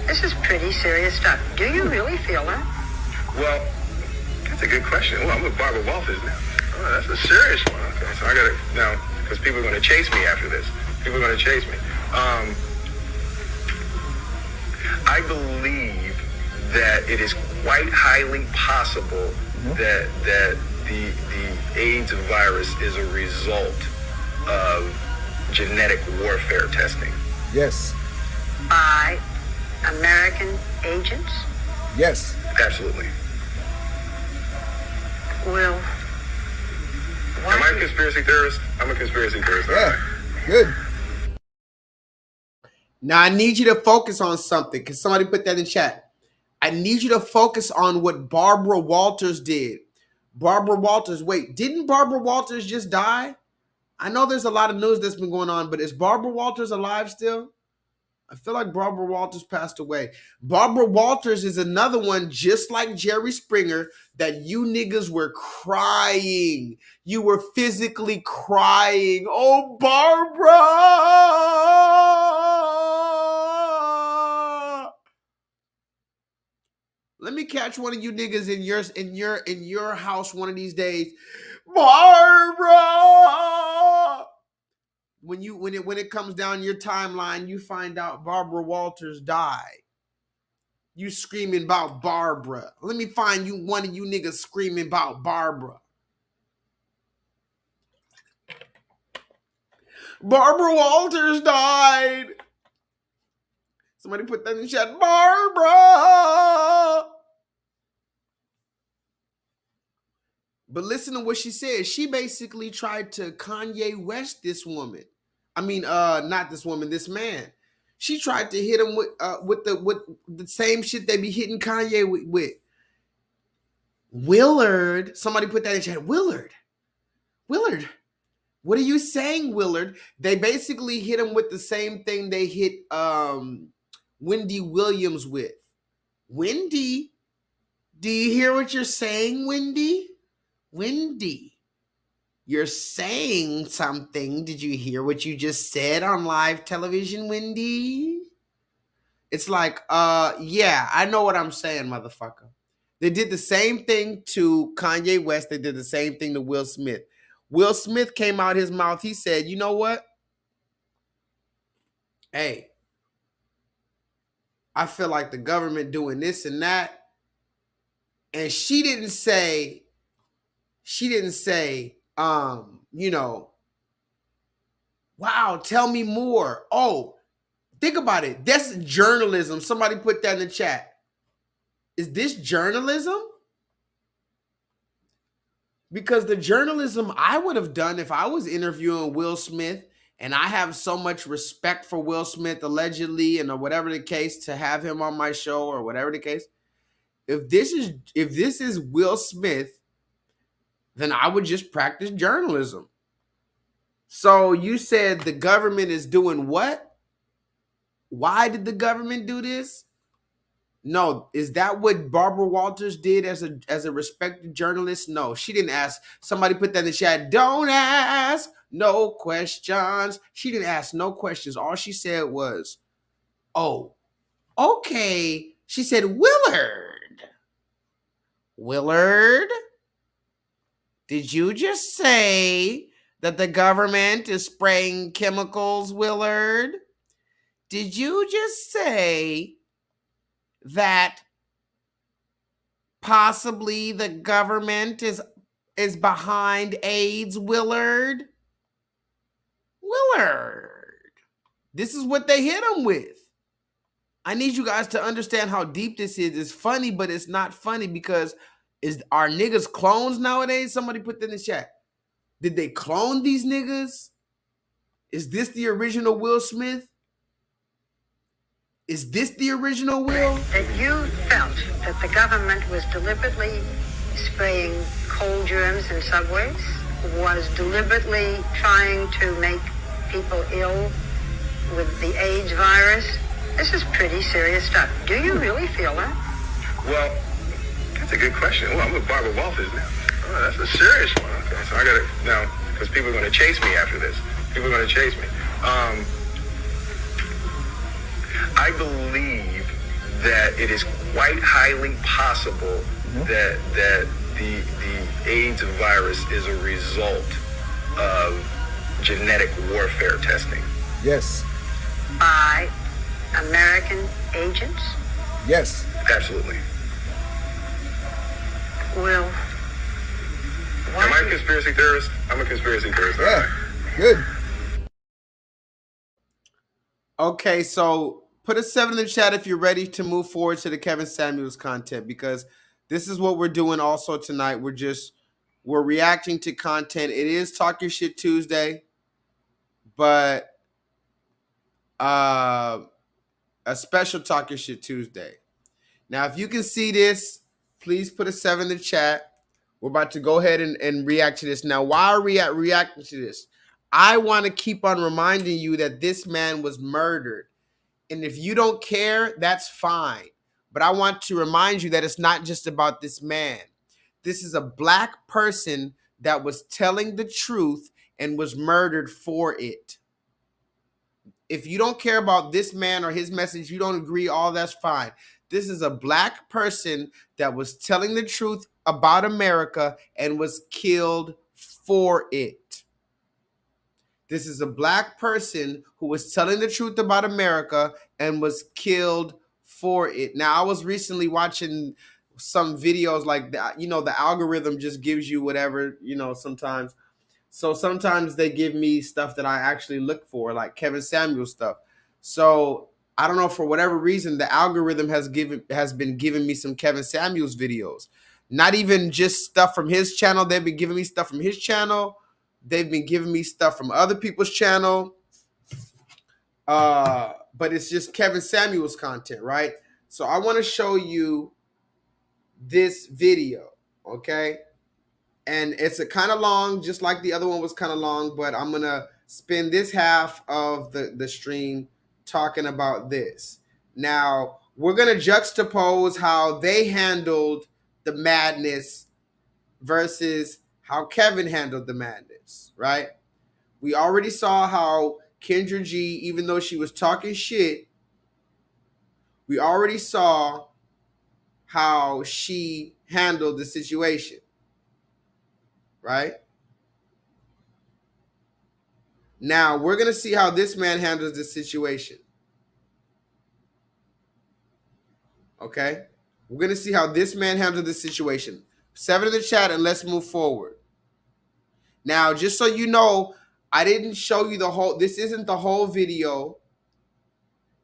This is pretty serious stuff. Do you really feel that? Well, that's a good question. Well, I'm with Barbara Walters now. Oh, that's a serious one. Okay, so I got to now, because people are going to chase me after this. People are going to chase me. I believe that it is quite highly possible that the AIDS virus is a result of genetic warfare testing. Yes. By American agents? Yes. Absolutely. Will. Am I a conspiracy theorist? I'm a conspiracy theorist. Yeah, good. Now I need you to focus on something. Can somebody put that in chat? I need you to focus on what Barbara Walters did. Barbara Walters, wait, didn't Barbara Walters just die? I know there's a lot of news that's been going on, but is Barbara Walters alive still? I feel like Barbara Walters passed away. Barbara Walters is another one, just like Jerry Springer, that you niggas were crying. You were physically crying. Oh, Barbara! Let me catch one of you niggas in your house one of these days. Barbara! When it comes down your timeline, you find out Barbara Walters died. You screaming about Barbara. Let me find you one of you niggas screaming about Barbara. Barbara Walters died. Somebody put that in the chat. Barbara. But listen to what she said. She basically tried to Kanye West this woman. I mean, not this woman, this man. She tried to hit him with the same shit they be hitting Kanye with. Willard, somebody put that in chat. Willard, what are you saying, Willard? They basically hit him with the same thing they hit Wendy Williams with. Wendy, do you hear what you're saying, Wendy? Wendy, you're saying something. Did you hear what you just said on live television, Wendy? It's like, yeah, I know what I'm saying, motherfucker. They did the same thing to Kanye West. They did the same thing to Will Smith. Will Smith came out his mouth. He said, you know what? Hey, I feel like the government doing this and that. And she didn't say, you know, wow, tell me more. Oh, think about it. That's journalism. Somebody put that in the chat. Is this journalism? Because the journalism I would have done if I was interviewing Will Smith, and I have so much respect for Will Smith, allegedly, and or whatever the case, to have him on my show or whatever the case. If this is Will Smith, then I would just practice journalism. So you said the government is doing what? Why did the government do this? No, is that what Barbara Walters did as a respected journalist? No, she didn't ask. Somebody put that in the chat. Don't ask no questions. She didn't ask no questions. All she said was, oh, okay. She said, Willard, did you just say that the government is spraying chemicals, Willard? Did you just say that possibly the government is behind AIDS, Willard? This is what they hit him with. I need you guys to understand how deep this is. It's funny, but it's not funny because are niggas clones nowadays? Somebody put that in the chat. Did they clone these niggas? Is this the original Will Smith? Is this the original will? That you felt that the government was deliberately spraying cold germs in subways, was deliberately trying to make people ill with the AIDS virus. This is pretty serious stuff. Do you really feel that? Well, that's a good question. Well, I'm with Barbara Walters now. Oh, that's a serious one. Okay, so I got to now, because people are going to chase me after this. People are going to chase me. I believe that it is quite highly possible that the AIDS virus is a result of genetic warfare testing. Yes. By American agents? Yes. Absolutely. Well, am I a conspiracy theorist? I'm a conspiracy theorist. Yeah. Good. Okay, so put a 7 in the chat if you're ready to move forward to the Kevin Samuels content, because this is what we're doing also tonight. We're reacting to content. It is Talk Your Shit Tuesday, but a special Talk Your Shit Tuesday. Now, if you can see this, please put a 7 in the chat. We're about to go ahead and react to this. Now, why are we reacting to this? I want to keep on reminding you that this man was murdered. And if you don't care, that's fine. But I want to remind you that it's not just about this man. This is a black person that was telling the truth and was murdered for it. If you don't care about this man or his message, you don't agree, all that's fine. This is a black person that was telling the truth about America and was killed for it. This is a black person who was telling the truth about America and was killed for it. Now, I was recently watching some videos like that. You know, the algorithm just gives you whatever, you know, sometimes. So sometimes they give me stuff that I actually look for, like Kevin Samuels stuff. So I don't know, for whatever reason, the algorithm has been giving me some Kevin Samuels videos. Not even just stuff from his channel. They've been giving me stuff from his channel. They've been giving me stuff from other people's channel. But it's just Kevin Samuels content, right? So I want to show you this video, okay? And it's a kind of long, just like the other one was kind of long, but I'm going to spend this half of the stream talking about this. Now, we're going to juxtapose how they handled the madness versus how Kevin handled the madness, right? We already saw how Kendra G, even though she was talking shit, we already saw how she handled the situation, right? Now, we're going to see how this man handles the situation. Okay? We're going to see how this man handled the situation. 7 in the chat and let's move forward. Now, just so you know, I didn't show you the whole, this isn't the whole video.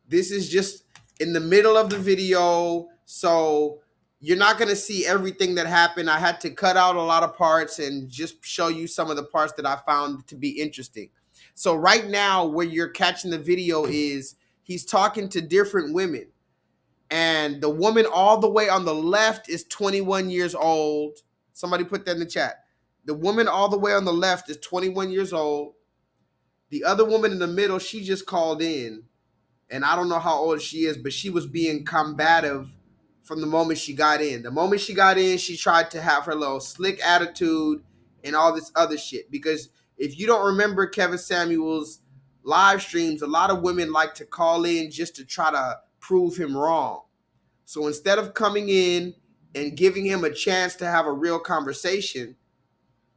This is just in the middle of the video. So you're not going to see everything that happened. I had to cut out a lot of parts and just show you some of the parts that I found to be interesting. So right now, where you're catching the video is he's talking to different women. And the woman all the way on the left is 21 years old. Somebody put that in the chat. The woman all the way on the left is 21 years old. The other woman in the middle, she just called in. And I don't know how old she is, but she was being combative from the moment she got in. The moment she got in, she tried to have her little slick attitude and all this other shit. Because if you don't remember Kevin Samuels' live streams, a lot of women like to call in just to try to prove him wrong. So instead of coming in and giving him a chance to have a real conversation,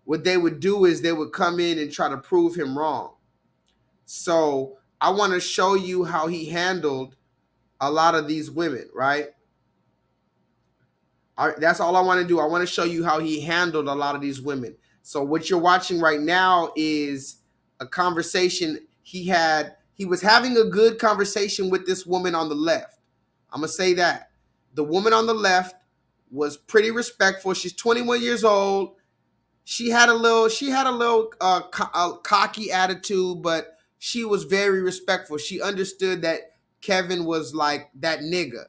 what they would do is they would come in and try to prove him wrong. So I want to show you how he handled a lot of these women, right? That's all I want to do. I want to show you how he handled a lot of these women. So what you're watching right now is a conversation he had. He was having a good conversation with this woman on the left. I'm going to say that. The woman on the left was pretty respectful. She's 21 years old. She had a little cocky attitude, but she was very respectful. She understood that Kevin was like that nigga.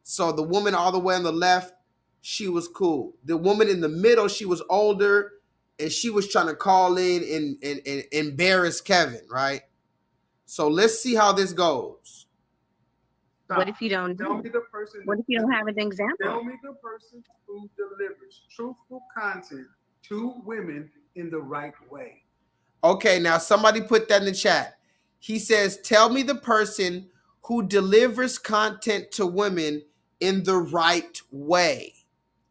So the woman all the way on the left, she was cool. The woman in the middle, she was older, and she was trying to call in and embarrass Kevin, right? So let's see how this goes. What if you don't? Tell me the person. What if you don't have an example? Tell me the person who delivers truthful content to women in the right way. Okay, now somebody put that in the chat. He says, tell me the person who delivers content to women in the right way.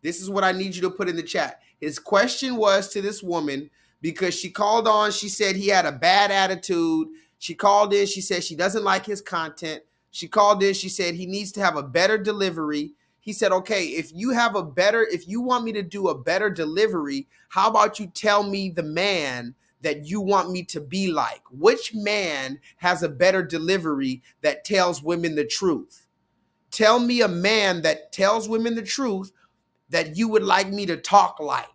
This is what I need you to put in the chat. His question was to this woman because she called on. She said he had a bad attitude. She called in. She said she doesn't like his content. She called in. She said he needs to have a better delivery. He said, okay, if you want me to do a better delivery, how about you tell me the man that you want me to be like? Which man has a better delivery that tells women the truth? Tell me a man that tells women the truth that you would like me to talk like.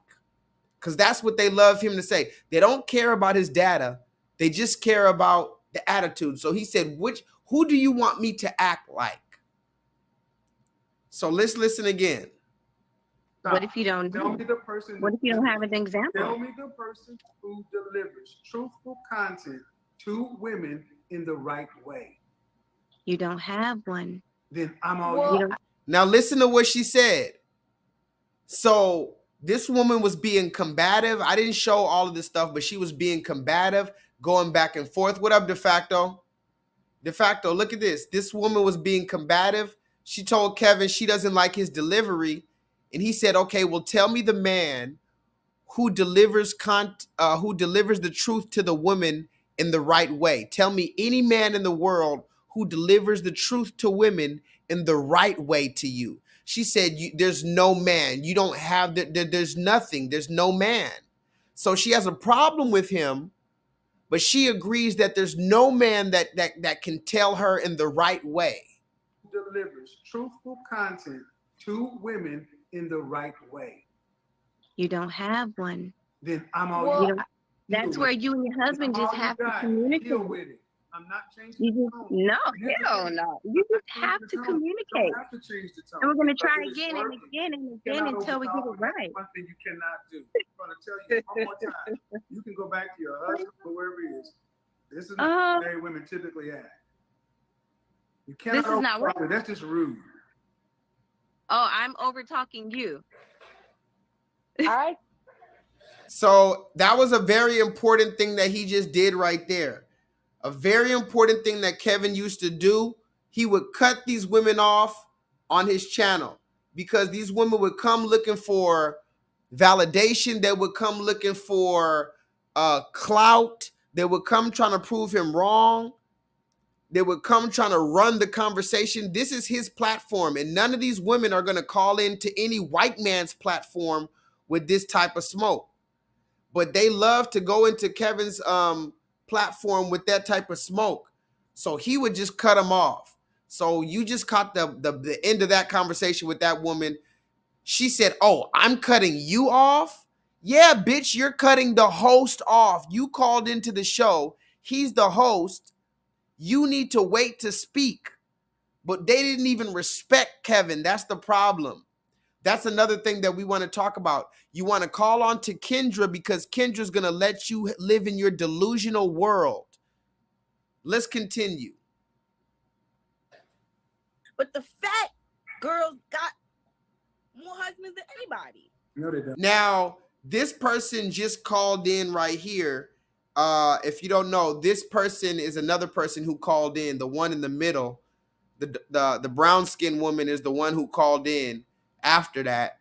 Because that's what they love him to say. They don't care about his data. They just care about the attitude. So he said, who do you want me to act like? So let's listen again. What if you don't? Tell me the person. What if you don't have an example? Tell me the person who delivers truthful content to women in the right way. You don't have one. Then I'm all you. Now listen to what she said. So this woman was being combative. I didn't show all of this stuff, but she was being combative, going back and forth. What up, De Facto? De Facto, look at this. This woman was being combative. She told Kevin she doesn't like his delivery. And he said, okay, well, tell me the man who delivers the truth to the woman in the right way. Tell me any man in the world who delivers the truth to women in the right way to you. She said, there's no man. You don't have, there's nothing. There's no man. So she has a problem with him, but she agrees that there's no man that can tell her in the right way. Delivers truthful content to women in the right way. You don't have one. Then I'm all you. That's where you and your husband just have to communicate. Deal with it. I'm not changing the tone. No, hell no. You just have to communicate. You don't have to change the tone. And we're going to try again and again and again until we get it right. One thing you cannot do. I'm going to tell you one more time. You can go back to your husband or wherever he is. This is not the way women typically act. You cannot. This is not what. That's just rude. Oh, I'm over talking you. All right. So that was a very important thing that he just did right there. A very important thing that Kevin used to do. He would cut these women off on his channel because these women would come looking for validation. They would come looking for clout. They would come trying to prove him wrong. They would come trying to run the conversation. This is his platform, and none of these women are going to call into any white man's platform with this type of smoke. But they love to go into Kevin's platform with that type of smoke. So he would just cut them off. So you just caught the end of that conversation with that woman. She said, oh, I'm cutting you off? Yeah, bitch, you're cutting the host off. You called into the show. He's the host. You need to wait to speak. But they didn't even respect Kevin. That's the problem. That's another thing that we want to talk about. You want to call on to Kendra because Kendra's going to let you live in your delusional world. Let's continue. But the fat girls got more husbands than anybody. No, they don't. Now, this person just called in right here. If you don't know, this person is another person who called in. The one in the middle, the brown skinned woman is the one who called in after that.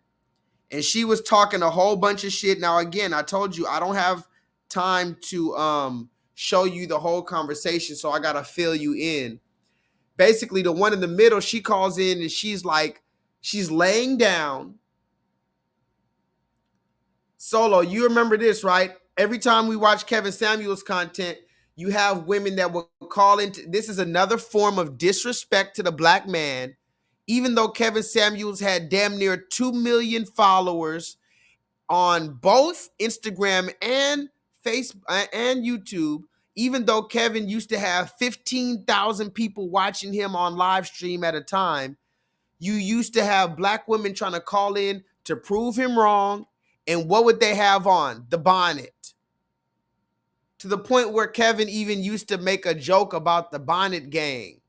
And she was talking a whole bunch of shit. Now, again, I told you I don't have time to show you the whole conversation, so I got to fill you in. Basically, the one in the middle, she calls in and she's like, she's laying down. Solo, you remember this, right? Every time we watch Kevin Samuels content, you have women that will call into, this is another form of disrespect to the black man. Even though Kevin Samuels had damn near 2 million followers on both Instagram and Facebook and YouTube, even though Kevin used to have 15,000 people watching him on live stream at a time, you used to have black women trying to call in to prove him wrong. And what would they have on? The bonnet. To the point where Kevin even used to make a joke about the bonnet gang,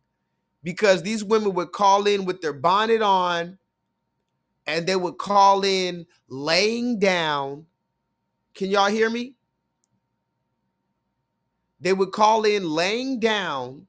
because these women would call in with their bonnet on, and they would call in laying down. Can y'all hear me? They would call in laying down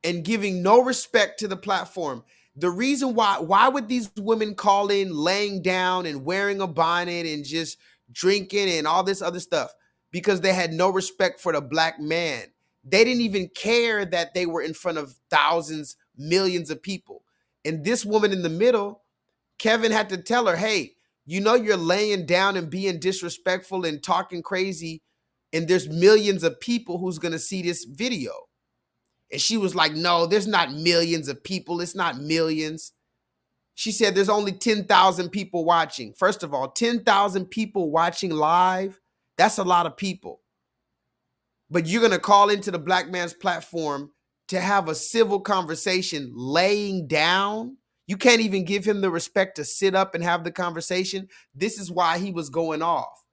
and giving no respect to the platform. The reason why would these women call in laying down and wearing a bonnet and just drinking and all this other stuff? Because they had no respect for the black man. They didn't even care that they were in front of thousands, millions of people. And this woman in the middle, Kevin had to tell her, hey, you know you're laying down and being disrespectful and talking crazy, and there's millions of people who's going to see this video. And she was like, no, there's not millions of people. It's not millions. She said there's only 10,000 people watching. First of all, 10,000 people watching live, that's a lot of people. But you're going to call into the black man's platform to have a civil conversation laying down? You can't even give him the respect to sit up and have the conversation. This is why he was going off.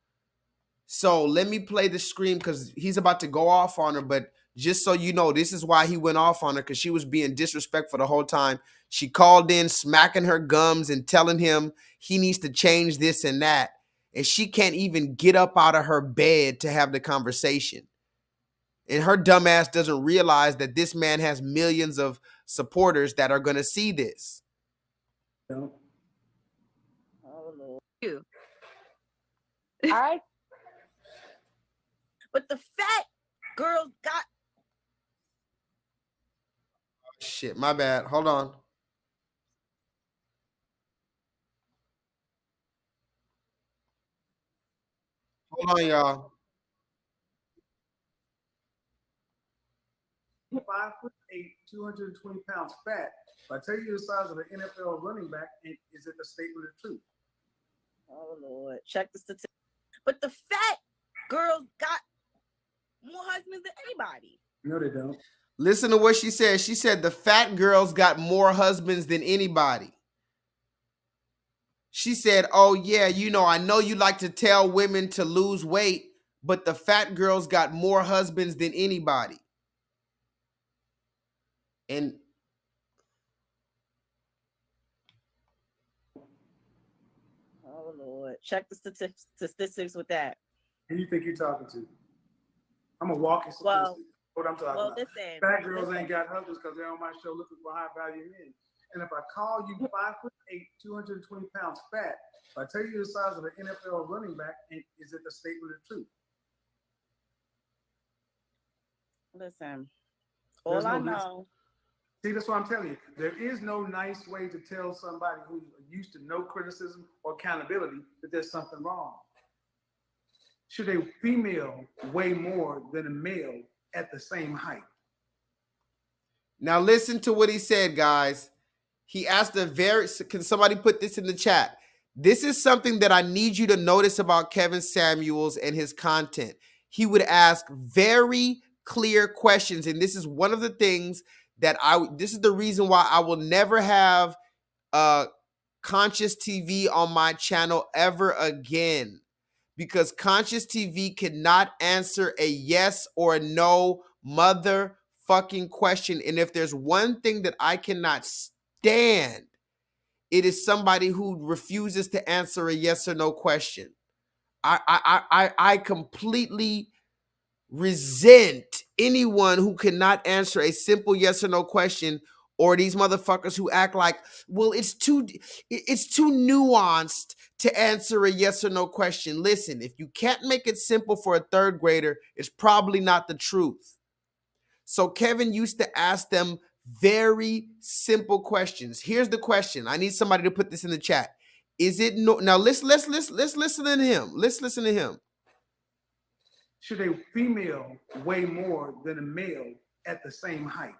So let me play the screen because he's about to go off on her. But just so you know, this is why he went off on her, because she was being disrespectful the whole time. She called in, smacking her gums and telling him he needs to change this and that. And she can't even get up out of her bed to have the conversation. And her dumb ass doesn't realize that this man has millions of supporters that are going to see this. Oh, Lord. You. I But the fat girls got. Shit, my bad. Hold on. Hold on, y'all. 5'8", 220 pounds fat. If I tell you the size of the NFL running back, is it a statement of truth? Oh, Lord. Check the statistics. But the fat girls got more husbands than anybody. No, they don't. Listen to what she said. She said the fat girls got more husbands than anybody. She said, oh, yeah, you know, I know you like to tell women to lose weight, but the fat girls got more husbands than anybody. And Oh, Lord. Check the statistics with that. Who do you think you're talking to? I'm a walking statistic. Well, what I'm talking about. Listen, fat girls ain't got husbands because they're on my show looking for high value men. And if I call you 5'8", 220 pounds fat, if I tell you the size of the NFL running back, is it a statement of truth? Listen, all I know. See, that's what I'm telling you. There is no nice way to tell somebody who's used to no criticism or accountability that there's something wrong. Should a female weigh more than a male at the same height? now listen to what he said, guys. He asked can somebody put this in the chat? This is something that I need you to notice about Kevin Samuels and his content. He would ask very clear questions. And this is one of the things that this is the reason why I will never have Conscious TV on my channel ever again. Because Conscious TV cannot answer a yes or a no motherfucking question. And if there's one thing that I cannot stand, it is somebody who refuses to answer a yes or no question. I completely resent anyone who cannot answer a simple yes or no question, or these motherfuckers who act like, well, it's too nuanced to answer a yes or no question. Listen, if you can't make it simple for a third grader, it's probably not the truth. So Kevin used to ask them very simple questions. Here's the question. I need somebody to put this in the chat. Is it no? Now let's listen to him. Let's listen to him. Should a female weigh more than a male at the same height?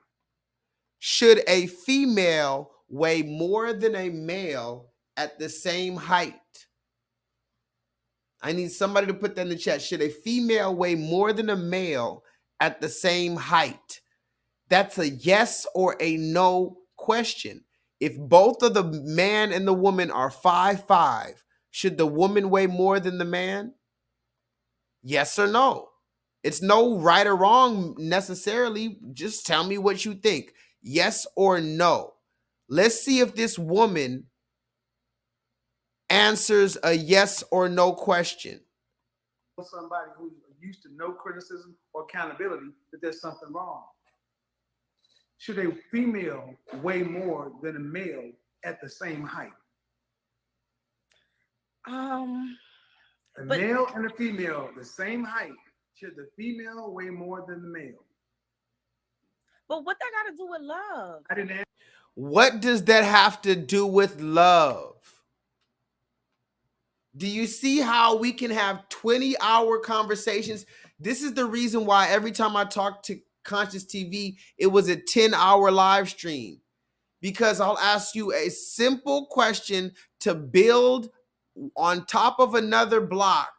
Should a female weigh more than a male at the same height? I need somebody to put that in the chat. Should a female weigh more than a male at the same height? That's a yes or a no question. If both of the man and the woman are 5'5", should the woman weigh more than the man? Yes or no? It's no right or wrong necessarily. Just tell me what you think. Yes or no? Let's see if this woman answers a yes or no question. Somebody who's used to no criticism or accountability that there's something wrong. Should a female weigh more than a male at the same height? A male and a female, the same height. Should the female weigh more than the male? But what that got to do with love? I didn't answer. What does that have to do with love? Do you see how we can have 20-hour conversations? This is the reason why every time I talk to Conscious TV, it was a 10-hour live stream. Because I'll ask you a simple question to build on top of another block,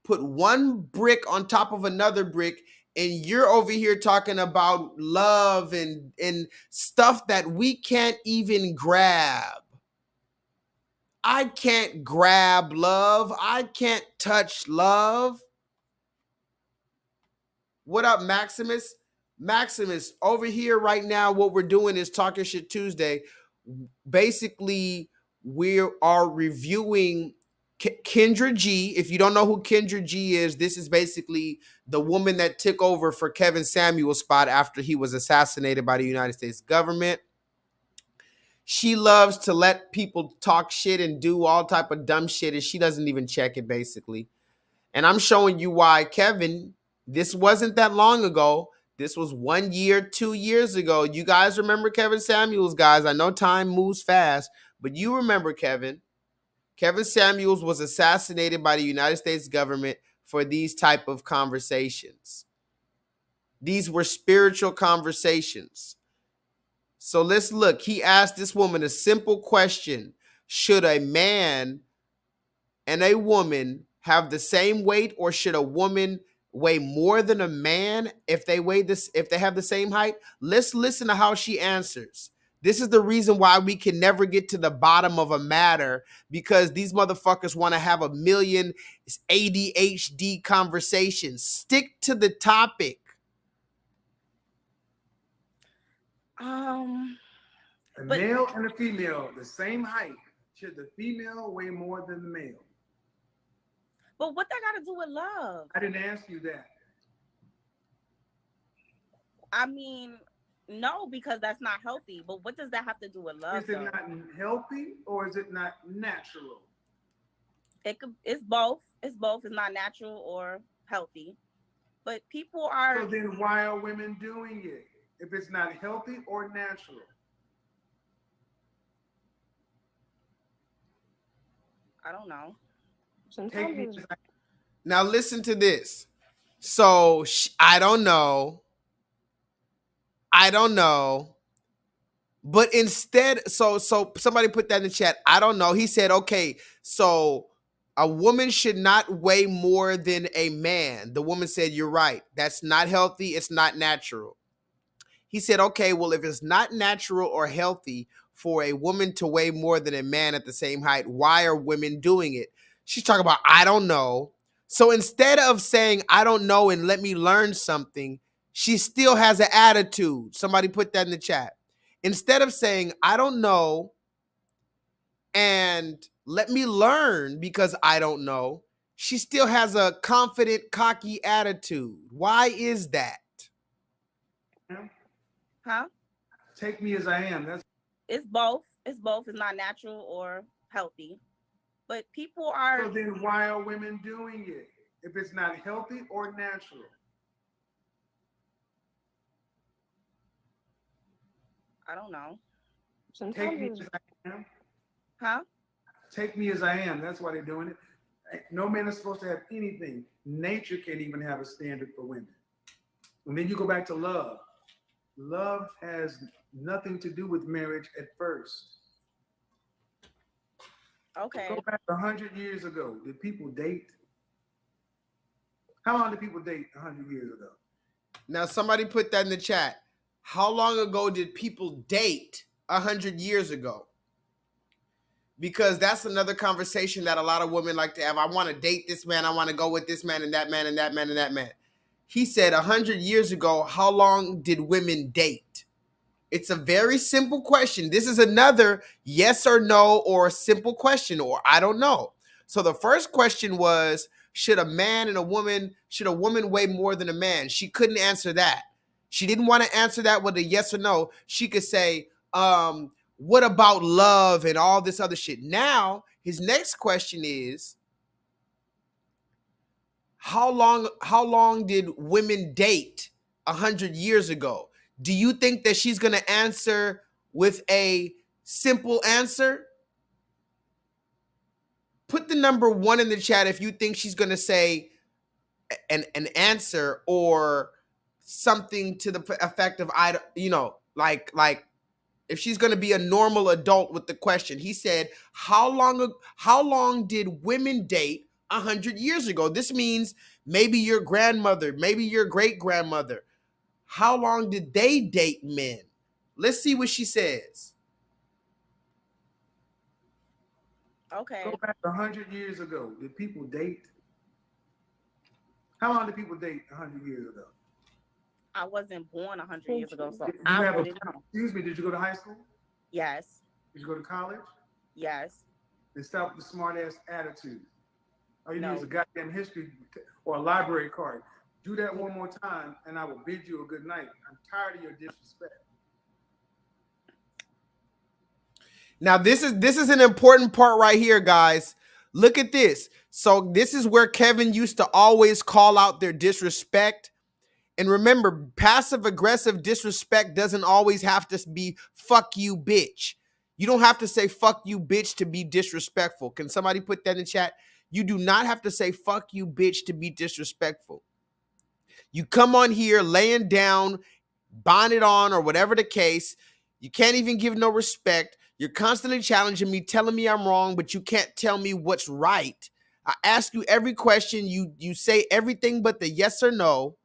put one brick on top of another brick, and you're over here talking about love and stuff that we can't even grab. I can't grab love. I can't touch love. What up, Maximus? Maximus, over here right now, what we're doing is Talking Shit Tuesday. Basically, we are reviewing Kendra G. If you don't know who Kendra G is, this is basically the woman that took over for Kevin Samuel's spot after he was assassinated by the United States government. She loves to let people talk shit and do all type of dumb shit, and she doesn't even check it, basically. And I'm showing you why, Kevin, this wasn't that long ago. This was 1 year, 2 years ago. You guys remember Kevin Samuels, guys. I know time moves fast, but you remember Kevin. Kevin Samuels was assassinated by the United States government for these type of conversations. These were spiritual conversations. So let's look. He asked this woman a simple question. Should a man and a woman have the same weight, or should a woman weigh more than a man if they have the same height? Let's listen to how she answers. This is the reason why we can never get to the bottom of a matter, because these motherfuckers want to have a million ADHD conversations. Stick to the topic. A male and a female, the same height. Should the female weigh more than the male? But what that got to do with love? I didn't ask you that. I mean, no, because that's not healthy. But what does that have to do with love? Is it not healthy, or is it not natural? It's both. It's both. It's not natural or healthy. But people are. So then why are women doing it? If it's not healthy or natural? I don't know. Now listen to this. So I don't know. But instead, so somebody put that in the chat. I don't know. He said, okay, so a woman should not weigh more than a man. The woman said, you're right. That's not healthy. It's not natural. He said, okay, well, if it's not natural or healthy for a woman to weigh more than a man at the same height, why are women doing it? She's talking about, I don't know. So instead of saying, I don't know and let me learn something, she still has an attitude. Somebody put that in the chat. Instead of saying, I don't know and let me learn because I don't know, she still has a confident, cocky attitude. Why is that? Huh? Take me as I am. It's both. It's both. It's not natural or healthy. But people are. So then why are women doing it? If it's not healthy or natural? I don't know. Take me as I am. Huh? Take me as I am. That's why they're doing it. No man is supposed to have anything. Nature can't even have a standard for women. And then you go back to love. Love has nothing to do with marriage at first. Okay. Go back 100 years ago. Did people date? How long did people date 100 years ago? Now, somebody put that in the chat. How long ago did people date 100 years ago? Because that's another conversation that a lot of women like to have. I want to date this man. I want to go with this man and that man and that man and that man. He said 100 years ago, how long did women date? It's a very simple question. This is another yes or no or a simple question or I don't know. So the first question was, should a woman weigh more than a man? She couldn't answer that. She didn't want to answer that with a yes or no. She could say, what about love and all this other shit? Now, his next question is, how long did women date 100 years ago? Do you think that she's going to answer with a simple answer? Put the number 1 in the chat if you think she's going to say an answer or something to the effect of, like if she's going to be a normal adult with the question. He said, how long did women date 100 years ago? This means maybe your grandmother, maybe your great-grandmother. How long did they date men? Let's see what she says. Okay. Go back 100 years ago. Did people date? How long did people date 100 years ago? I wasn't born 100 years ago, so Did you I have wouldn't know. Excuse me, did you go to high school? Yes. Did you go to college? Yes. Then stop with the smart ass attitude. All you No. need is a goddamn history or a library card. Do that one more time and I will bid you a good night. I'm tired of your disrespect. Now, this is an important part right here, guys. Look at this. So this is where Kevin used to always call out their disrespect. And remember, passive-aggressive disrespect doesn't always have to be fuck you, bitch. You don't have to say fuck you, bitch, to be disrespectful. Can somebody put that in the chat? You do not have to say fuck you, bitch, to be disrespectful. You come on here laying down, bonnet on, or whatever the case. You can't even give no respect. You're constantly challenging me, telling me I'm wrong, but you can't tell me what's right. I ask you every question. You say everything but the yes or no.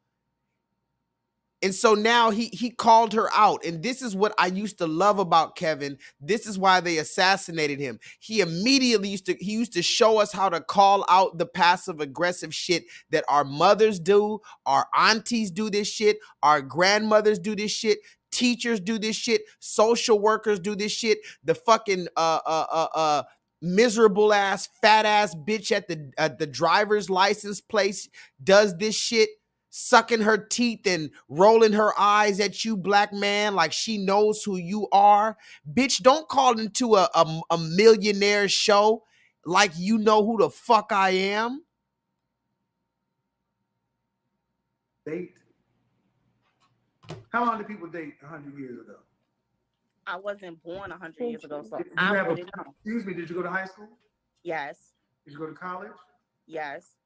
And so now he called her out. And this is what I used to love about Kevin. This is why they assassinated him. He immediately used to show us how to call out the passive aggressive shit that our mothers do, our aunties do this shit, our grandmothers do this shit, teachers do this shit, social workers do this shit, the fucking miserable ass fat ass bitch at the driver's license place does this shit, sucking her teeth and rolling her eyes at you, black man, like she knows who you are. Bitch, don't call into a millionaire show like you know who the fuck I am. Date. How long did people date 100 years ago? I wasn't born 100 years ago, so Did you I have wouldn't know. Excuse me, did you go to high school? Yes. Did you go to college? Yes.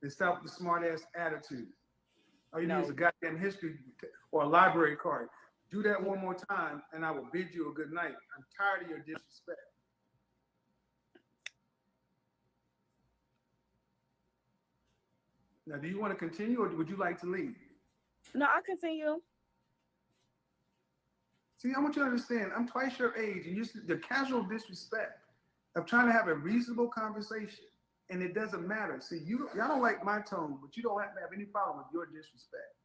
Then stop with the smart ass attitude. All you No. need is a goddamn history or a library card. Do that one more time and I will bid you a good night. I'm tired of your disrespect. Now, do you want to continue or would you like to leave? No, I'll continue. See, I want you to understand, I'm twice your age, and the casual disrespect of trying to have a reasonable conversation, and it doesn't matter. See, y'all don't like my tone, but you don't have to have any problem with your disrespect.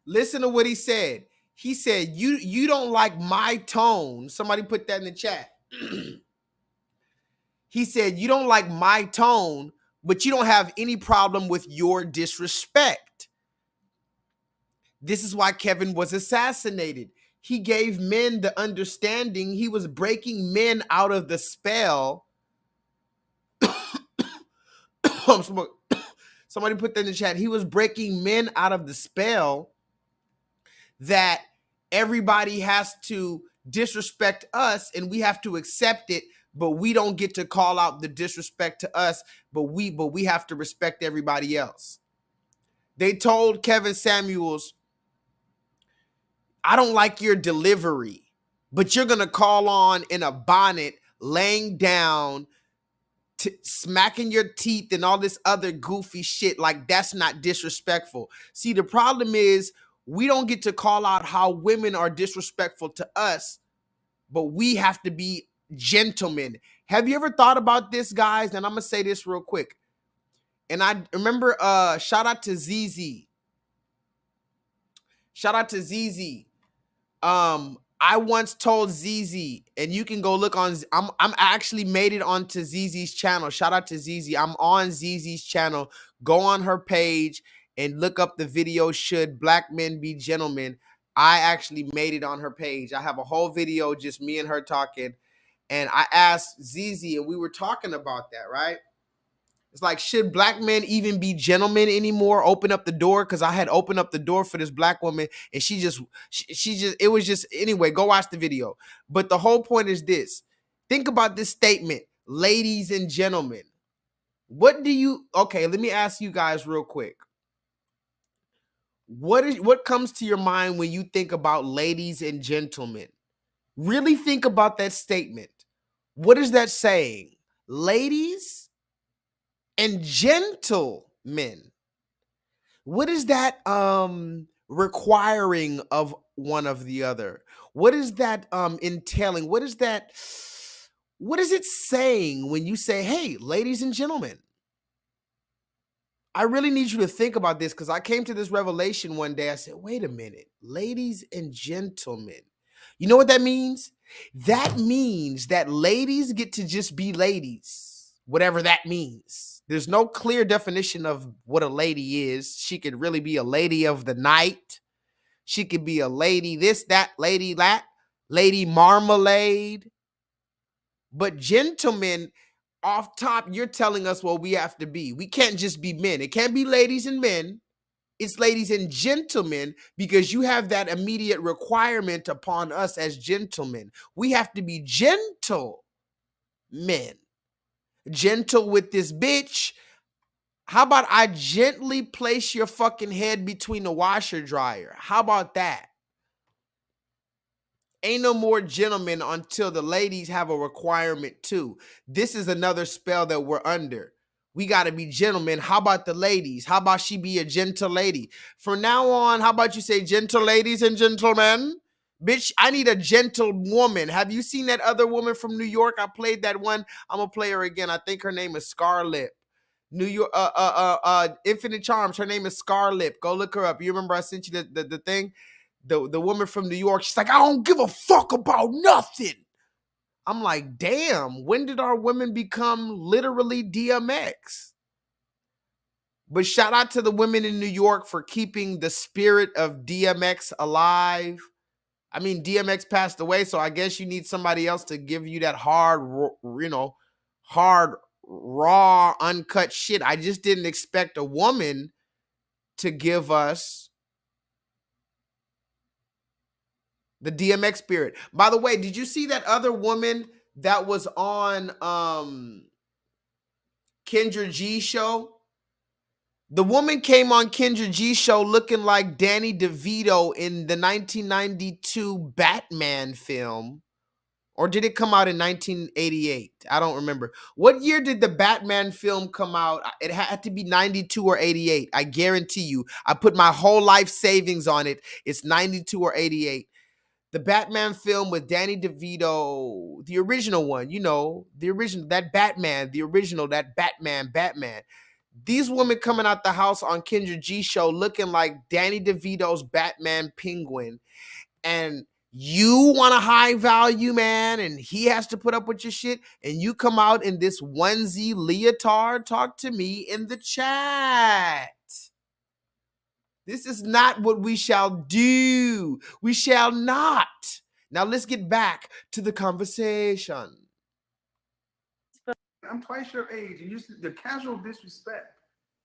Listen to what he said. He said, you don't like my tone. Somebody put that in the chat. He said, you don't like my tone, but you don't have any problem with your disrespect. This is why Kevin was assassinated. He gave men the understanding. He was breaking men out of the spell. Somebody put that in the chat. He was breaking men out of the spell that everybody has to disrespect us and we have to accept it, but we don't get to call out the disrespect to us, but we have to respect everybody else. They told Kevin Samuels, I don't like your delivery, but you're going to call on in a bonnet, laying down, smacking your teeth and all this other goofy shit. Like, that's not disrespectful. See, the problem is we don't get to call out how women are disrespectful to us, but we have to be gentlemen. Have you ever thought about this, guys? And I'm gonna say this real quick. And I remember, shout out to ZZ. Shout out to ZZ. I once told ZZ, and you can go look on, I'm actually made it onto ZZ's channel. Shout out to ZZ. I'm on ZZ's channel. Go on her page and look up the video, Should Black Men Be Gentlemen? I actually made it on her page. I have a whole video, just me and her talking. And I asked ZZ, and we were talking about that, right? It's like, should black men even be gentlemen anymore? Open up the door, because I had opened up the door for this black woman, and she just, it was just, anyway, go watch the video. But the whole point is this. Think about this statement, ladies and gentlemen. What do you, okay, let me ask you guys real quick. What comes to your mind when you think about ladies and gentlemen? Really think about that statement. What is that saying? Ladies and gentlemen. What is that requiring of one of the other? What is that entailing? What is it saying when you say, hey, ladies and gentlemen? I really need you to think about this, because I came to this revelation one day. I said, wait a minute, ladies and gentlemen. You know what that means? That means that ladies get to just be ladies, whatever that means. There's no clear definition of what a lady is. She could really be a lady of the night. She could be a lady this, that, lady that, lady marmalade. But gentlemen, off top, you're telling us what we have to be. We can't just be men. It can't be ladies and men. It's ladies and gentlemen, because you have that immediate requirement upon us as gentlemen. We have to be gentle men. Gentle with this bitch. How about I gently place your fucking head between the washer dryer? How about that? Ain't no more gentlemen until the ladies have a requirement too. This is another spell that we're under. We got to be gentlemen. How about the ladies? How about she be a gentle lady? From now on, how about you say gentle ladies and gentlemen? Bitch, I need a gentle woman. Have you seen that other woman from New York? I played that one. I'm going to play her again. I think her name is Scarlett. New York, Infinite Charms. Her name is Scarlett. Go look her up. You remember I sent you the thing? The woman from New York. She's like, I don't give a fuck about nothing. I'm like, damn, when did our women become literally DMX? But shout out to the women in New York for keeping the spirit of DMX alive. I mean, DMX passed away, so I guess you need somebody else to give you that hard, raw, uncut shit. I just didn't expect a woman to give us the DMX spirit. By the way, did you see that other woman that was on Kendra G's show? The woman came on Kendra G's show looking like Danny DeVito in the 1992 Batman film. Or did it come out in 1988? I don't remember. What year did the Batman film come out? It had to be 92 or 88. I guarantee you. I put my whole life savings on it. It's 92 or 88. The Batman film with Danny DeVito, the original one, you know, the original, that Batman, the original, that Batman. These women coming out the house on Kendra G's show looking like Danny DeVito's Batman Penguin. And you want a high value man and he has to put up with your shit, and you come out in this onesie leotard. Talk to me in the chat. This is not what we shall do. We shall not. Now let's get back to the conversation. I'm twice your age, and the casual disrespect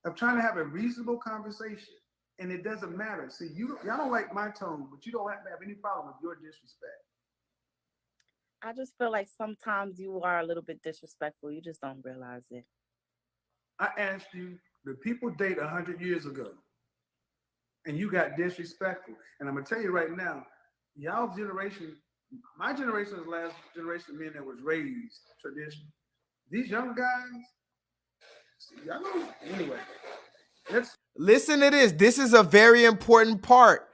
of trying to have a reasonable conversation, and it doesn't matter. See, y'all don't like my tone, but you don't have to have any problem with your disrespect. I just feel like sometimes you are a little bit disrespectful. You just don't realize it. I asked you, did people date 100 years ago? And you got disrespectful. And I'm going to tell you right now, y'all's generation, my generation is the last generation of men that was raised traditionally. These young guys, y'all know. Anyway, listen to this. This is a very important part.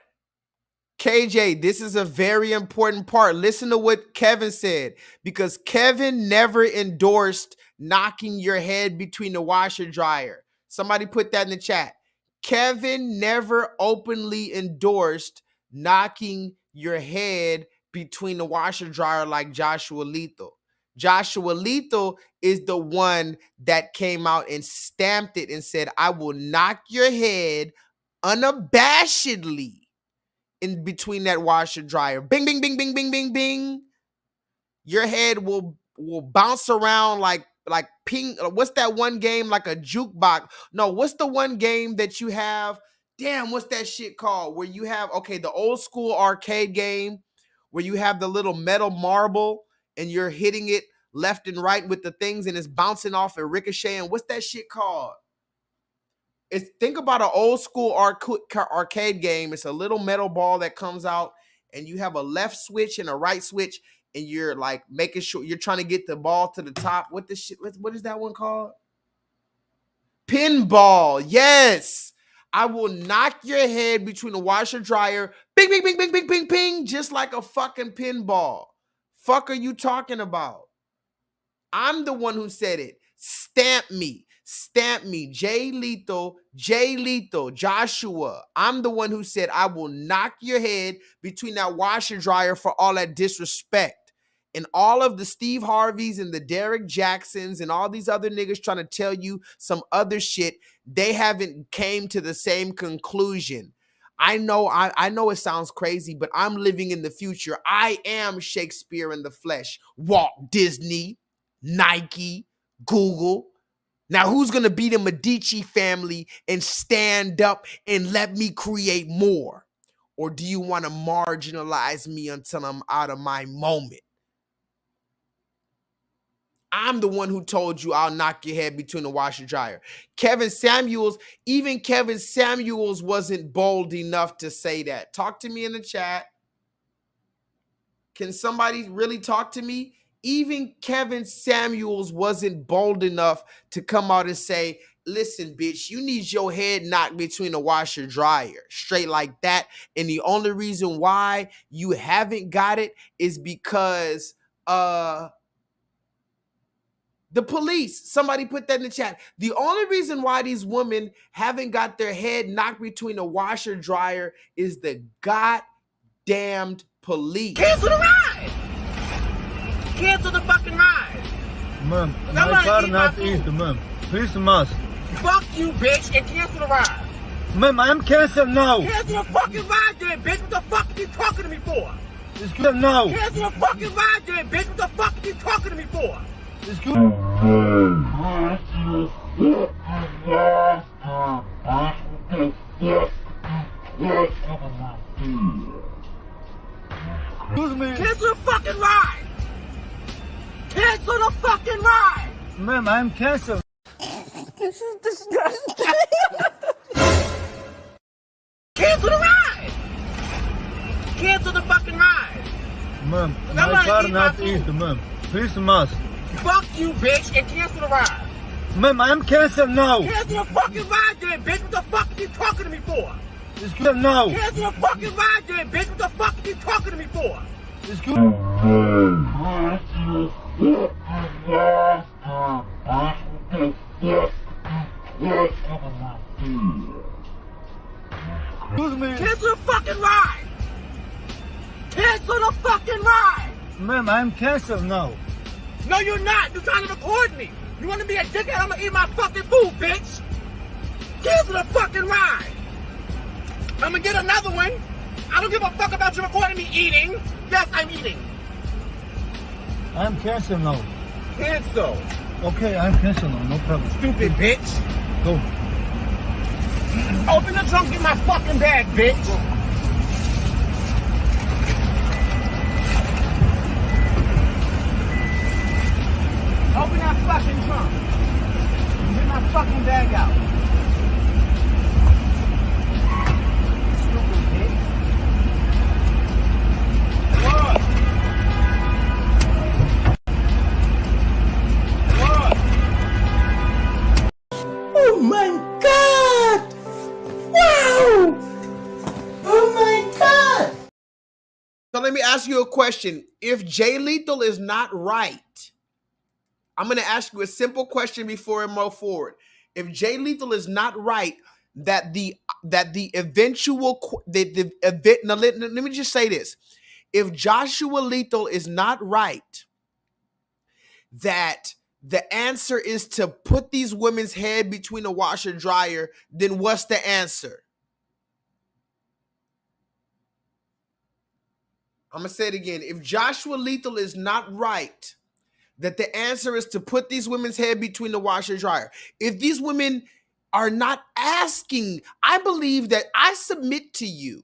KJ, this is a very important part. Listen to what Kevin said, because Kevin never endorsed knocking your head between the washer dryer. Somebody put that in the chat. Kevin never openly endorsed knocking your head between the washer dryer like Joshua Lethal. Joshua Lethal is the one that came out and stamped it and said, I will knock your head unabashedly in between that washer dryer. Bing, bing, bing, bing, bing, bing, bing. Your head will bounce around like ping. What's that one game, like a jukebox? No, what's the one game that you have? Damn, what's that shit called? Where you have, okay, the old school arcade game where you have the little metal marble and you're hitting it left and right with the things and it's bouncing off and ricocheting. What's that shit called? Think about an old school arcade game. It's a little metal ball that comes out and you have a left switch and a right switch and you're like making sure you're trying to get the ball to the top. What is that one called? Pinball. Yes. I will knock your head between the washer dryer. Bing, bing, bing, bing, bing, bing, bing. Just like a fucking pinball. Fuck are you talking about? I'm the one who said it. Stamp me. Stamp me. J-Lethal, Joshua. I'm the one who said I will knock your head between that washer dryer for all that disrespect. And all of the Steve Harveys and the Derek Jacksons and all these other niggas trying to tell you some other shit, they haven't came to the same conclusion. I know it sounds crazy, but I'm living in the future. I am Shakespeare in the flesh. Walt Disney, Nike, Google. Now, who's going to be the Medici family and stand up and let me create more? Or do you want to marginalize me until I'm out of my moment? I'm the one who told you I'll knock your head between the washer dryer. Even Kevin Samuels wasn't bold enough to say that. Talk to me in the chat. Can somebody really talk to me? Even Kevin Samuels wasn't bold enough to come out and say, listen, bitch, you need your head knocked between the washer dryer. Straight like that. And the only reason why you haven't got it is because the police. Somebody put that in the chat. The only reason why these women haven't got their head knocked between the washer dryer is the goddamned police. Cancel the ride! Cancel the fucking ride! Ma'am, my car not eat, ma'am. Please must. Fuck you, bitch, and cancel the ride. Ma'am, I am canceled now. Cancel the fucking ride then, bitch. What the fuck are you talking to me for? It's good now. Cancel the fucking ride then, bitch. What the fuck are you talking to me for? It's good. Excuse me. Cancel the fucking ride. Cancel the fucking ride. Ma'am, I'm canceled. This is disgusting. Cancel the ride. Cancel the fucking ride. Ma'am, my car not eat, ma'am. Please must. Fuck you, bitch, and cancel the ride. Ma'am, I am canceled now. Cancel the fucking ride then, bitch. What the fuck are you talking to me for? It's good now. Cancel the fucking ride then, bitch. What the fuck are you talking to me for? It's good. Excuse me. Cancel the fucking ride. Cancel the fucking ride. Ma'am, I'm canceled now. No, you're not. You're trying to record me. You want to be a dickhead? I'm gonna eat my fucking food, bitch. Cancel the fucking ride. I'm gonna get another one. I don't give a fuck about you recording me eating. Yes, I'm eating. I'm canceled now. Cancel. Okay, I'm canceled now. No problem. Stupid bitch. Go. Open the trunk, get my fucking bag, bitch. Open that fucking trunk. Get my fucking bag out. Stupid bitch. What? What? So let me ask you a question. If J-Lethal is not right, I'm going to ask you a simple question before I move forward. If J-Lethal is not right, that the eventual the event. Now let me just say this: if Joshua Lethal is not right, that the answer is to put these women's head between a washer and dryer, then what's the answer? I'm gonna say it again. If Joshua Lethal is not right, that the answer is to put these women's head between the washer and dryer. If these women are not asking, I believe that I submit to you.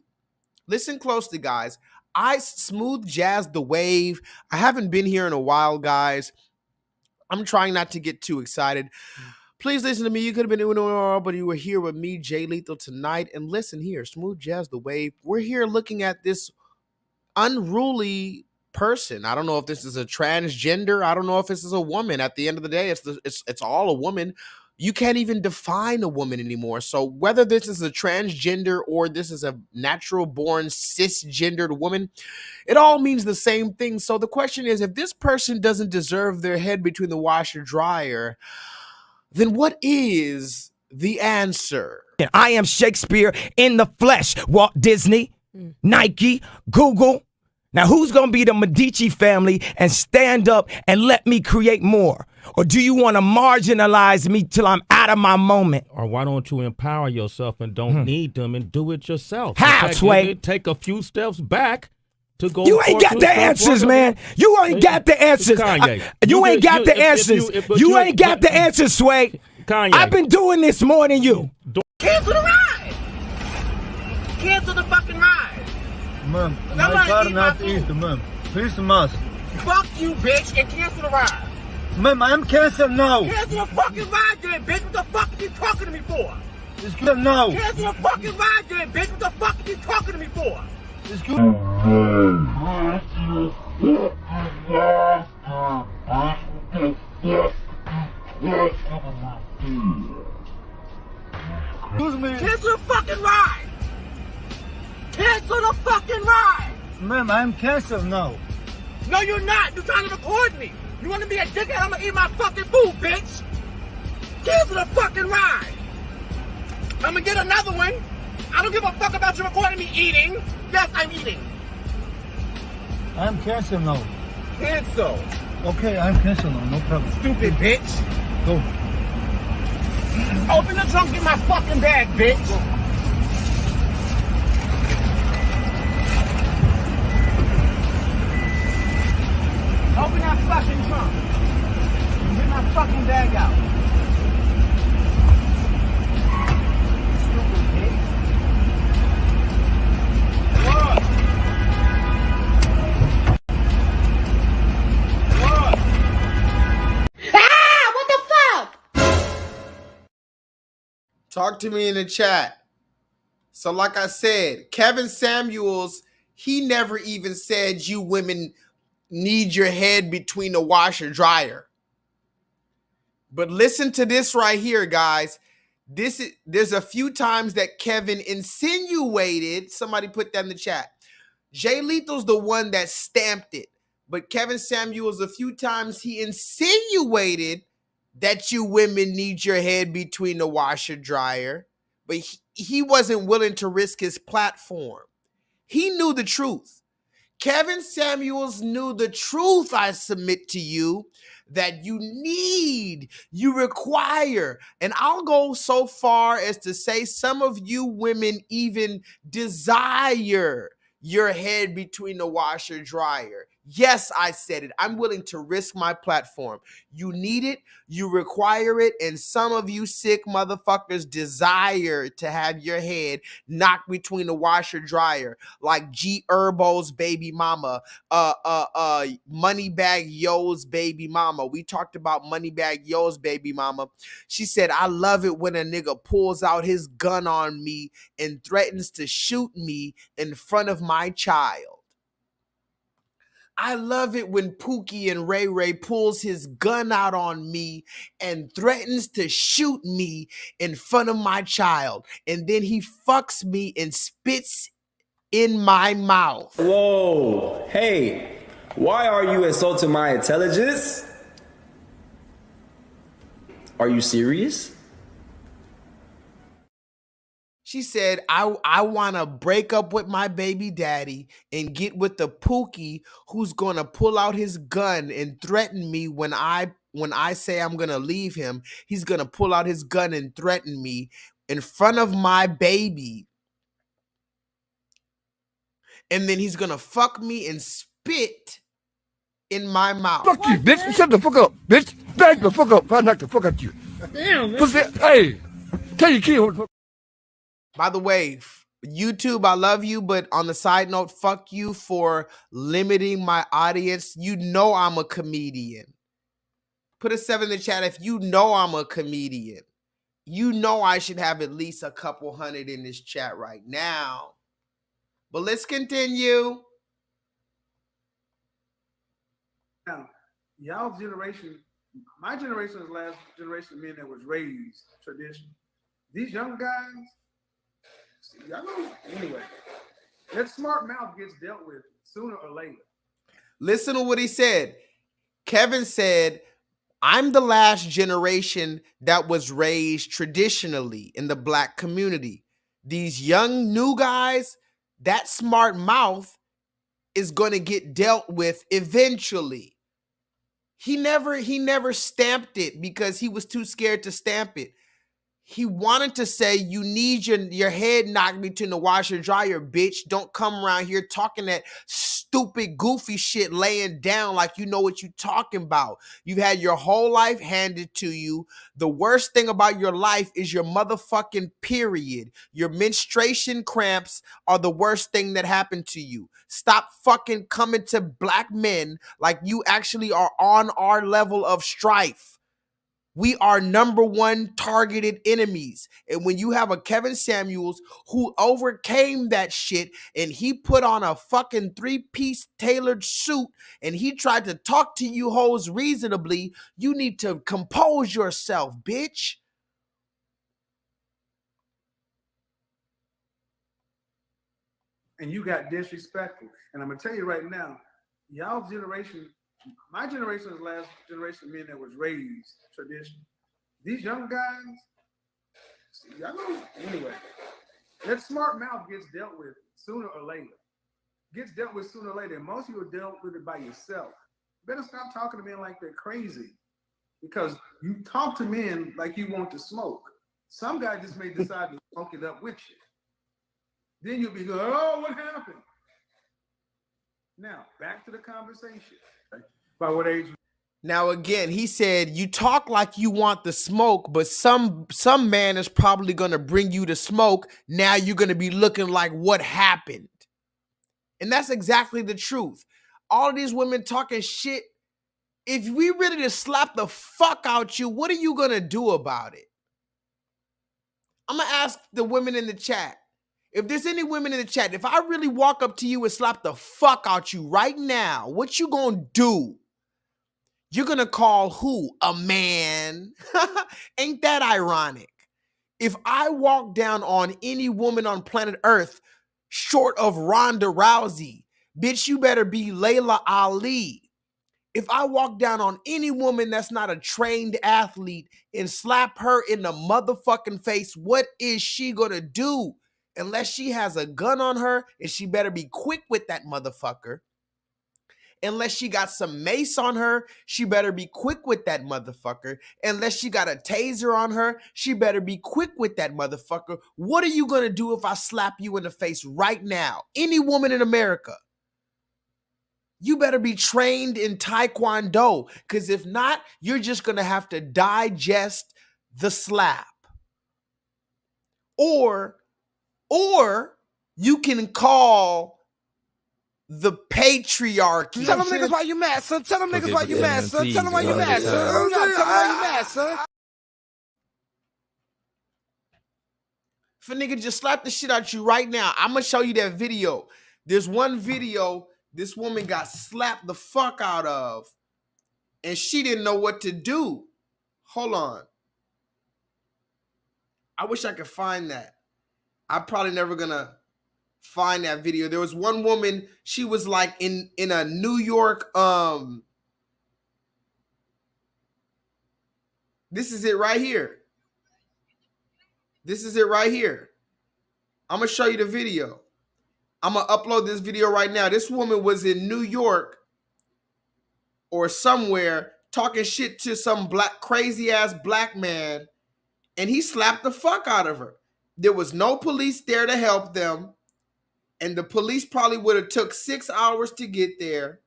Listen closely, guys. I smooth jazz the wave. I haven't been here in a while, guys. I'm trying not to get too excited. Please listen to me. You could have been doing it all, but you were here with me, J-Lethal, tonight. And listen here, smooth jazz the wave. We're here looking at this unruly person. I don't know if this is a transgender. I don't know if this is a woman. At the end of the day, it's all a woman. You can't even define a woman anymore. So whether this is a transgender or this is a natural born cisgendered woman, it all means the same thing. So the question is, if this person doesn't deserve their head between the washer dryer, then what is the answer? I am Shakespeare in the flesh. Walt Disney, Nike, Google. Now, who's going to be the Medici family and stand up and let me create more? Or do you want to marginalize me till I'm out of my moment? Or why don't you empower yourself and don't need them and do it yourself? How, Sway? Take a few steps back to go. You ain't got the answers, man. You ain't got the answers. Kanye. You ain't got the answers. You ain't got the answers, Sway. Kanye. I've been doing this more than you. Cancel the ride. Cancel the fucking ride. Ma'am, my car not easy, ma'am. Please, must. Fuck you, bitch, and cancel the ride. Ma'am, I'm canceled now. Cancel the fucking ride, then, bitch. What the fuck are you talking to me for? It's good now. Cancel the fucking ride, then, bitch. What the fuck are you talking to me for? It's good. Excuse me. Cancel the fucking ride. Cancel the fucking ride. Ma'am, I'm canceled now. No, you're not. You're trying to record me. You want to be a dickhead? I'm gonna eat my fucking food, bitch. Cancel the fucking ride. I'm gonna get another one. I don't give a fuck about you recording me eating. Yes, I'm eating. I'm canceled now. Cancel. Okay, I'm canceled now. No problem. Stupid bitch. Go. Open the trunk in my fucking bag, bitch. Open that fucking trunk. Get my fucking bag out. Stupid bitch. What? Ah! What the fuck? Talk to me in the chat. So like I said, Kevin Samuels, he never even said you women need your head between the washer dryer. But listen to this right here, guys. There's a few times that Kevin insinuated, somebody put that in the chat. J-Lethal's the one that stamped it. But Kevin Samuels, a few times he insinuated that you women need your head between the washer dryer. But he wasn't willing to risk his platform. He knew the truth. Kevin Samuels knew the truth, I submit to you, that you require, and I'll go so far as to say some of you women even desire your head between the washer dryer. Yes, I said it. I'm willing to risk my platform. You need it, you require it, and some of you sick motherfuckers desire to have your head knocked between the washer dryer, like G Herbo's baby mama, Moneybag Yo's baby mama. We talked about Moneybag Yo's baby mama. She said, I love it when a nigga pulls out his gun on me and threatens to shoot me in front of my child. I love it when Pookie and Ray Ray pulls his gun out on me and threatens to shoot me in front of my child. And then he fucks me and spits in my mouth. Whoa, hey, why are you insulting my intelligence? Are you serious? She said, I want to break up with my baby daddy and get with the pookie who's going to pull out his gun and threaten me when I say I'm going to leave him. He's going to pull out his gun and threaten me in front of my baby. And then he's going to fuck me and spit in my mouth. Fuck you, bitch. Shut the fuck up, bitch. Back the fuck up. I'll knock the fuck out you. Damn, man. Pussy, hey, tell your kid what the fuck. By the way, YouTube, I love you, but on the side note, fuck you for limiting my audience. You know I'm a comedian. Put a 7 in the chat if you know I'm a comedian. You know I should have at least a couple hundred in this chat right now. But let's continue. Now, y'all's generation, my generation is the last generation of men that was raised traditional. These young guys, y'all know, anyway, that smart mouth gets dealt with sooner or later. Listen to what he said. Kevin said, I'm the last generation that was raised traditionally in the black community. These young new guys, that smart mouth is going to get dealt with eventually. He never stamped it because he was too scared to stamp it. He wanted to say, you need your head knocked between the washer and dryer, bitch. Don't come around here talking that stupid, goofy shit laying down like you know what you're talking about. You've had your whole life handed to you. The worst thing about your life is your motherfucking period. Your menstruation cramps are the worst thing that happened to you. Stop fucking coming to black men like you actually are on our level of strife. We are #1 targeted enemies. And when you have a Kevin Samuels who overcame that shit and he put on a fucking 3-piece tailored suit and he tried to talk to you hoes reasonably, you need to compose yourself, bitch. And you got disrespectful. And I'm going to tell you right now, y'all's generation, my generation is the last generation of men that was raised traditional. These young guys, y'all know, anyway, that smart mouth gets dealt with sooner or later. Gets dealt with sooner or later. And most of you are dealt with it by yourself. You better stop talking to men like they're crazy. Because you talk to men like you want to smoke. Some guy just may decide to smoke it up with you. Then you'll be going, oh, what happened? Now, back to the conversation. By what age? Now, again, he said, you talk like you want the smoke, but some man is probably going to bring you the smoke. Now you're going to be looking like what happened. And that's exactly the truth. All of these women talking shit. If we ready to slap the fuck out you, what are you going to do about it? I'm going to ask the women in the chat. If there's any women in the chat, if I really walk up to you and slap the fuck out you right now, what you going to do? You're going to call who? A man? Ain't that ironic? If I walk down on any woman on planet Earth short of Ronda Rousey, bitch, you better be Layla Ali. If I walk down on any woman that's not a trained athlete and slap her in the motherfucking face, what is she going to do? Unless she has a gun on her, and she better be quick with that motherfucker. Unless she got some mace on her, she better be quick with that motherfucker. Unless she got a taser on her, she better be quick with that motherfucker. What are you going to do if I slap you in the face right now? Any woman in America. You better be trained in Taekwondo, because if not, you're just going to have to digest the slap. Or you can call the patriarchy. Tell them niggas why you mad, son. Tell them niggas why you mad, son. Tell them why you mad, son. Tell them why you mad, son. If a nigga just slap the shit out you right now, I'm going to show you that video. There's one video this woman got slapped the fuck out of, and she didn't know what to do. Hold on. I wish I could find that. I'm probably never going to find that video. There was one woman, she was like in a New York, this is it right here. This is it right here. I'm going to show you the video. I'm going to upload this video right now. This woman was in New York or somewhere talking shit to some crazy ass black man, and he slapped the fuck out of her. There was no police there to help them, and the police probably would have took 6 hours to get there.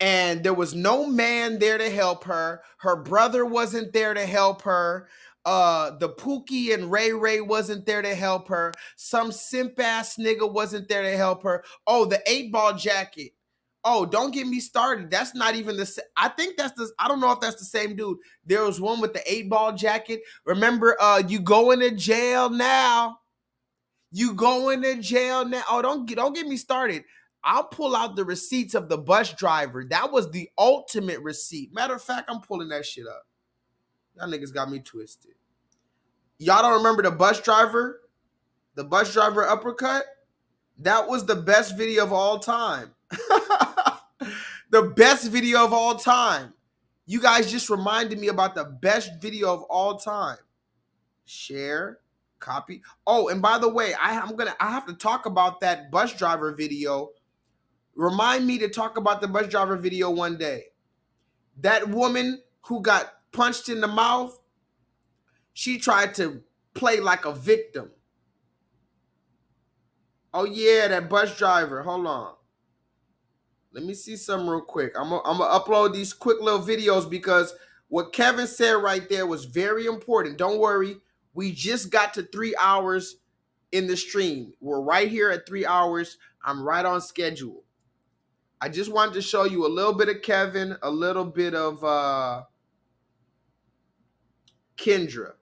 And there was no man there to help her. Her brother wasn't there to help her. The Pookie and Ray Ray wasn't there to help her. Some simp ass nigga wasn't there to help her. Oh, the 8-ball jacket. Oh, don't get me started. That's not even the same. I think that's the, I don't know if that's the same dude. There was one with the 8-ball jacket. Remember, you going to jail now. You going to jail now. Oh, don't get me started. I'll pull out the receipts of the bus driver. That was the ultimate receipt. Matter of fact, I'm pulling that shit up. Y'all niggas got me twisted. Y'all don't remember the bus driver? The bus driver uppercut? That was the best video of all time. The best video of all time. You guys just reminded me about the best video of all time. Share, copy. Oh, and by the way, I have to talk about that bus driver video. Remind me to talk about the bus driver video one day. That woman who got punched in the mouth, she tried to play like a victim. Oh yeah, that bus driver. Hold on. Let me see something real quick. I'm gonna upload these quick little videos because what Kevin said right there was very important. Don't worry. We just got to 3 hours in the stream. We're right here at 3 hours. I'm right on schedule. I just wanted to show you a little bit of Kevin, a little bit of Kendra.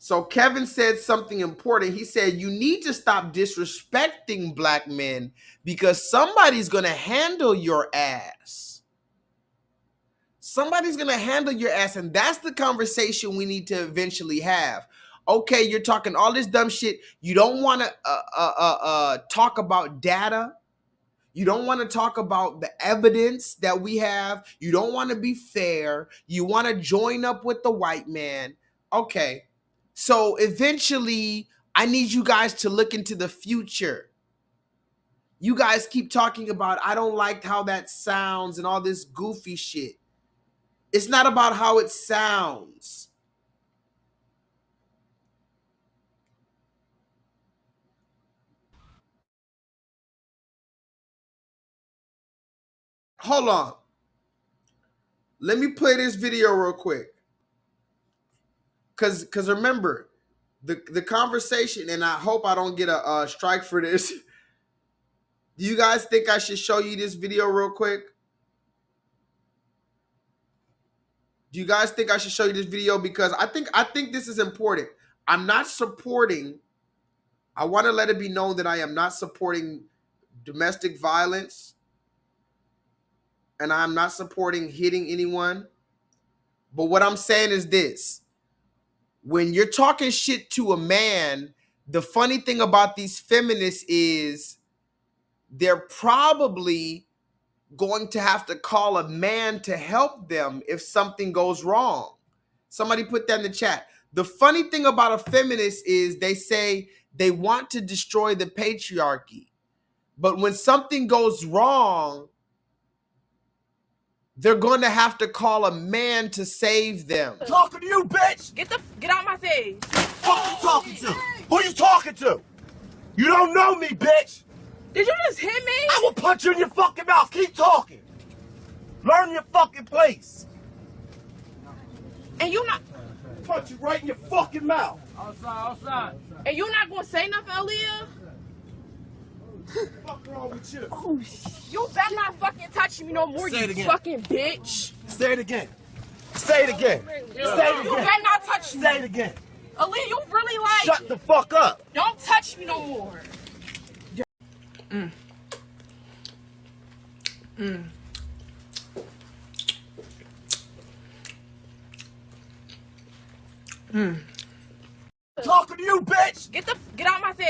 So Kevin said something important. He said, you need to stop disrespecting black men because somebody's going to handle your ass. Somebody's going to handle your ass. And that's the conversation we need to eventually have. Okay, you're talking all this dumb shit. You don't want to talk about data. You don't want to talk about the evidence that we have. You don't want to be fair. You want to join up with the white man. Okay. So eventually, I need you guys to look into the future. You guys keep talking about, I don't like how that sounds and all this goofy shit. It's not about how it sounds. Hold on. Let me play this video real quick. Cause remember, the conversation, and I hope I don't get a strike for this. Do you guys think I should show you this video real quick? Do you guys think I should show you this video? Because I think this is important. I'm not supporting, I want to let it be known that I am not supporting domestic violence. And I'm not supporting hitting anyone. But what I'm saying is this. When you're talking shit to a man, the funny thing about these feminists is they're probably going to have to call a man to help them if something goes wrong. Somebody put that in the chat. The funny thing about a feminist is they say they want to destroy the patriarchy. But when something goes wrong, they're going to have to call a man to save them. Talking to you, bitch! Get out my face! Fuck you talking to? Who you talking to? You don't know me, bitch! Did you just hit me? I will punch you in your fucking mouth. Keep talking. Learn your fucking place. And you not... Punch you right in your fucking mouth. Outside. And you not gonna say nothing, Aaliyah? What's wrong with you? Oh, you better not fucking touch me no more, you fucking bitch. Say it again. Say it again. Say it again. You better not touch me. Say it again. Aaliyah, you really like... Shut the fuck up. Don't touch me no more. Talking to you, bitch. Get out my face.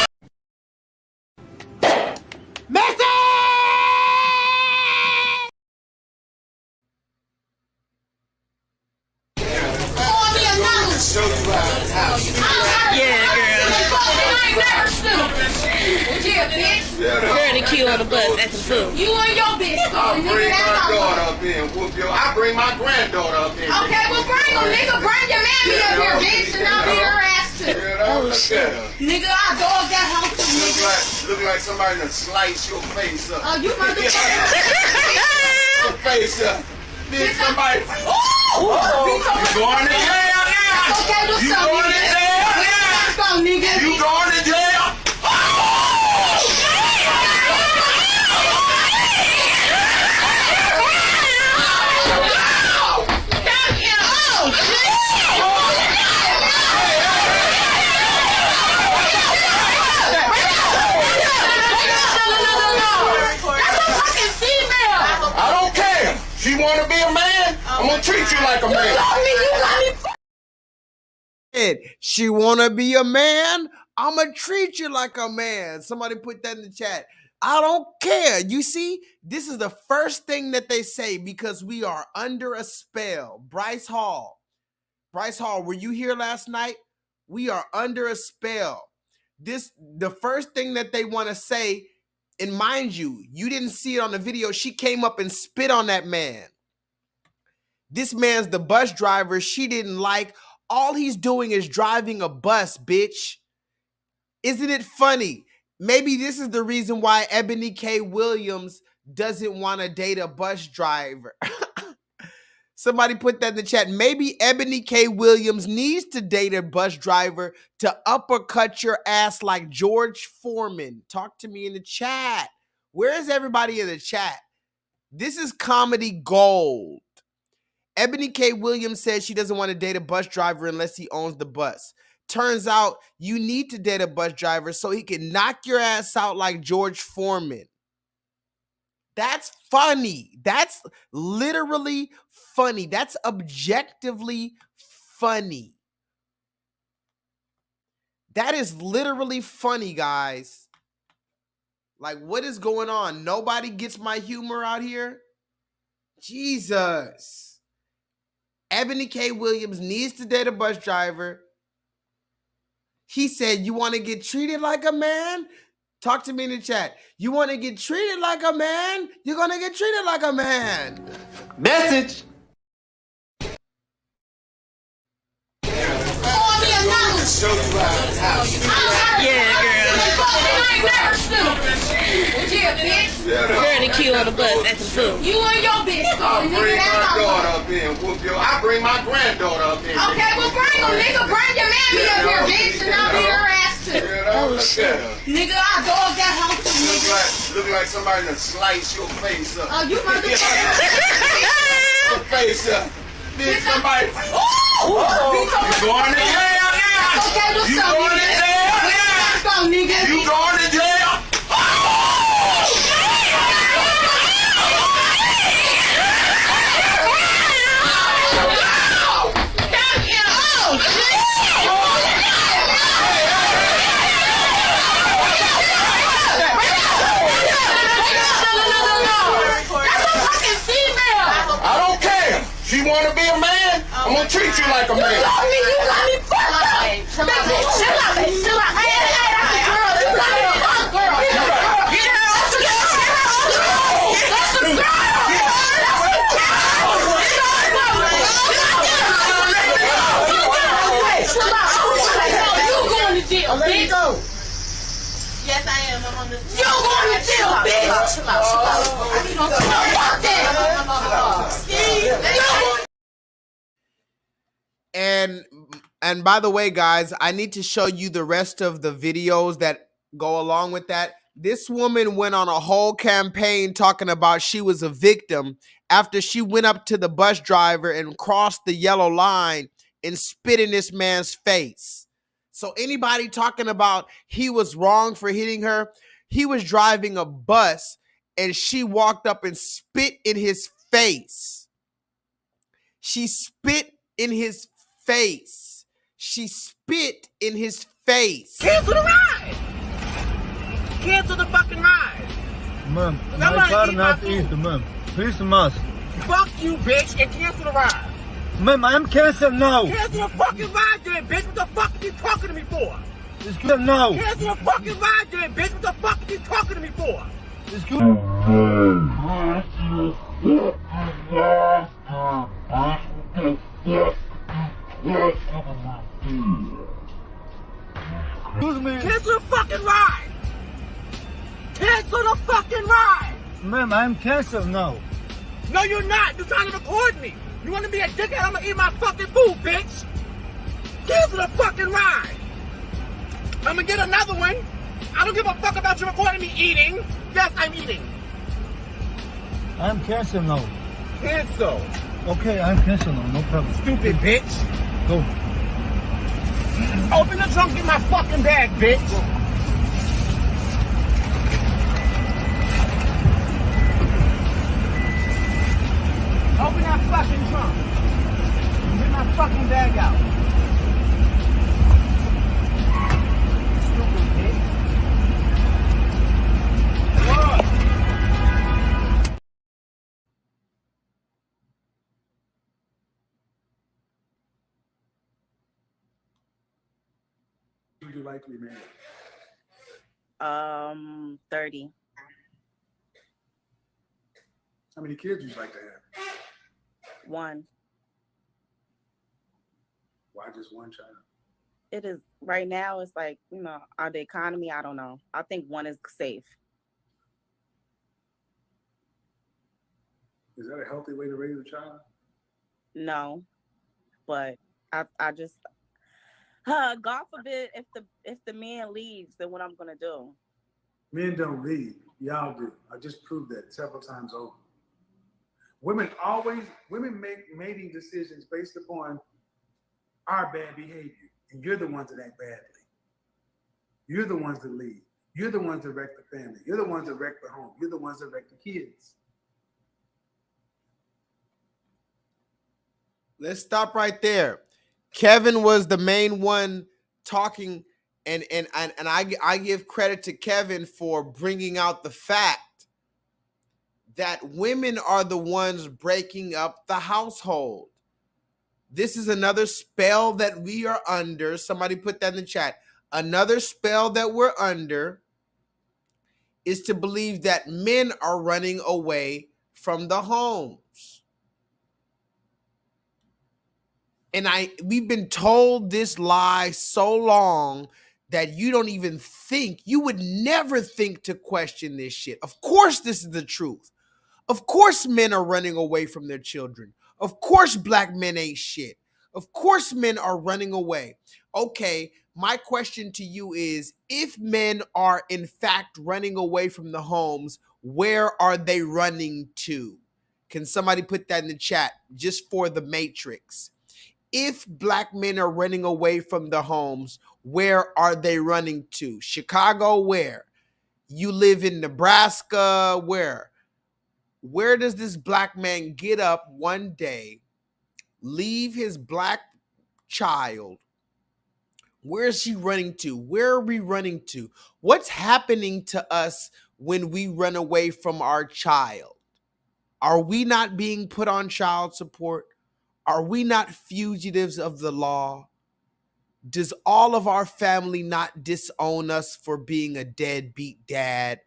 Yeah, girl. Girl, the queue on the bus at the food. You and your bitch. I'll bring my daughter up in. Whoop your. I bring my granddaughter up in. Okay, well bring them, nigga. Bring your mammy up here, bitch, and I'll beat her ass too. Oh shit. Nigga, I dog that house too, nigga. Look like somebody done slice your face up. Oh, you motherfucker. Your face up. Bitch, somebody. Oh! You going to jail now? Okay, what's You up, going to nigga? jail now? Let's go, nigga. You going to jail? Oh! She wanna be a man? I'm gonna treat you like a man. You love me, you love me. She wanna be a man? I'ma treat you like a man. Somebody put that in the chat. I don't care. You see, this is the first thing that they say because we are under a spell. Bryce Hall, were you here last night? We are under a spell. The first thing that they want to say, and mind you, you didn't see it on the video. She came up and spit on that man. This man's the bus driver she didn't like. All he's doing is driving a bus, bitch. Isn't it funny? Maybe this is the reason why Ebony K. Williams doesn't want to date a bus driver. Somebody put that in the chat. Maybe Ebony K. Williams needs to date a bus driver to uppercut your ass like George Foreman. Talk to me in the chat. Where is everybody in the chat? This is comedy gold. Ebony K. Williams says she doesn't want to date a bus driver unless he owns the bus. Turns out you need to date a bus driver so he can knock your ass out like George Foreman. That's funny. That's literally funny. That's objectively funny. That is literally funny, guys. Like, what is going on? Nobody gets my humor out here? Jesus. Ebony K. Williams needs to date a bus driver. He said, you want to get treated like a man? Talk to me in the chat. You want to get treated like a man? You're going to get treated like a man. Message. Yeah, girl. Girl, the queue on the bus at the food. You and your bitch. I'll bring my daughter up in and whoop your. I'll bring my granddaughter up in. Okay, well bring them, nigga. Bring your mammy up here, bitch, and I'll beat her ass too. Oh shit. Nigga, I dog that house too. Look like somebody done slice your face up. Oh, you motherfucker. Your face up. Bitch, somebody. You going to jail now? Okay, what's you up, going to jail now? Let's go, nigga. You going to jail? She wanna be a man? I'm gonna treat you like a man. You love me, fuck up. Chill out, baby. Chill out. Hey, that's a girl. You got me, fuck girl. That's a girl. You going to jail, bitch. Yes, I am. I'm on the. You going to jail, bitch. Chill out. Fuck that. And by the way, guys, I need to show you the rest of the videos that go along with that. This woman went on a whole campaign talking about she was a victim after she went up to the bus driver and crossed the yellow line and spit in this man's face. So anybody talking about he was wrong for hitting her, he was driving a bus and she walked up and spit in his face. She spit in his face. She spit in his face. Cancel the ride. Cancel the fucking ride. Ma'am, my car not eat, ma'am. Please must. Fuck you, bitch, and cancel the ride. Ma'am, I am canceled now. Cancel the fucking ride then, bitch. What the fuck are you talking to me for? It's good now. Cancel the fucking ride then, bitch. What the fuck are you talking to me for? It's good. Excuse me. Cancel the fucking ride. Cancel the fucking ride. Ma'am, I'm canceled now. No, you're not. You're trying to record me. You want to be a dickhead? I'm gonna eat my fucking food, bitch. Cancel the fucking ride. I'm gonna get another one. I don't give a fuck about you recording me eating. Yes, I'm eating. I'm canceled now. Cancel. Okay, I'm canceled now. No problem. Stupid bitch. Go. Open the trunk, get my fucking bag, bitch. you like to be married? 30. How many kids would you like to have? 1. Why just one child? It is right now. It's like, you know, the economy. I don't know. I think 1 is safe. Is that a healthy way to raise a child? No, but I just God forbid if the man leaves, then what I'm gonna do? Men don't leave. Y'all do. I just proved that several times over. Women make mating decisions based upon our bad behavior, and you're the ones that act badly. You're the ones that leave. You're the ones that wreck the family. You're the ones that wreck the home. You're the ones that wreck the kids. Let's stop right there. Kevin was the main one talking, and I give credit to Kevin for bringing out the fact that women are the ones breaking up the household. This is another spell that we are under. Somebody put that in the chat. Another spell that we're under is to believe that men are running away from the homes. And we've been told this lie so long that you don't even think, you would never think to question this shit. Of course, this is the truth. Of course, men are running away from their children. Of course, black men ain't shit. Of course, men are running away. Okay, my question to you is, if men are in fact running away from the homes, where are they running to? Can somebody put that in the chat just for the matrix? If black men are running away from the homes, where are they running to? Chicago, where? You live in Nebraska, where? Where does this black man get up one day, leave his black child? Where is he running to? Where are we running to? What's happening to us when we run away from our child? Are we not being put on child support? Are we not fugitives of the law? Does all of our family not disown us for being a deadbeat dad?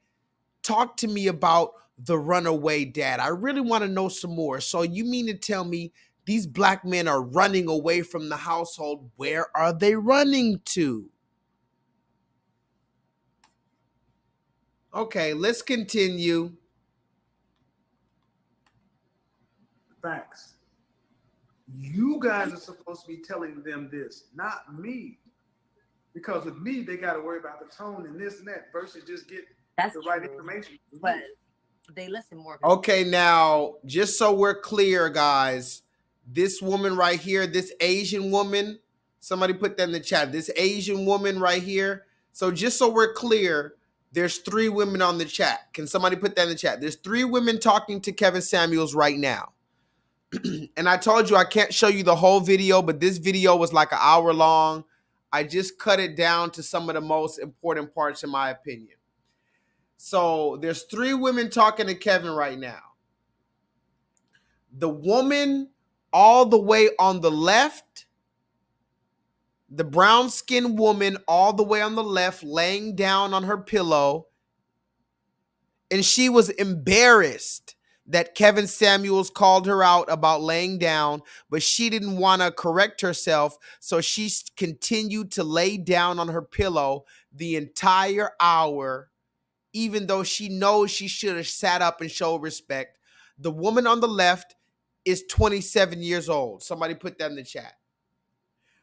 Talk to me about the runaway dad. I really want to know some more. So you mean to tell me these black men are running away from the household? Where are they running to? Okay, let's continue. Facts. You guys are supposed to be telling them this, not me. Because with me, they got to worry about the tone and this and that versus just get the right information. But they listen more. Okay, now, just so we're clear, guys, this woman right here, this Asian woman, somebody put that in the chat, this Asian woman right here. So just so we're clear, there's 3 women on the chat. Can somebody put that in the chat? There's 3 women talking to Kevin Samuels right now. And I told you I can't show you the whole video, but this video was like an hour long. I just cut it down to some of the most important parts in my opinion. So there's 3 women talking to Kevin right now. The woman all the way on the left, the brown-skinned woman all the way on the left, laying down on her pillow, and she was embarrassed that Kevin Samuels called her out about laying down, but she didn't want to correct herself, so she continued to lay down on her pillow the entire hour, even though she knows she should have sat up and showed respect. The woman on the left is 27 years old. Somebody put that in the chat.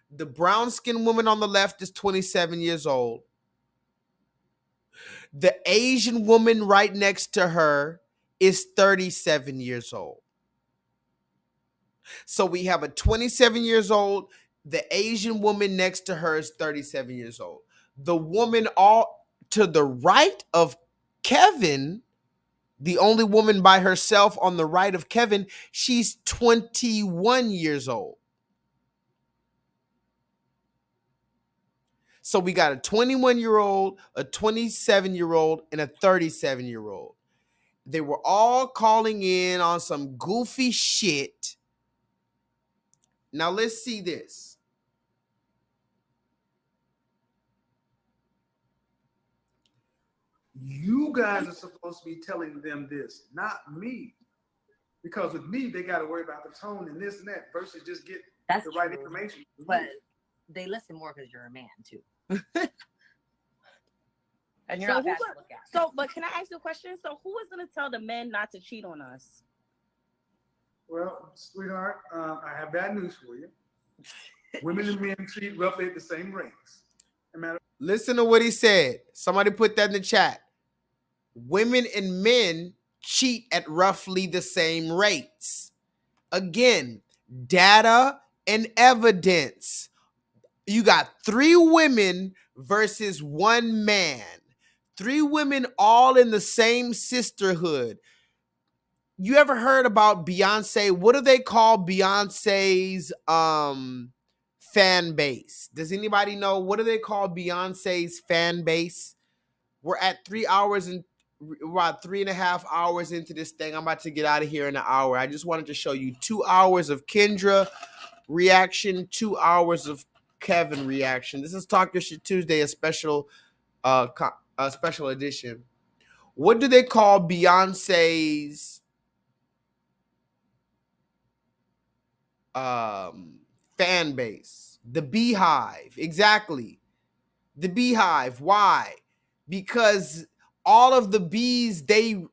The brown-skinned woman on the left is 27 years old. The Asian woman right next to her is 37 years old. So we have a 27 years old. The Asian woman next to her is 37 years old. The woman all to the right of Kevin, the only woman by herself on the right of Kevin, she's 21 years old. So we got a 21-year-old, a 27-year-old, and a 37-year-old. They were all calling in on some goofy shit. Now let's see this. You guys are supposed to be telling them this, not me. Because with me, they got to worry about the tone and this and that versus just get That's the right true, information. but they listen more because you're a man too. And you're not bad to look at. So, but can I ask you a question? So, who is going to tell the men not to cheat on us? Well, sweetheart, I have bad news for you. Women and men cheat roughly at the same rates. Listen to what he said. Somebody put that in the chat. Women and men cheat at roughly the same rates. Again, data and evidence. You got 3 women versus 1 man. 3 women all in the same sisterhood. You ever heard about Beyonce? What do they call Beyonce's fan base? Does anybody know? What do they call Beyonce's fan base? We're at 3 hours and about 3.5 hours into this thing. I'm about to get out of here in an hour. I just wanted to show you 2 hours of Kendra reaction, 2 hours of Kevin reaction. This is Talk Your Shit Tuesday, a special special edition. What do they call Beyonce's fan base? The Beehive. Exactly. The Beehive. Why? Because all of the bees, they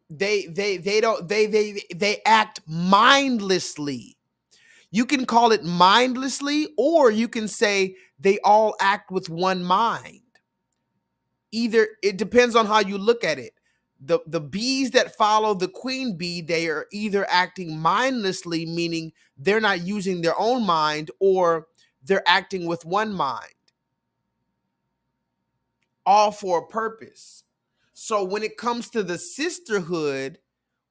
act mindlessly. You can call it mindlessly, or you can say they all act with one mind. Either, it depends on how you look at it. The bees that follow the queen bee, they are either acting mindlessly, meaning they're not using their own mind, or they're acting with one mind. All for a purpose. So when it comes to the sisterhood,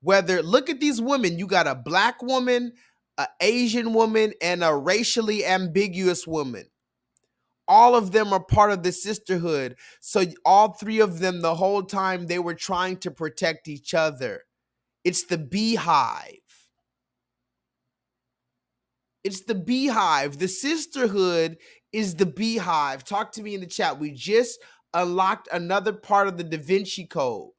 look at these women, you got a black woman, an Asian woman, and a racially ambiguous woman. All of them are part of the sisterhood. So all 3 of them, the whole time, they were trying to protect each other. It's the Beehive. It's the Beehive. The sisterhood is the Beehive. Talk to me in the chat. We just unlocked another part of the Da Vinci Code.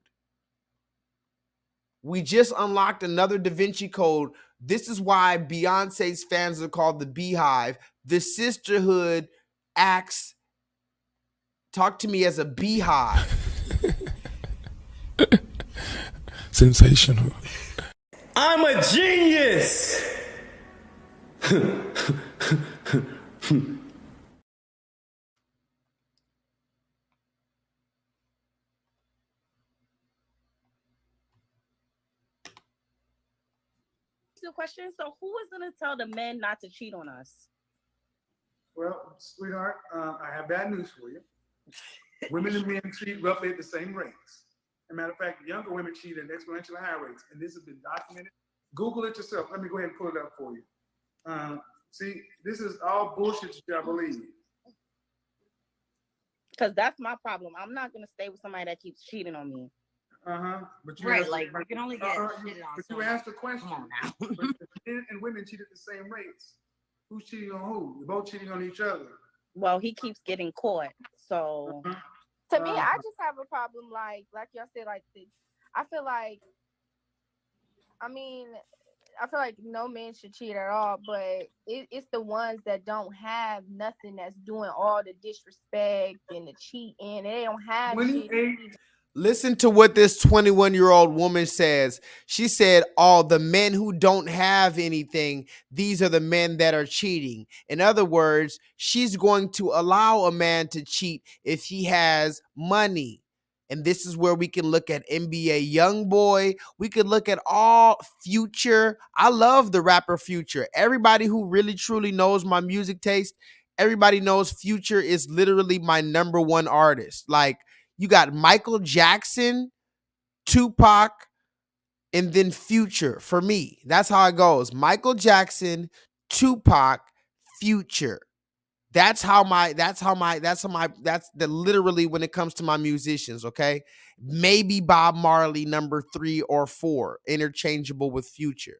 We just unlocked another Da Vinci Code. This is why Beyonce's fans are called the Beehive. The sisterhood acts, talk to me, as a beehive. Sensational. I'm a genius. Question. So, who is going to tell the men not to cheat on us? Well, sweetheart, I have bad news for you. Women and men cheat roughly at the same rates. As a matter of fact, younger women cheat at exponentially higher rates, and this has been documented. Google it yourself. Let me go ahead and pull it up for you. See, this is all bullshit that y'all believe. Because that's my problem. I'm not going to stay with somebody that keeps cheating on me. But you right, like you can only get shit on. But you asked the question. Come on now. But men and women cheat at the same rates. Who's cheating on who? You're both cheating on each other. Well, he keeps getting caught. So to me, I just have a problem. Like y'all said, I feel like no man should cheat at all, but it's the ones that don't have nothing that's doing all the disrespect and the cheating, and they don't have shit. Listen to what this 21-year-old woman says. She said, all the men who don't have anything, these are the men that are cheating. In other words, she's going to allow a man to cheat if he has money. And this is where we can look at NBA Youngboy. We could look at all Future. I love the rapper Future. Everybody who really truly knows my music taste, everybody knows Future is literally my #1 artist. Like, you got Michael Jackson, Tupac, and then Future. For me, that's how it goes. Michael Jackson, Tupac, Future. That's literally when it comes to my musicians, okay? Maybe Bob Marley #3 or 4, interchangeable with Future.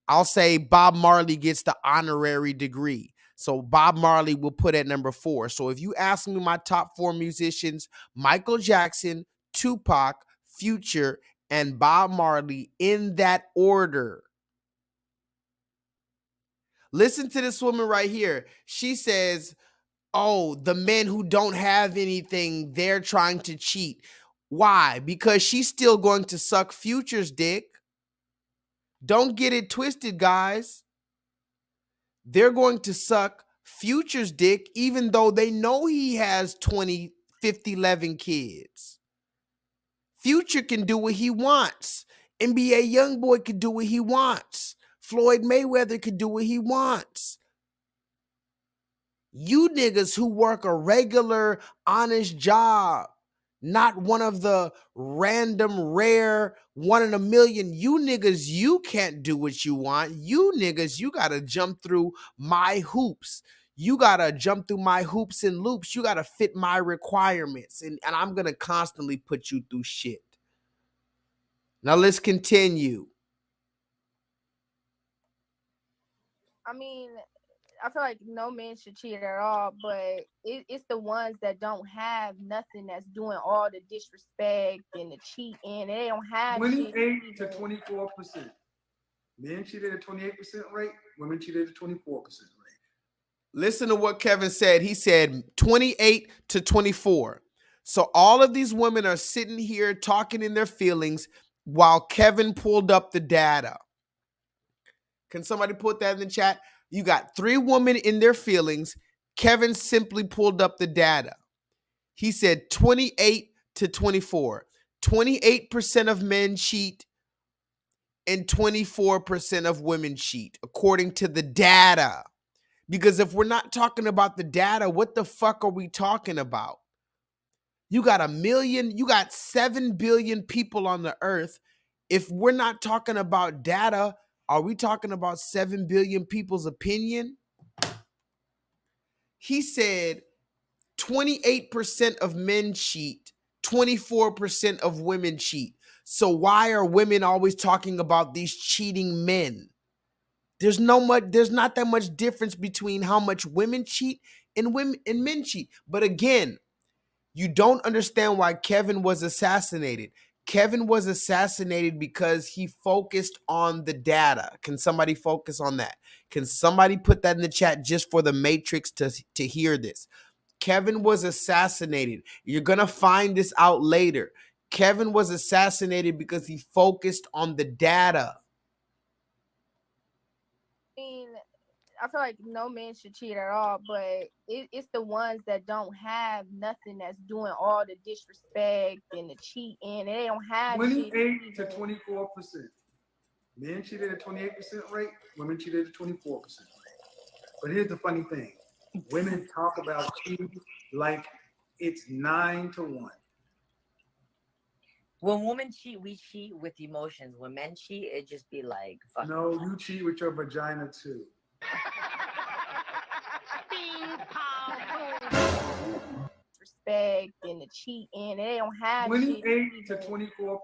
I'll say Bob Marley gets the honorary degree. So Bob Marley will put at #4. So if you ask me my top 4 musicians, Michael Jackson, Tupac, Future, and Bob Marley in that order. Listen to this woman right here. She says, oh, the men who don't have anything, they're trying to cheat. Why? Because she's still going to suck Future's dick. Don't get it twisted, guys. They're going to suck Future's dick even though they know he has 20, 50, 11 kids. Future can do what he wants. NBA Youngboy can do what he wants. Floyd Mayweather can do what he wants. You niggas who work a regular, honest job, not one of the random, rare, one in a million, you niggas, you can't do what you want. You niggas, you gotta jump through my hoops. You gotta jump through my hoops and loops. You gotta fit my requirements. And I'm gonna constantly put you through shit. Now let's continue. I mean, I feel like no man should cheat at all, but it's the ones that don't have nothing that's doing all the disrespect and the cheating. They don't have 28 to 24%. Men cheated at 28% rate. Women cheated at 24% rate. Listen to what Kevin said. He said 28 to 24. So all of these women are sitting here talking in their feelings while Kevin pulled up the data. Can somebody put that in the chat? You got 3 women in their feelings. Kevin simply pulled up the data. He said 28 to 24. 28% of men cheat and 24% of women cheat, according to the data. Because if we're not talking about the data, what the fuck are we talking about? You got 7 billion people on the earth. If we're not talking about data, are we talking about 7 billion people's opinion? He said 28% of men cheat, 24% of women cheat. So why are women always talking about these cheating men? There's not that much difference between how much women cheat and men cheat. But again, you don't understand why Kevin was assassinated. Kevin was assassinated because he focused on the data. Can somebody focus on that? Can somebody put that in the chat just for the Matrix to hear this? Kevin was assassinated. You're going to find this out later. Kevin was assassinated because he focused on the data. I mean, I feel like no man should cheat at all, but it's the ones that don't have nothing that's doing all the disrespect and the cheating. They don't have 28 to 24%. Men cheated at 28% rate. Women cheated at 24% rate. But here's the funny thing. Women talk about cheating like it's 9 to 1. When women cheat, we cheat with emotions. When men cheat, it just be like, fuck. No, you cheat with your vagina too. Respect and the cheating. They don't have 28 to 24%.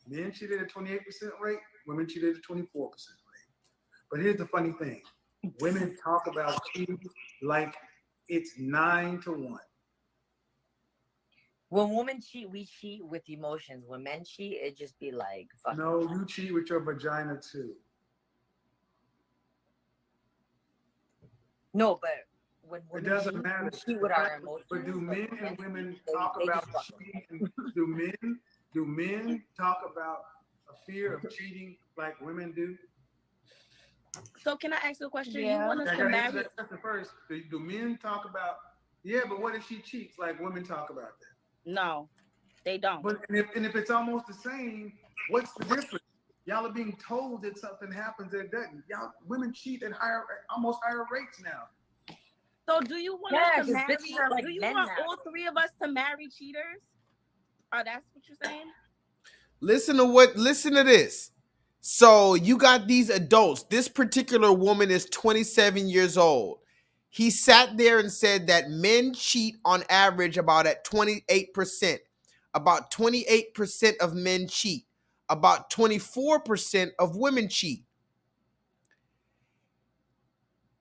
Men cheated at 28% rate. Women cheated at 24% rate. But here's the funny thing. Women talk about cheating like it's 9 to 1. When women cheat, we cheat with emotions. When men cheat, it just be like, fuck. No, you cheat with your vagina too. No, but when it doesn't matter. We cheat with our emotions. But do men and women talk about cheating? Do men talk about a fear of cheating like women do? So can I ask you a question? Yeah. You want us to marry? That's the first. Do men talk about? Yeah, but what if she cheats? Like women talk about that. No, they don't. But and if it's almost the same, what's the difference? Y'all are being told that something happens that doesn't. Y'all women cheat at almost higher rates now. So do you want us to marry? Like, do you want all 3 of us to marry cheaters? Oh, that's what you're saying? Listen to this. So you got these adults. This particular woman is 27 years old. He sat there and said that men cheat on average about at 28%. About 28% of men cheat. About 24% of women cheat.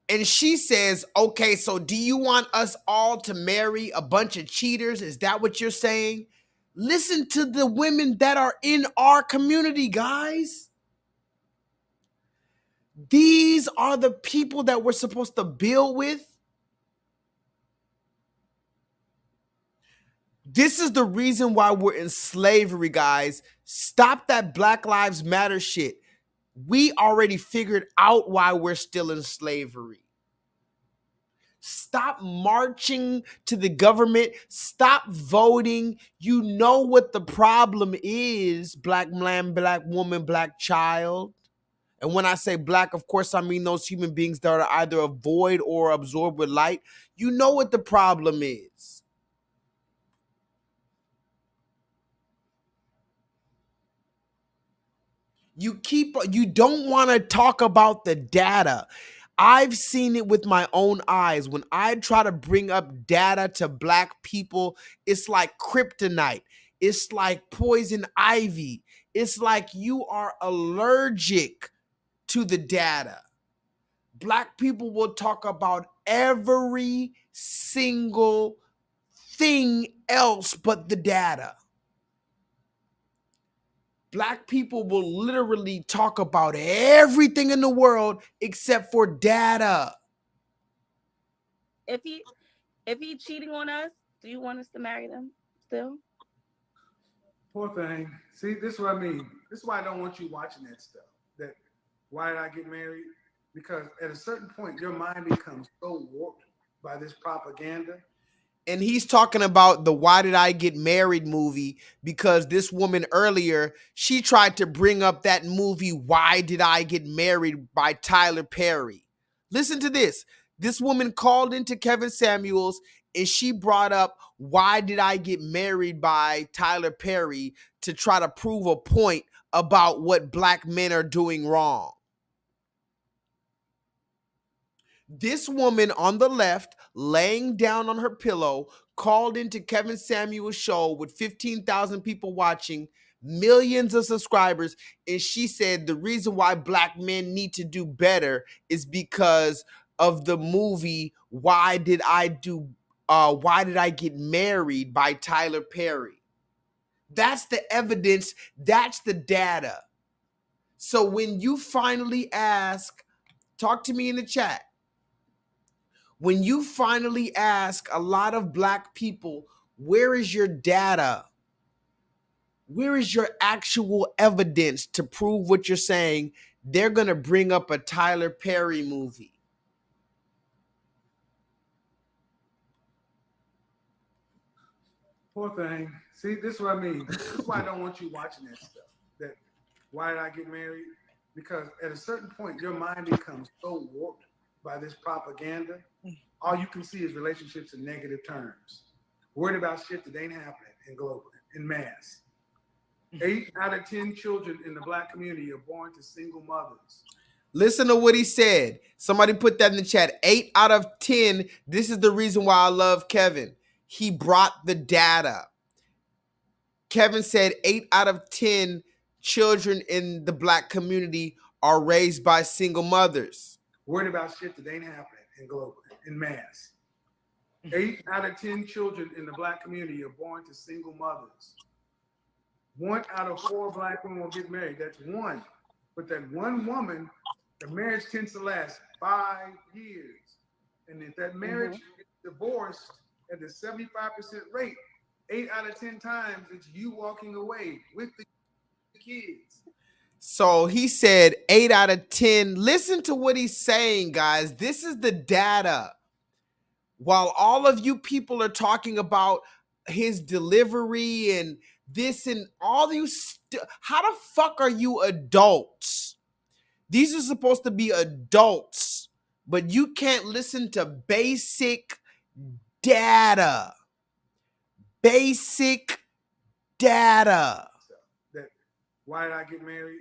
And she says, okay, so do you want us all to marry a bunch of cheaters? Is that what you're saying? Listen to the women that are in our community, guys. These are the people that we're supposed to build with. This is the reason why we're in slavery, guys. Stop that Black Lives Matter shit. We already figured out why we're still in slavery. Stop marching to the government. Stop voting. You know what the problem is, Black man, Black woman, Black child. And when I say Black, of course, I mean those human beings that are either void or absorbed with light. You know what the problem is. You don't want to talk about the data. I've seen it with my own eyes. When I try to bring up data to Black people, it's like kryptonite. It's like poison ivy. It's like you are allergic to the data. Black people will talk about every single thing else but the data. Black people will literally talk about everything in the world except for data. If he cheating on us, do you want us to marry them still? Poor thing. See, this is what I mean. This is why I don't want you watching that stuff. That why did I get married? Because at a certain point, your mind becomes so warped by this propaganda. And he's talking about the Why Did I Get Married movie, because this woman earlier, she tried to bring up that movie, Why Did I Get Married by Tyler Perry. Listen to this. This woman called into Kevin Samuels and she brought up Why Did I Get Married by Tyler Perry to try to prove a point about what Black men are doing wrong. This woman on the left, laying down on her pillow, called into Kevin Samuels' show with 15,000 people watching, millions of subscribers, and she said the reason why Black men need to do better is because of the movie Why Did I Get Married by Tyler Perry. That's the evidence. That's the data. So when you finally ask, talk to me in the chat. When you finally ask a lot of Black people, where is your data? Where is your actual evidence to prove what you're saying? They're going to bring up a Tyler Perry movie. Poor thing. See, this is what I mean. This is why I don't want you watching that stuff. That why did I get married? Because at a certain point, your mind becomes so warped by this propaganda. All you can see is relationships in negative terms. Worried about shit that ain't happening in global, in mass. 8 out of 10 children in the Black community are born to single mothers. Listen to what he said. Somebody put that in the chat. 8 out of 10. This is the reason why I love Kevin. He brought the data. Kevin said 8 out of 10 children in the Black community are raised by single mothers. Worried about shit that ain't happening in global, in mass. 8 out of 10 children in the Black community are born to single mothers. 1 out of 4 Black women will get married. That's one. But that one woman, the marriage tends to last 5 years. And if that marriage is divorced at the 75% rate, 8 out of 10 times it's you walking away with the kids. So he said 8 out of 10. Listen to what he's saying, guys. This is the data. While all of you people are talking about his delivery and this and all you, how the fuck are you adults? These are supposed to be adults, but you can't listen to basic data. Basic data. That why did I get married?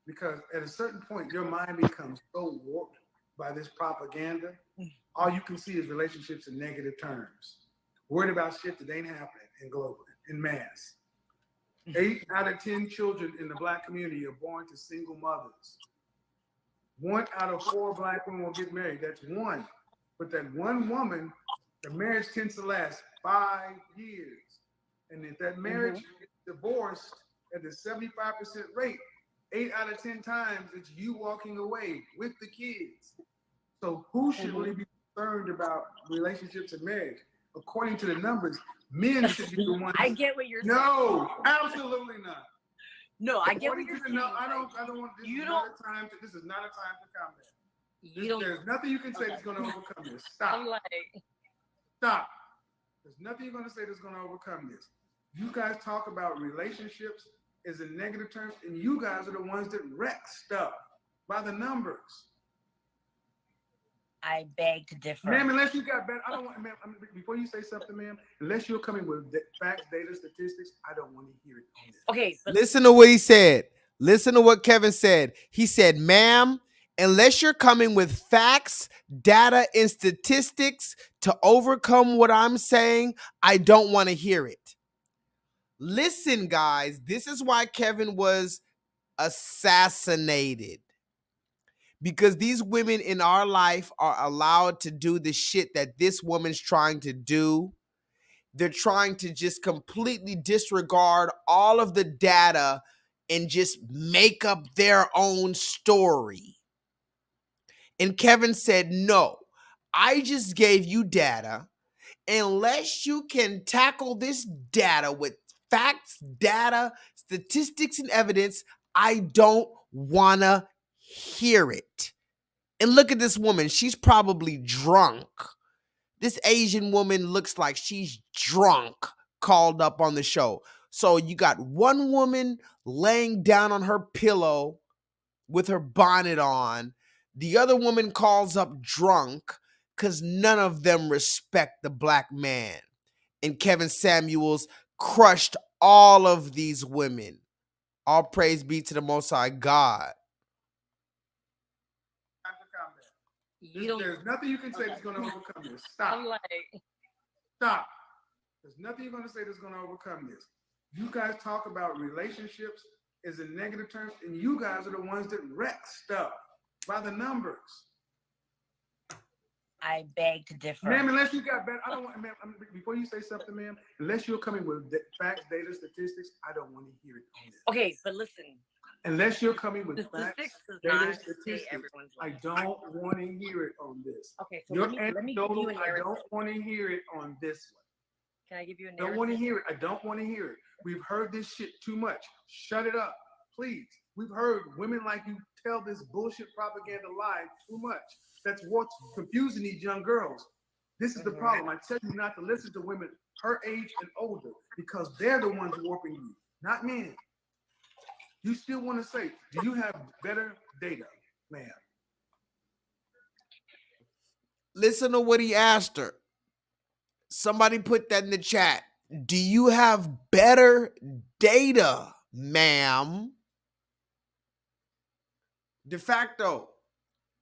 Because at a certain point, your mind becomes so warped by this propaganda. All you can see is relationships in negative terms. Worried about shit that ain't happening in global, in mass. 8 out of 10 children in the Black community are born to single mothers. 1 out of 4 Black women will get married. That's one. But that one woman, the marriage tends to last 5 years. And if that marriage gets divorced at the 75% rate, 8 out of 10 times it's you walking away with the kids. So who should really be concerned about relationships and marriage? According to the numbers, men should be the ones. I get what you're saying. No, absolutely not. No, I get what you're saying. No, I don't want this. This is not a time to comment. There's nothing you can say that's going to overcome this. Stop. I'm like, stop. There's nothing you're going to say that's going to overcome this. You guys talk about relationships as a negative term, and you guys are the ones that wreck stuff by the numbers. I beg to differ. Ma'am, unless you got better, I don't want, ma'am, before you say something, ma'am, unless you're coming with facts, data, statistics, I don't want to hear it. Okay. Listen to what he said. Listen to what Kevin said. He said, ma'am, unless you're coming with facts, data, and statistics to overcome what I'm saying, I don't want to hear it. Listen, guys, this is why Kevin was assassinated. Because these women in our life are allowed to do the shit that this woman's trying to do. They're trying to just completely disregard all of the data and just make up their own story. And Kevin said, no, I just gave you data. Unless you can tackle this data with facts, data, statistics, and evidence, I don't want to hear it. And look at this woman. She's probably drunk. This Asian woman looks like she's drunk, called up on the show. So you got one woman laying down on her pillow with her bonnet on. The other woman calls up drunk because none of them respect the black man. And Kevin Samuels crushed all of these women. All praise be to the Most High God. There's nothing you can say that's going to overcome this. Stop. I'm like, stop. There's nothing you're going to say that's going to overcome this. You guys talk about relationships as a negative term, and you guys are the ones that wreck stuff by the numbers. I beg to differ. Ma'am, unless you got better, I don't want, ma'am, before you say something, ma'am, unless you're coming with facts, data, statistics, I don't want to hear it. Okay, but listen. Unless you're coming with statistics, facts, data, statistics, I don't want to hear it on this. Okay, so you're let me give you a narrative. I don't want to hear it on this one. Can I give you a I narrative? don't want to hear it. I don't want to hear it. We've heard this shit too much. Shut it up, please. We've heard women like you tell this bullshit propaganda lie too much. That's what's confusing these young girls. This is the problem. I tell you not to listen to women her age and older because they're the ones warping you, not men. You still want to say, do you have better data, ma'am? Listen to what he asked her. Somebody put that in the chat. Do you have better data, ma'am? De facto.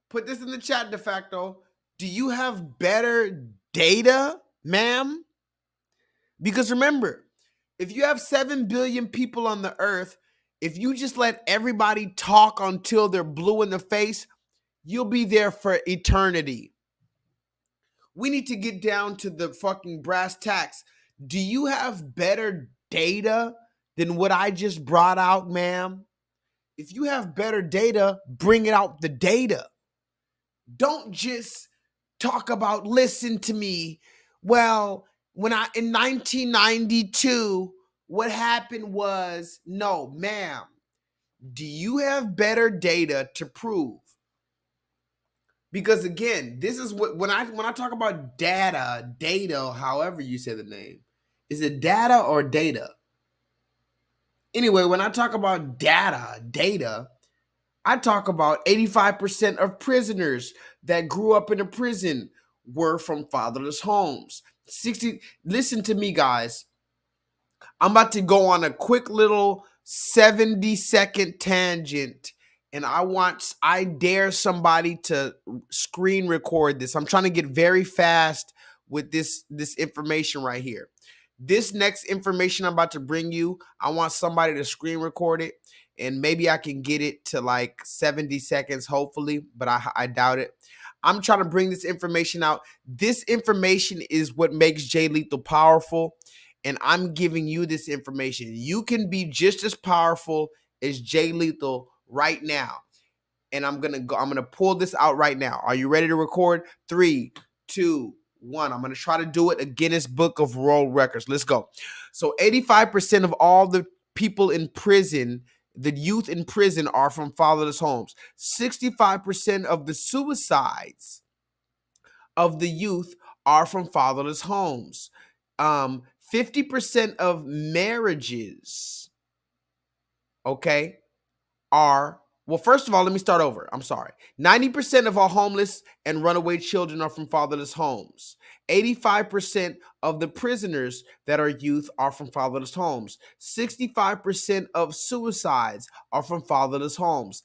Put this in the chat, de facto. Do you have better data, ma'am? Because remember, if you have 7 billion people on the earth, if you just let everybody talk until they're blue in the face, you'll be there for eternity. We need to get down to the fucking brass tacks. Do you have better data than what I just brought out, ma'am? If you have better data, bring it out the data. Don't just talk about, listen to me. Well, in 1992, what happened was, no, ma'am. Do you have better data to prove? Because again, this is what when I talk about data, however you say the name, is it data or data? Anyway, when I talk about data, I talk about 85% of prisoners that grew up in a prison were from fatherless homes. Listen to me, guys. I'm about to go on a quick little 70-second tangent, and I dare somebody to screen record this. I'm trying to get very fast with this information right here. This next information I'm about to bring you, I want somebody to screen record it, and maybe I can get it to like 70 seconds, hopefully, but I doubt it. I'm trying to bring this information out. This information is what makes J-Lethal powerful, and I'm giving you this information. You can be just as powerful as J-Lethal right now. And I'm gonna pull this out right now. Are you ready to record? 3, 2, 1. I'm gonna try to do it a Guinness Book of World Records. Let's go. So 85% of all the people in prison, the youth in prison, are from fatherless homes. 65% of the suicides of the youth are from fatherless homes. 50% of marriages, okay, are, well, first of all, let me start over. I'm sorry. 90% of all homeless and runaway children are from fatherless homes. 85% of the prisoners that are youth are from fatherless homes. 65% of suicides are from fatherless homes.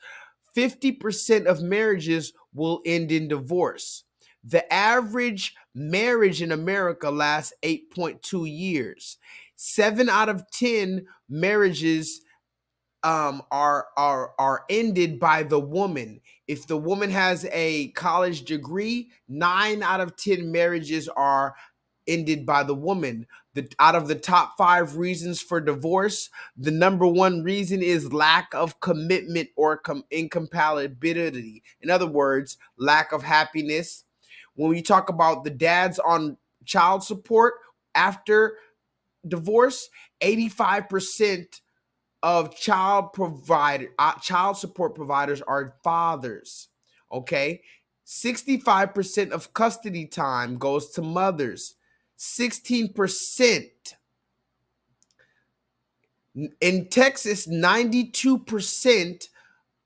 50% of marriages will end in divorce. The average marriage in America lasts 8.2 years. 7 out of 10 marriages are ended by the woman. If the woman has a college degree, 9 out of 10 marriages are ended by the woman. Out of the top 5 reasons for divorce, the number 1 reason is lack of commitment or incompatibility. In other words, lack of happiness. When we talk about the dads on child support after divorce, 85% of child support providers are fathers. Okay, 65% of custody time goes to mothers. 16% in Texas. 92%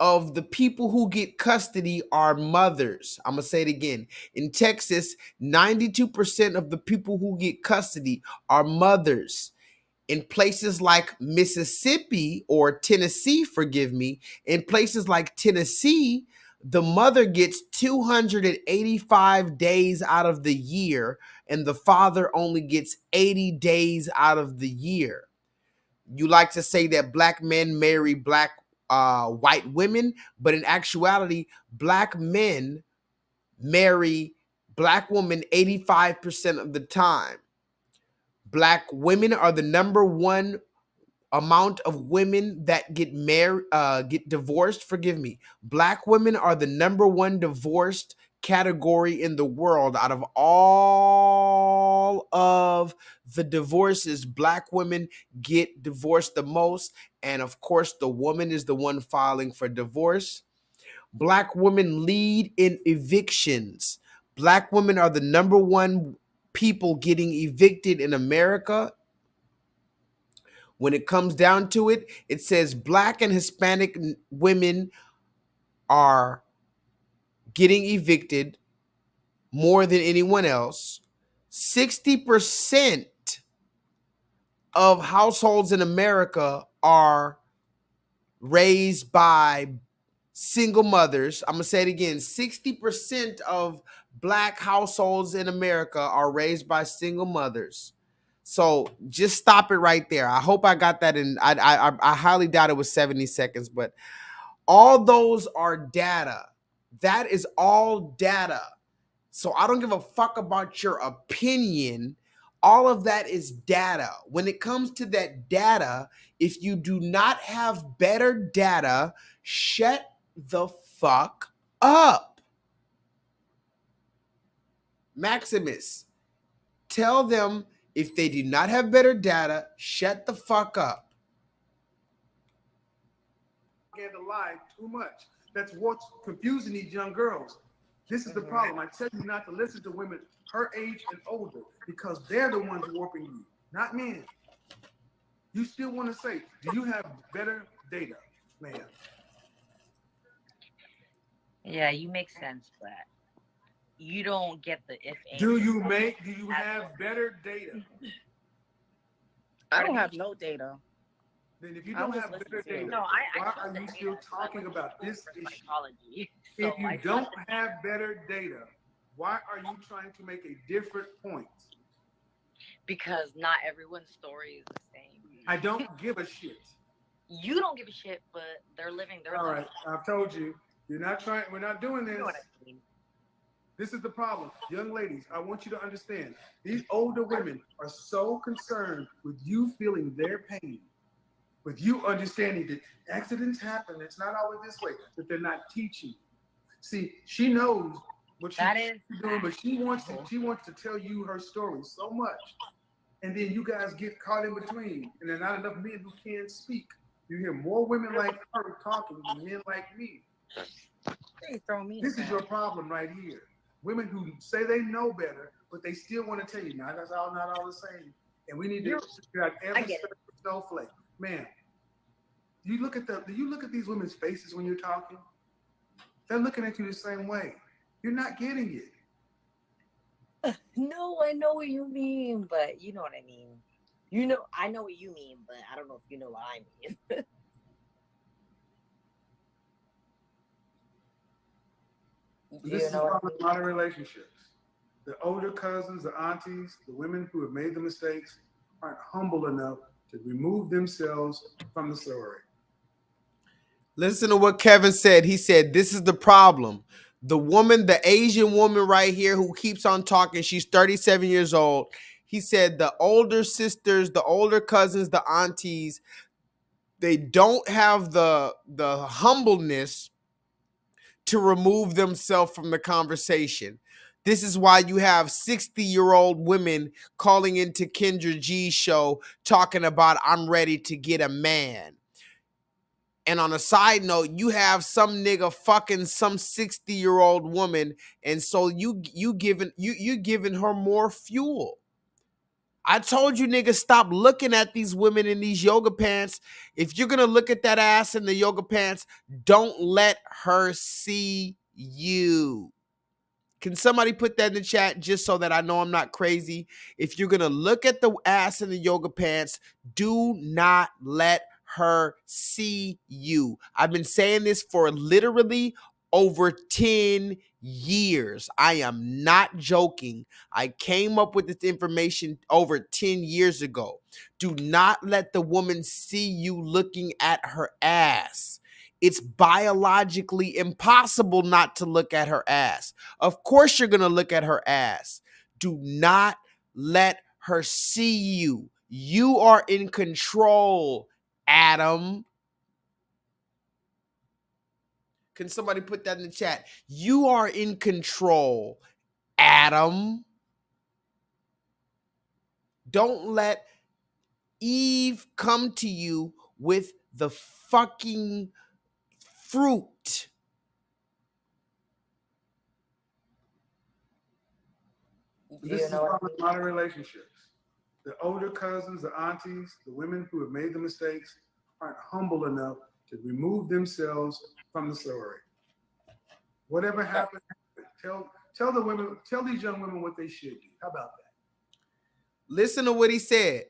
of the people who get custody are mothers. I'm gonna say it again. In Texas, 92% of the people who get custody are mothers. In places like Mississippi or Tennessee, forgive me, in places like Tennessee, the mother gets 285 days out of the year, and the father only gets 80 days out of the year. You like to say that black men marry white women, but in actuality, black men marry black women 85% of the time. Black women are the number 1 amount of women that get divorced. Forgive me. Black women are the number 1 divorced category in the world. Out of all of the divorces, black women get divorced the most. And of course, the woman is the one filing for divorce. Black women lead in evictions. Black women are the number 1 people getting evicted in America. When it comes down to it, it says black and Hispanic women are getting evicted more than anyone else. 60% of households in America are raised by single mothers. I'm going to say it again. 60% of black households in America are raised by single mothers. So just stop it right there. I hope I got that in. I highly doubt it was 70 seconds, but all those are data. That is all data. So I don't give a fuck about your opinion. All of that is data. When it comes to that data, if you do not have better data, shut the fuck up. Maximus, tell them if they do not have better data, shut the fuck up. And to lie too much. That's what's confusing these young girls. This is the problem. I tell you not to listen to women her age and older because they're the ones warping you, not men. You still want to say, do you have better data, man? Yeah, you make sense, but you don't get the if. Do you have better data? I don't have no data. Then if you don't have better data, why are you still talking about this issue? If you don't have better data, why are you trying to make a different point? Because not everyone's story is the same. I don't give a shit. You don't give a shit, but they're living their life. All right, I've told you. You're not trying. We're not doing this. You know what I mean. This is the problem. Young ladies, I want you to understand. These older women are so concerned with you feeling their pain, with you understanding that accidents happen. It's not always this way, that they're not teaching. See, she knows what she's doing, but she wants to tell you her story so much. And then you guys get caught in between, and there are not enough men who can speak. You hear more women like her talking than men like me. This is your problem right here. Women who say they know better, but they still want to tell you, that's all not all the same. And we need to figure out every snowflake. Man, do you look at these women's faces when you're talking? They're looking at you the same way. You're not getting it. No, I know what you mean, but you know what I mean. I know what you mean, but I don't know if you know what I mean. This is the problem with modern relationships. The older cousins, the aunties, the women who have made the mistakes aren't humble enough to remove themselves from the story. Listen to what Kevin said. He said, this is the problem. The woman, the Asian woman right here who keeps on talking, she's 37 years old. He said the older sisters, the older cousins, the aunties, they don't have the humbleness to remove themselves from the conversation. This is why you have 60-year-old women calling into Kendra G's show talking about, I'm ready to get a man. And on a side note, you have some nigga fucking some 60-year-old woman, and so you giving her more fuel. I told you niggas stop looking at these women in these yoga pants. If you're gonna look at that ass in the yoga pants, don't let her see you. Can somebody put that in the chat just so that I know I'm not crazy? If you're gonna look at the ass in the yoga pants, do not let her see you. I've been saying this for literally over 10 years. I am not joking. I came up with this information over 10 years ago. Do not let the woman see you looking at her ass. It's biologically impossible not to look at her ass. Of course you're going to look at her ass. Do not let her see you. You are in control, Adam. Can somebody put that in the chat? You are in control, Adam. Don't let Eve come to you with the fucking fruit. This is the problem with modern relationships. The older cousins, the aunties, the women who have made the mistakes aren't humble enough to remove themselves from the story. Whatever happened, tell the women, tell these young women what they should do. How about that? Listen to what he said.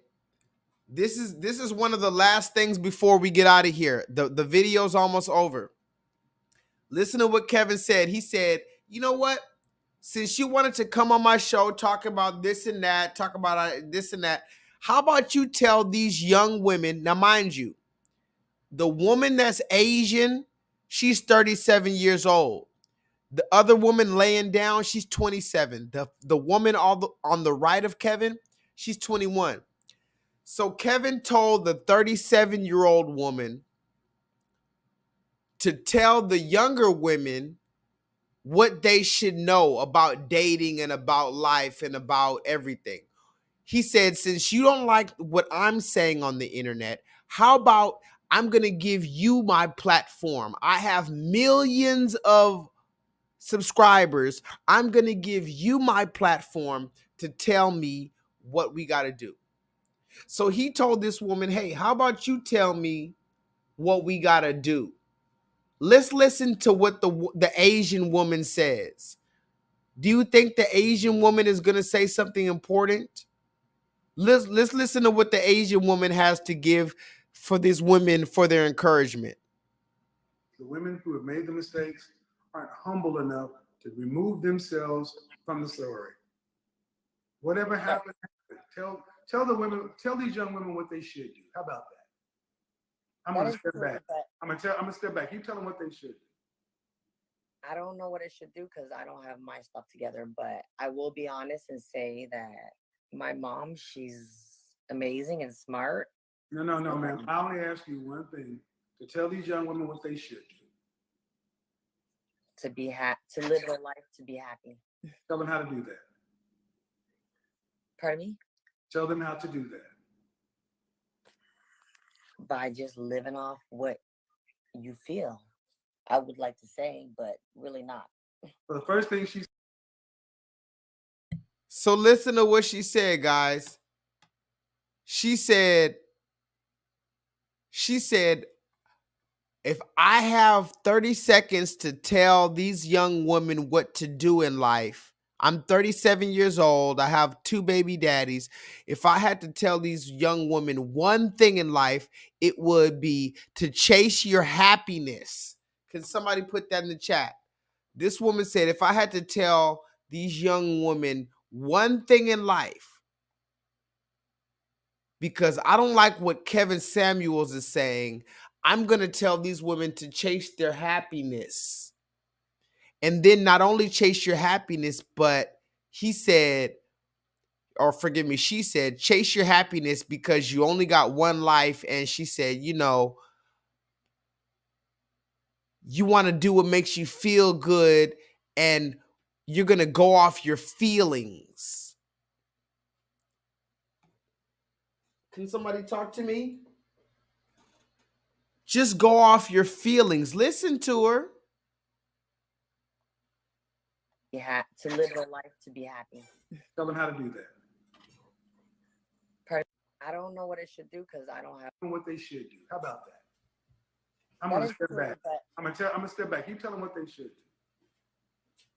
This is one of the last things before we get out of here. The video's almost over. Listen to what Kevin said. He said, you know what? Since you wanted to come on my show, talk about this and that, talk about this and that, how about you tell these young women, now mind you, the woman that's Asian, she's 37 years old. The other woman laying down, she's 27. The woman on the right of Kevin, she's 21. So Kevin told the 37-year-old woman to tell the younger women what they should know about dating and about life and about everything. He said, since you don't like what I'm saying on the internet, how about I'm going to give you my platform? I have millions of subscribers. I'm going to give you my platform to tell me what we got to do. So he told this woman, hey, how about you tell me what we got to do? Let's listen to what the Asian woman says. Do you think the Asian woman is going to say something important? Let's listen to what the Asian woman has to give for these women for their encouragement. The women who have made the mistakes aren't humble enough to remove themselves from the story. Whatever happened, tell the women, tell these young women what they should do. How about that? I'm gonna step back. I'm gonna step back. You tell them what they should do. I don't know what I should do because I don't have my stuff together, but I will be honest and say that my mom, she's amazing and smart. No, ma'am. I only ask you one thing: to tell these young women what they should do. To live their life, to be happy. Tell them how to do that. Pardon me? Tell them how to do that. By just living off what you feel. I would like to say, but really not. Well, the first thing So listen to what she said, guys. She said, if I have 30 seconds to tell these young women what to do in life, I'm 37 years old. I have 2 baby daddies. If I had to tell these young women one thing in life, it would be to chase your happiness. Can somebody put that in the chat? This woman said, if I had to tell these young women one thing in life, because I don't like what Kevin Samuels is saying, I'm going to tell these women to chase their happiness. And then not only chase your happiness, but he said, or forgive me, she said, chase your happiness because you only got one life. And she said, you know, you want to do what makes you feel good and you're going to go off your feelings. Can somebody talk to me? Just go off your feelings. Listen to her. To live their life, to be happy. Tell them how to do that. I don't know what I should do because I don't have what they should do. How about that? I'm gonna step back. I'm gonna step back. You tell them what they should do.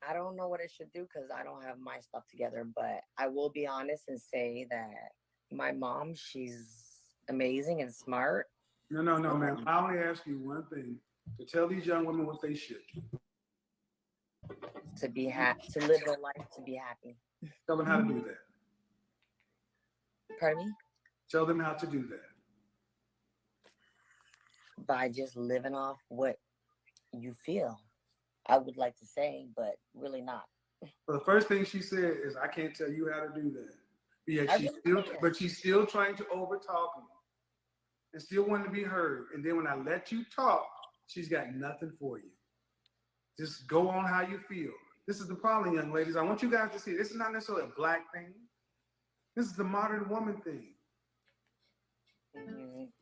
I don't know what I should do because I don't have my stuff together, but I will be honest and say that my mom, she's amazing and smart. No, ma'am. I only ask you one thing: to tell these young women what they should do. To live their life, to be happy. Tell them how to do that. Pardon me? Tell them how to do that. By just living off what you feel. I would like to say, but really not. Well, the first thing she said is, I can't tell you how to do that. But she's still trying to overtalk me and still wanting to be heard. And then when I let you talk, she's got nothing for you. Just go on how you feel. This is the problem, young ladies. I want you guys to see this is not necessarily a black thing. This is the modern woman thing.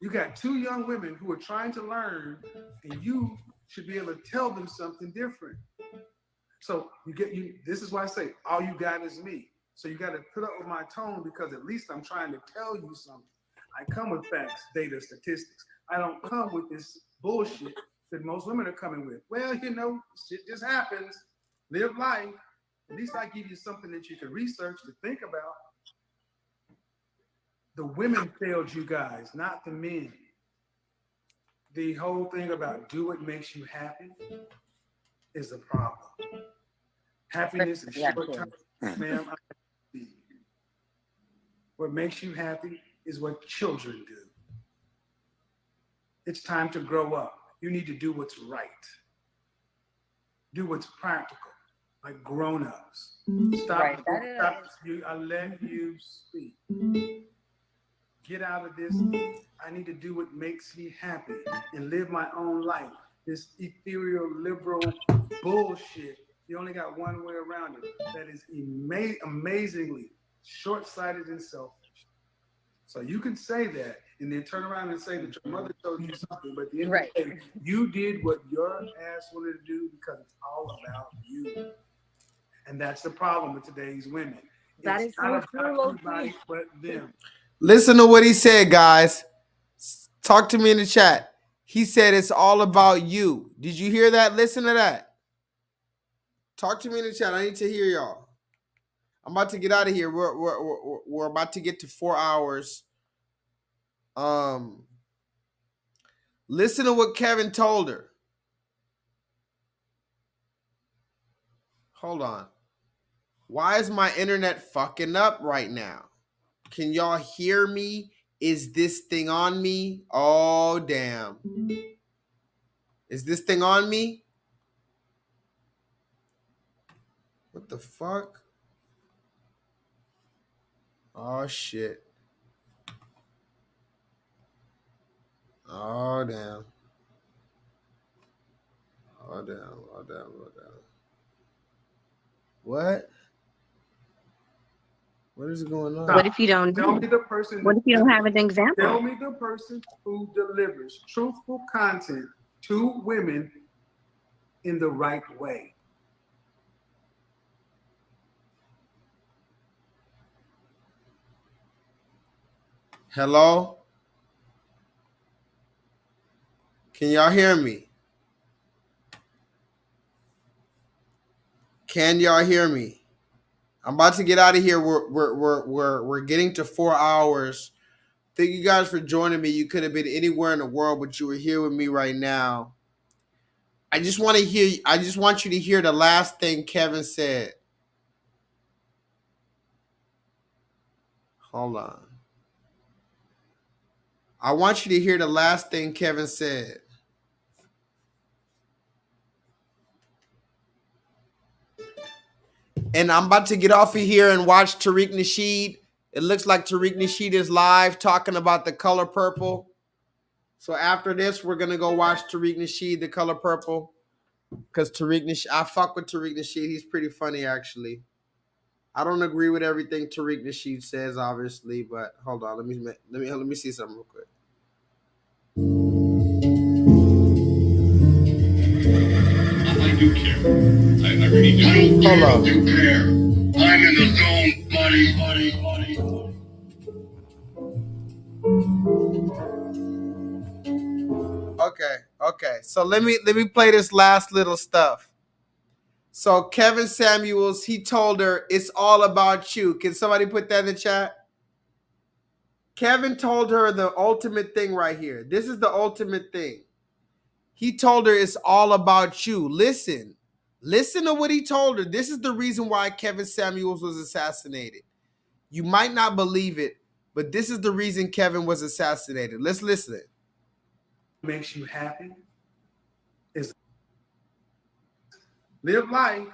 You got 2 young women who are trying to learn, and you should be able to tell them something different. So this is why I say all you got is me. So you got to put up with my tone because at least I'm trying to tell you something. I come with facts, data, statistics. I don't come with this bullshit that most women are coming with. Well, you know, shit just happens. Live life. At least I give you something that you can research to think about. The women failed you guys, not the men. The whole thing about do what makes you happy is the problem. Happiness is short term, ma'am. What makes you happy is what children do. It's time to grow up. You need to do what's right. Do what's practical, like grown-ups. Stop. I let you speak. Get out of this. I need to do what makes me happy and live my own life. This ethereal, liberal bullshit, you only got one way around it. That is amazingly short-sighted and selfish. So you can say that and then turn around and say that your mother told you something, but at the end of the day, you did what your ass wanted to do because it's all about you. And that's the problem with today's women. That it's is not so about true, anybody but them. Listen to what he said, guys. Talk to me in the chat. He said it's all about you. Did you hear that? Listen to that. Talk to me in the chat. I need to hear y'all. I'm about to get out of here. We're about to get to 4 hours. Listen to what Kevin told her. Hold on. Why is my internet fucking up right now? Can y'all hear me? Is this thing on me? Oh, damn. Is this thing on me? What the fuck? Oh shit. Oh damn. Oh damn. Oh damn. Oh damn. What? What is going on? What if you don't Tell do? me the person. What if you don't have an example? Tell me the person who delivers truthful content to women in the right way. Hello? Can y'all hear me? Can y'all hear me? I'm about to get out of here. We're getting to 4 hours. Thank you guys for joining me. You could have been anywhere in the world, but you were here with me right now. I just want you to hear the last thing Kevin said. Hold on. I want you to hear the last thing Kevin said. And I'm about to get off of here and watch Tariq Nasheed. It looks like Tariq Nasheed is live talking about The Color Purple. So after this, we're going to go watch Tariq Nasheed, The Color Purple. Because Tariq Nasheed, I fuck with Tariq Nasheed. He's pretty funny, actually. I don't agree with everything Tariq Nasheed says, obviously. But hold on. Let me see something real quick. I do care. I really do. Hold on. I do care. I'm in the zone, buddy. Okay. So let me play this last little stuff. So Kevin Samuels, he told her it's all about you. Can somebody put that in the chat? Kevin told her the ultimate thing right here. This is the ultimate thing. He told her it's all about you. Listen to what he told her. This is the reason why Kevin Samuels was assassinated. You might not believe it, but this is the reason Kevin was assassinated. Let's listen. Makes you happy is live life.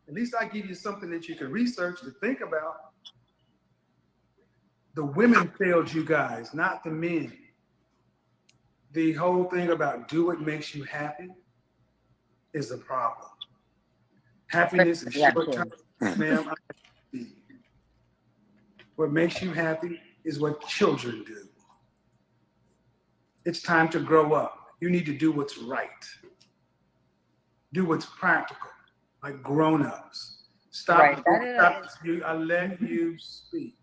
At least I give you something that you can research to think about. The women failed you guys, not the men. The whole thing about do what makes you happy is a problem. Happiness is short term, ma'am. What makes you happy is what children do. It's time to grow up. You need to do what's right. Do what's practical, like grown-ups. Stop. Right. I let you speak.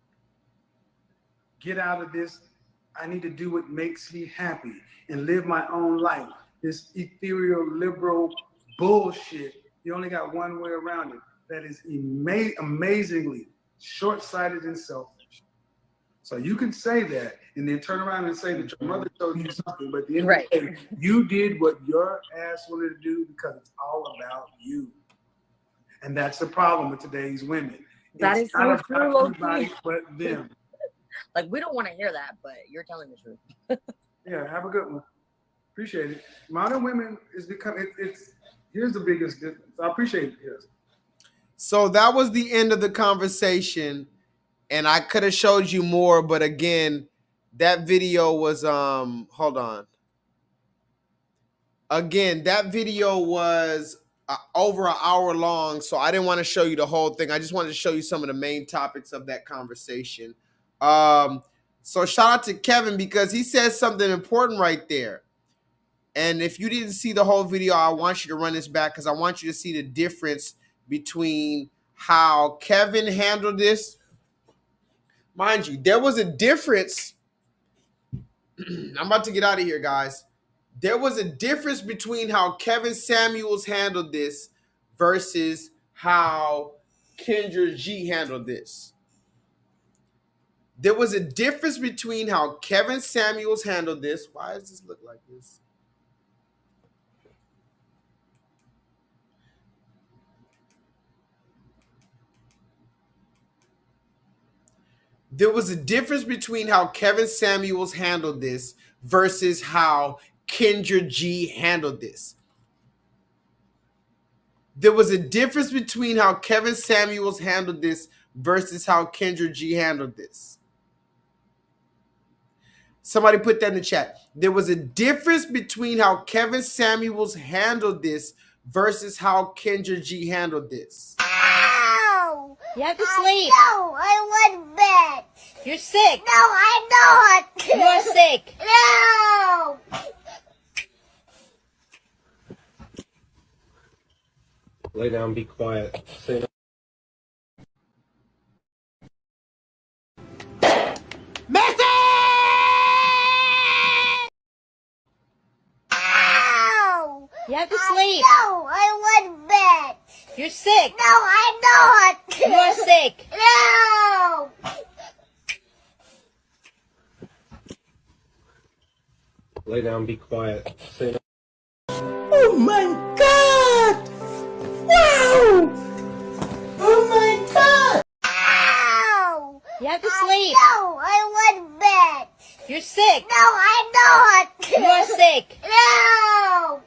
Get out of this. I need to do what makes me happy and live my own life. This ethereal, liberal bullshit. You only got one way around it. That is amazingly short-sighted and selfish. So you can say that and then turn around and say that your mother told you something, but at the end of the day, you did what your ass wanted to do because it's all about you. And that's the problem with today's women. That is so true, everybody but them. Like, we don't want to hear that, but you're telling the truth. Yeah, have a good one. Appreciate it. Modern women is becoming, here's the biggest difference. I appreciate it, yes. So that was the end of the conversation. And I could have showed you more, but again, that video was, hold on. Again, that video was over an hour long, so I didn't want to show you the whole thing. I just wanted to show you some of the main topics of that conversation. So shout out to Kevin because he says something important right there. And if you didn't see the whole video, I want you to run this back because I want you to see the difference between how Kevin handled this. Mind you, there was a difference. I'm about to get out of here, guys. There was a difference between how Kevin Samuels handled this versus how Kendra G handled this. There was a difference between how Kevin Samuels handled this. Why does this look like this? There was a difference between how Kevin Samuels handled this versus how Kendra G handled this. There was a difference between how Kevin Samuels handled this versus how Kendra G handled this. Somebody put that in the chat. There was a difference between how Kevin Samuels handled this versus how Kendra G handled this. Ow! You have to sleep. No, I want bed. You're sick. No, I'm not. You're sick. No! Lay down, be quiet. Say no. Ow! You have to sleep. No, I want bed. You're sick. No, I'm not. You're sick. No! Lay down, be quiet. Say no. Oh my God! Wow! Oh my God! Ow! You have to sleep. No, I want bed. You're sick. No, I'm not. You're sick. No!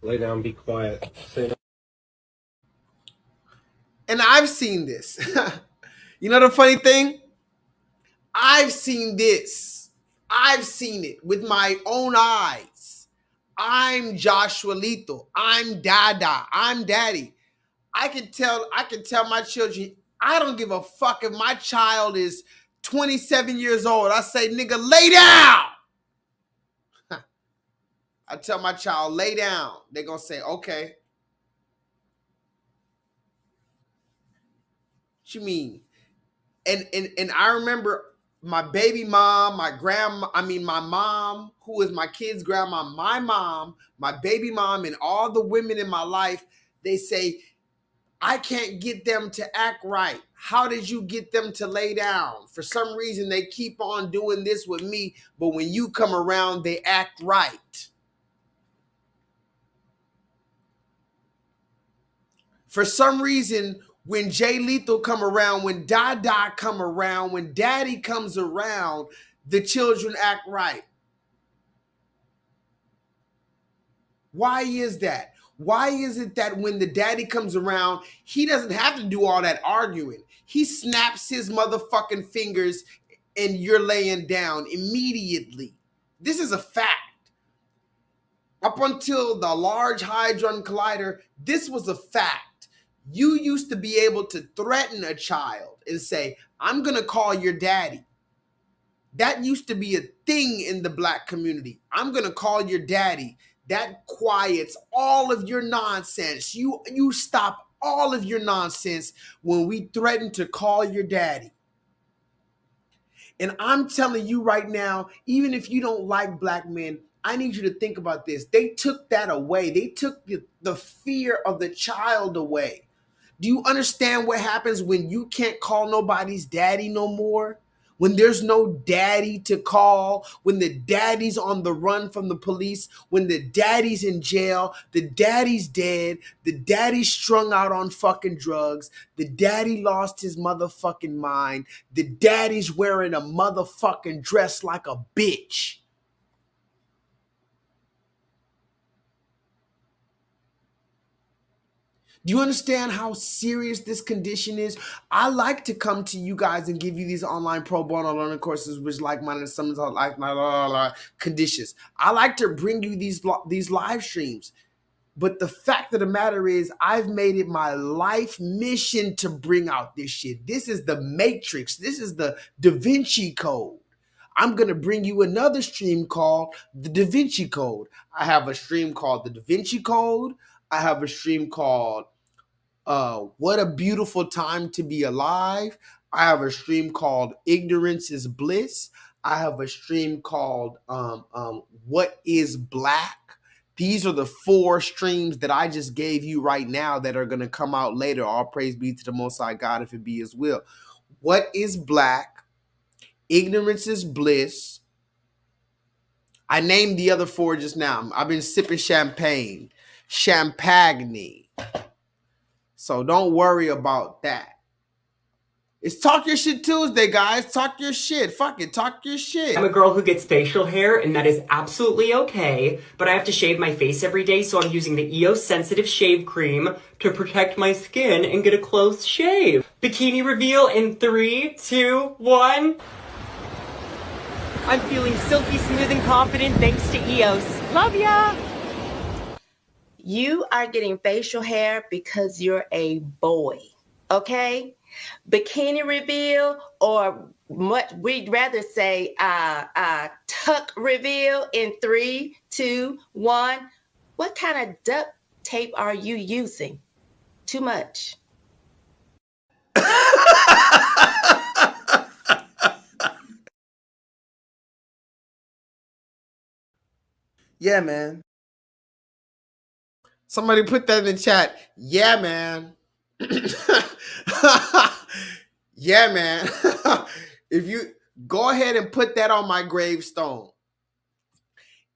Lay down, be quiet. Say no. And I've seen this. You know the funny thing? I've seen this. I've seen it with my own eyes. I'm Joshua Lethal. I'm Dada. I'm Daddy. I can tell my children, I don't give a fuck if my child is 27 years old. I say, nigga, lay down. I tell my child, lay down. They're going to say, okay. What you mean? And I remember my baby mom, my mom, who is my kid's grandma, my mom, my baby mom, and all the women in my life, they say, I can't get them to act right. How did you get them to lay down? For some reason, they keep on doing this with me, but when you come around, they act right. For some reason, when J-Lethal come around, when Dada come around, when Daddy comes around, the children act right. Why is that? Why is it that when the daddy comes around, he doesn't have to do all that arguing? He snaps his motherfucking fingers and you're laying down immediately. This is a fact. Up until the Large Hadron Collider, this was a fact. You used to be able to threaten a child and say, I'm going to call your daddy. That used to be a thing in the black community. I'm going to call your daddy. That quiets all of your nonsense. You stop all of your nonsense when we threaten to call your daddy. And I'm telling you right now, even if you don't like black men, I need you to think about this. They took that away. They took the fear of the child away. Do you understand what happens when you can't call nobody's daddy no more? When there's no daddy to call, when the daddy's on the run from the police, when the daddy's in jail, the daddy's dead, the daddy's strung out on fucking drugs, the daddy lost his motherfucking mind, the daddy's wearing a motherfucking dress like a bitch. Do you understand how serious this condition is? I like to come to you guys and give you these online pro bono learning courses, which like-minded, some like conditions. I like to bring you these live streams. But the fact of the matter is, I've made it my life mission to bring out this shit. This is the Matrix. This is the Da Vinci Code. I'm going to bring you another stream called the Da Vinci Code. I have a stream called the Da Vinci Code. I have a stream called What a Beautiful Time to Be Alive. I have a stream called Ignorance is Bliss. I have a stream called What is Black. These are the 4 streams that I just gave you right now that are going to come out later. All praise be to the Most High God, if it be His will. What is Black? Ignorance is Bliss. I named the other 4 just now. I've been sipping champagne. So don't worry about that. It's Talk Your Shit Tuesday, guys. Talk your shit. Fuck it. Talk your shit. I'm a girl who gets facial hair, and that is absolutely okay, but I have to shave my face every day, so I'm using the EOS Sensitive Shave Cream to protect my skin and get a close shave. Bikini reveal in 3, 2, 1. I'm feeling silky smooth and confident thanks to EOS. Love ya! You are getting facial hair because you're a boy, okay? Bikini reveal, or what we'd rather say tuck reveal in 3, 2, 1. What kind of duct tape are you using? Too much. Yeah, man. Somebody put that in the chat. Yeah, man. Yeah, man. If you go ahead and put that on my gravestone.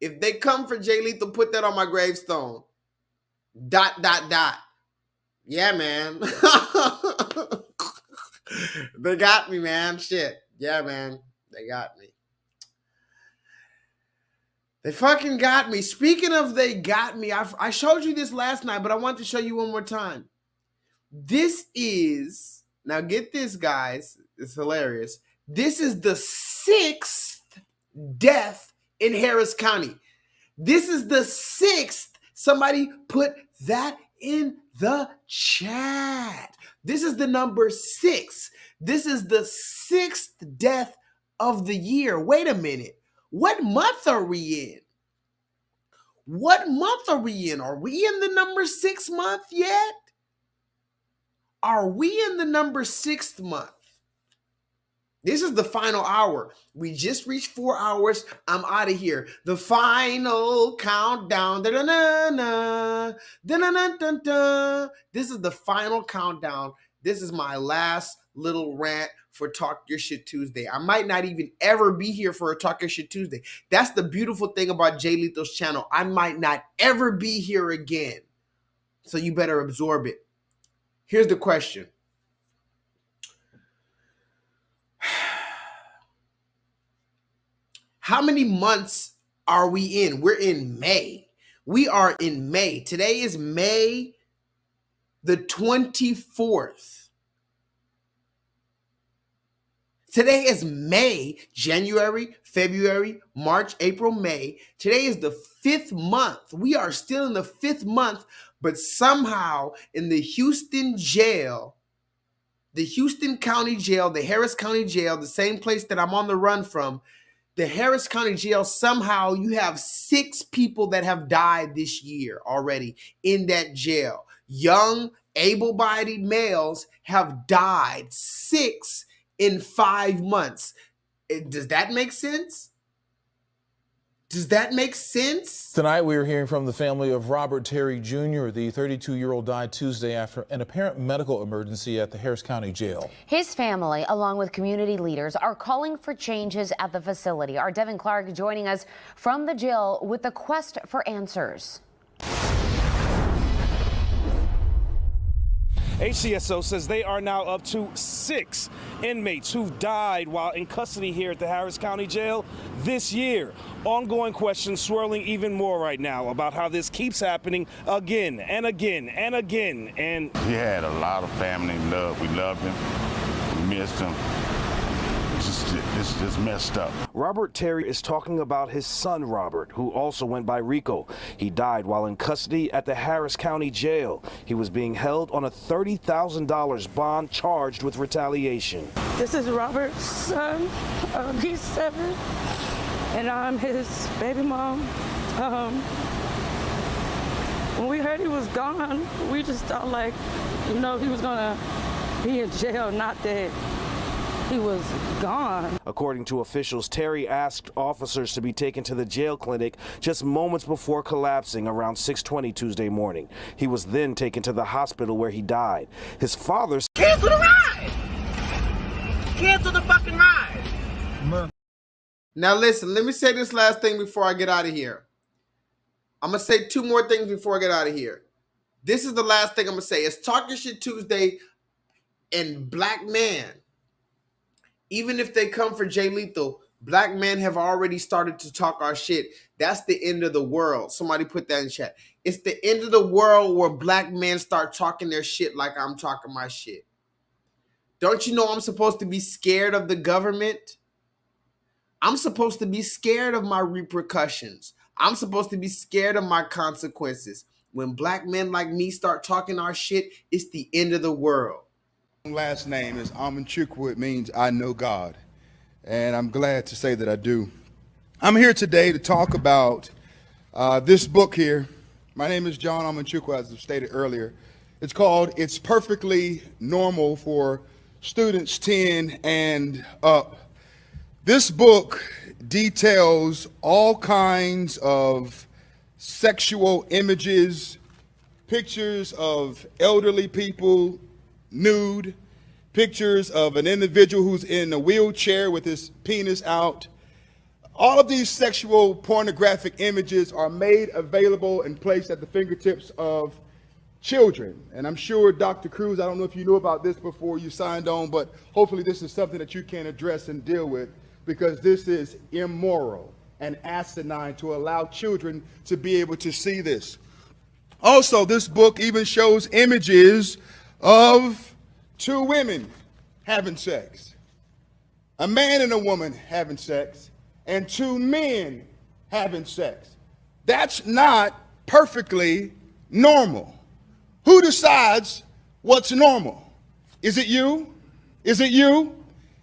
If they come for J-Lethal, put that on my gravestone. ... Yeah, man. They got me, man. Shit. Yeah, man. They got me. They fucking got me. Speaking of they got me, I showed you this last night, but I want to show you one more time. This is, now get this, guys. It's hilarious. This is the 6th death in Harris County. This is the 6th. Somebody put that in the chat. This is the number 6. This is the 6th death of the year. Wait a minute. What month are we in? What month are we in? Are we in the number 6 month yet? Are we in the number 6th month? This is the final hour. We just reached 4 hours. I'm out of here. The final countdown. Da-da-na-na. Da-na-na-na-na. This is the final countdown. This is my last little rant for Talk Your Shit Tuesday. I might not even ever be here for a Talk Your Shit Tuesday. That's the beautiful thing about J-Lethal's channel. I might not ever be here again. So you better absorb it. Here's the question. How many months are we in? We're in May. We are in May. Today is May the 24th. Today is May, January, February, March, April, May. Today is the 5th month. We are still in the 5th month, but somehow in the Houston jail, the Houston County Jail, the Harris County Jail, the same place that I'm on the run from, the Harris County Jail, somehow you have 6 people that have died this year already in that jail. Young, able-bodied males have died. 6 in 5 months. Does that make sense? Does that make sense? Tonight we are hearing from the family of Robert Terry Jr. The 32-year-old died Tuesday after an apparent medical emergency at the Harris County Jail. His family, along with community leaders, are calling for changes at the facility. Our Devin Clark joining us from the jail with the quest for answers. HCSO says they are now up to 6 inmates who've died while in custody here at the Harris County Jail this year. Ongoing questions swirling even more right now about how this keeps happening again and again and again. And he had a lot of family love. We loved him. We missed him. It's just messed up. Robert Terry is talking about his son, Robert, who also went by Rico. He died while in custody at the Harris County Jail. He was being held on a $30,000 bond charged with retaliation. This is Robert's son. He's 7, and I'm his baby mom. When we heard he was gone, we just thought, like, you know, he was gonna be in jail, not that he was gone. According to officials, Terry asked officers to be taken to the jail clinic just moments before collapsing around 6:20 Tuesday morning. He was then taken to the hospital where he died. His father... Cancel the ride! Cancel the fucking ride! Now listen, let me say this last thing before I get out of here. I'm going to say 2 more things before I get out of here. This is the last thing I'm going to say. It's Talk Your Shit Tuesday and black man. Even if they come for J-Lethal, black men have already started to talk our shit. That's the end of the world. Somebody put that in chat. It's the end of the world where black men start talking their shit like I'm talking my shit. Don't you know I'm supposed to be scared of the government? I'm supposed to be scared of my repercussions. I'm supposed to be scared of my consequences. When black men like me start talking our shit, it's the end of the world. Last name is Amanchukwu. It means I know God. And I'm glad to say that I do. I'm here today to talk about this book here. My name is John Amanchukwu, as I've stated earlier. It's called It's Perfectly Normal for Students 10 and Up. This book details all kinds of sexual images, pictures of elderly people nude, pictures of an individual who's in a wheelchair with his penis out. All of these sexual pornographic images are made available and placed at the fingertips of children. And I'm sure, Dr. Cruz, I don't know if you knew about this before you signed on, but hopefully this is something that you can address and deal with, because this is immoral and asinine to allow children to be able to see this. Also, this book even shows images of two women having sex, a man and a woman having sex, and two men having sex. That's not perfectly normal. Who decides what's normal? Is it you? Is it you?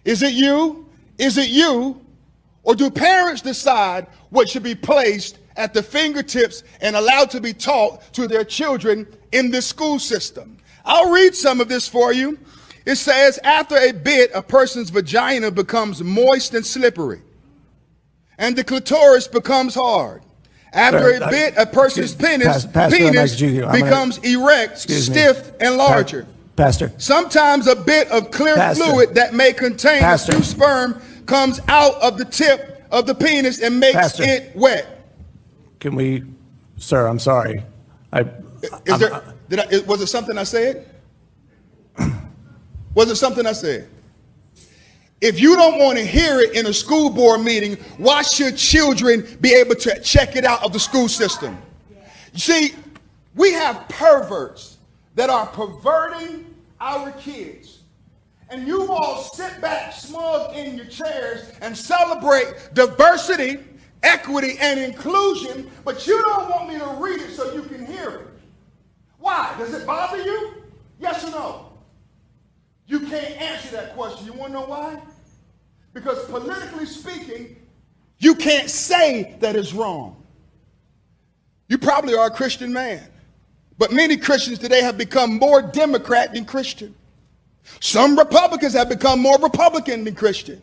Is it you? Is it you? Or do parents decide what should be placed at the fingertips and allowed to be taught to their children in the school system? I'll read some of this for you. It says, after a bit, a person's vagina becomes moist and slippery, and the clitoris becomes hard. After a bit, a person's penis becomes erect, stiff, and larger. Pastor. Sometimes a bit of clear fluid that may contain a few sperm comes out of the tip of the penis and makes it wet. Can we, sir, I'm sorry. Was it something I said? Was it something I said? If you don't want to hear it in a school board meeting, why should children be able to check it out of the school system? You see, we have perverts that are perverting our kids. And you all sit back smug in your chairs and celebrate diversity, equity, and inclusion, but you don't want me to read it so you can hear it. Why? Does it bother you? Yes or no? You can't answer that question. You want to know why? Because politically speaking, you can't say that it's wrong. You probably are a Christian man, but many Christians today have become more Democrat than Christian. Some Republicans have become more Republican than Christian.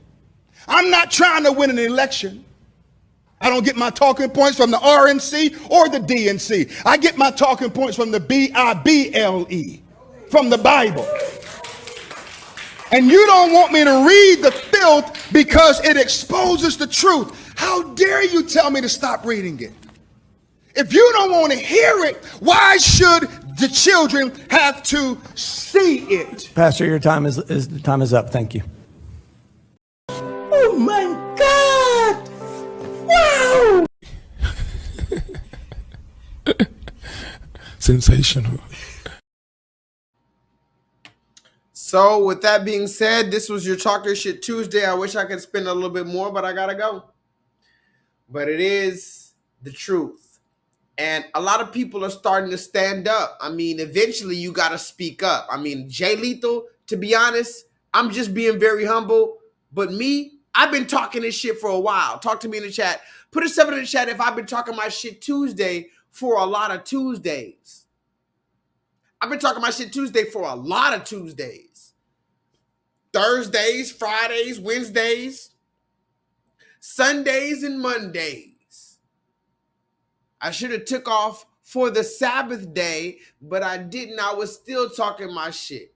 I'm not trying to win an election. I don't get my talking points from the RNC or the DNC. I get my talking points from the Bible, from the Bible. And you don't want me to read the filth because it exposes the truth. How dare you tell me to stop reading it? If you don't want to hear it, why should the children have to see it? Pastor, your time is up. Thank you. Oh my God! Wow! Sensational. So with that being said, this was your Talk Your Shit Tuesday. I wish I could spend a little bit more, but I gotta go. But it is the truth. And a lot of people are starting to stand up. I mean, eventually you gotta speak up. I mean, J-Lethal, to be honest, I'm just being very humble. But me, I've been talking this shit for a while. Talk to me in the chat. Put a 7 in the chat if I've been talking my shit Tuesday for a lot of Tuesdays. I've been talking my shit Tuesday for a lot of Tuesdays. Thursdays, Fridays, Wednesdays, Sundays, and Mondays. I should have took off for the Sabbath day, but I didn't. I was still talking my shit.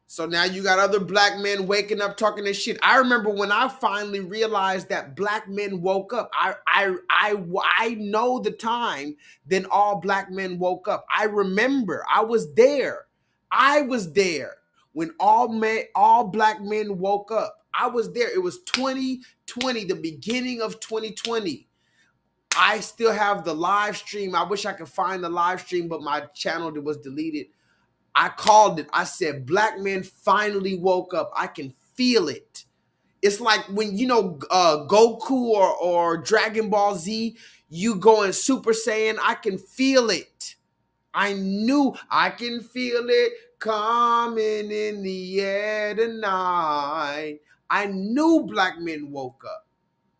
So now you got other black men waking up talking this shit. I remember when I finally realized that black men woke up. I know the time then all black men woke up. I remember. I was there. when all black men woke up. I was there. It was 2020, the beginning of 2020. I still have the live stream. I wish I could find the live stream, but my channel was deleted. I called it. I said, black men finally woke up. I can feel it. It's like when, Goku or Dragon Ball Z, you going Super Saiyan. I can feel it. I knew I can feel it coming in the air tonight. I knew black men woke up.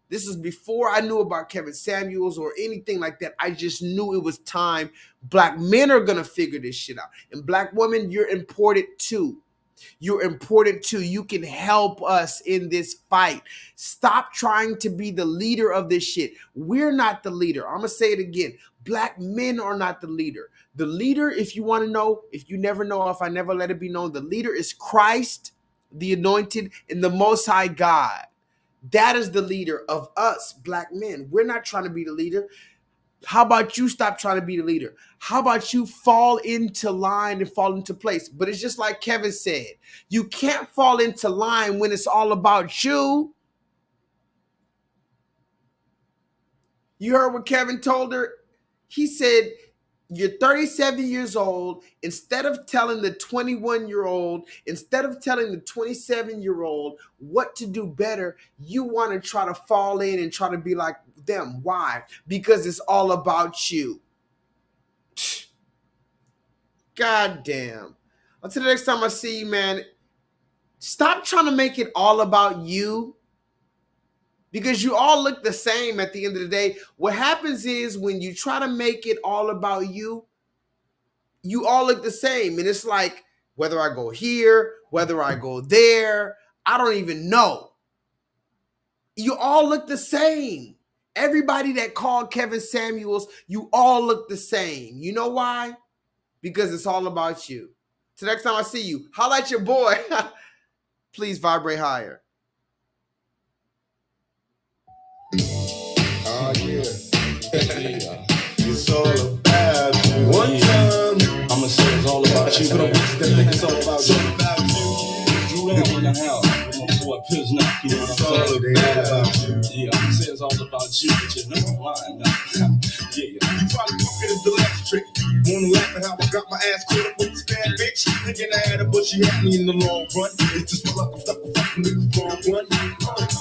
This is before I knew about Kevin Samuels or anything like that. I just knew it was time. Black men are going to figure this shit out. And black women, you're important too. You're important too. You can help us in this fight. Stop trying to be the leader of this shit. We're not the leader. I'm going to say it again. Black men are not the leader. The leader, if you want to know, if you never know, if I never let it be known, the leader is Christ, the anointed, and the Most High God. That is the leader of us, black men. We're not trying to be the leader. How about you stop trying to be the leader? How about you fall into line and fall into place? But it's just like Kevin said. You can't fall into line when it's all about you. You heard what Kevin told her? He said, you're 37 years old. Instead of telling the 21-year-old, instead of telling the 27-year-old what to do better, you want to try to fall in and try to be like them. Why? Because it's all about you. God damn. Until the next time I see you, man, stop trying to make it all about you. Because you all look the same at the end of the day. What happens is when you try to make it all about you, you all look the same. And it's like, whether I go here, whether I go there, I don't even know. You all look the same. Everybody that called Kevin Samuels, you all look the same. You know why? Because it's all about you. Till next time I see you, holla at your boy. Please vibrate higher. Oh, yeah. It's all about you. One time, I'ma say it's all about you. It's all about you. Drew down in the house. My boy Piznak, you know what I'm saying? Yeah, I'ma say it's all about you, but you know I'm lying now. Yeah. You probably took it as the last trick. Wanna laugh at how I got my ass caught up with this bad bitch. Thinking I had her, but she had me in the long run. It's just my luck, I'm stuck with fucking with the wrong one.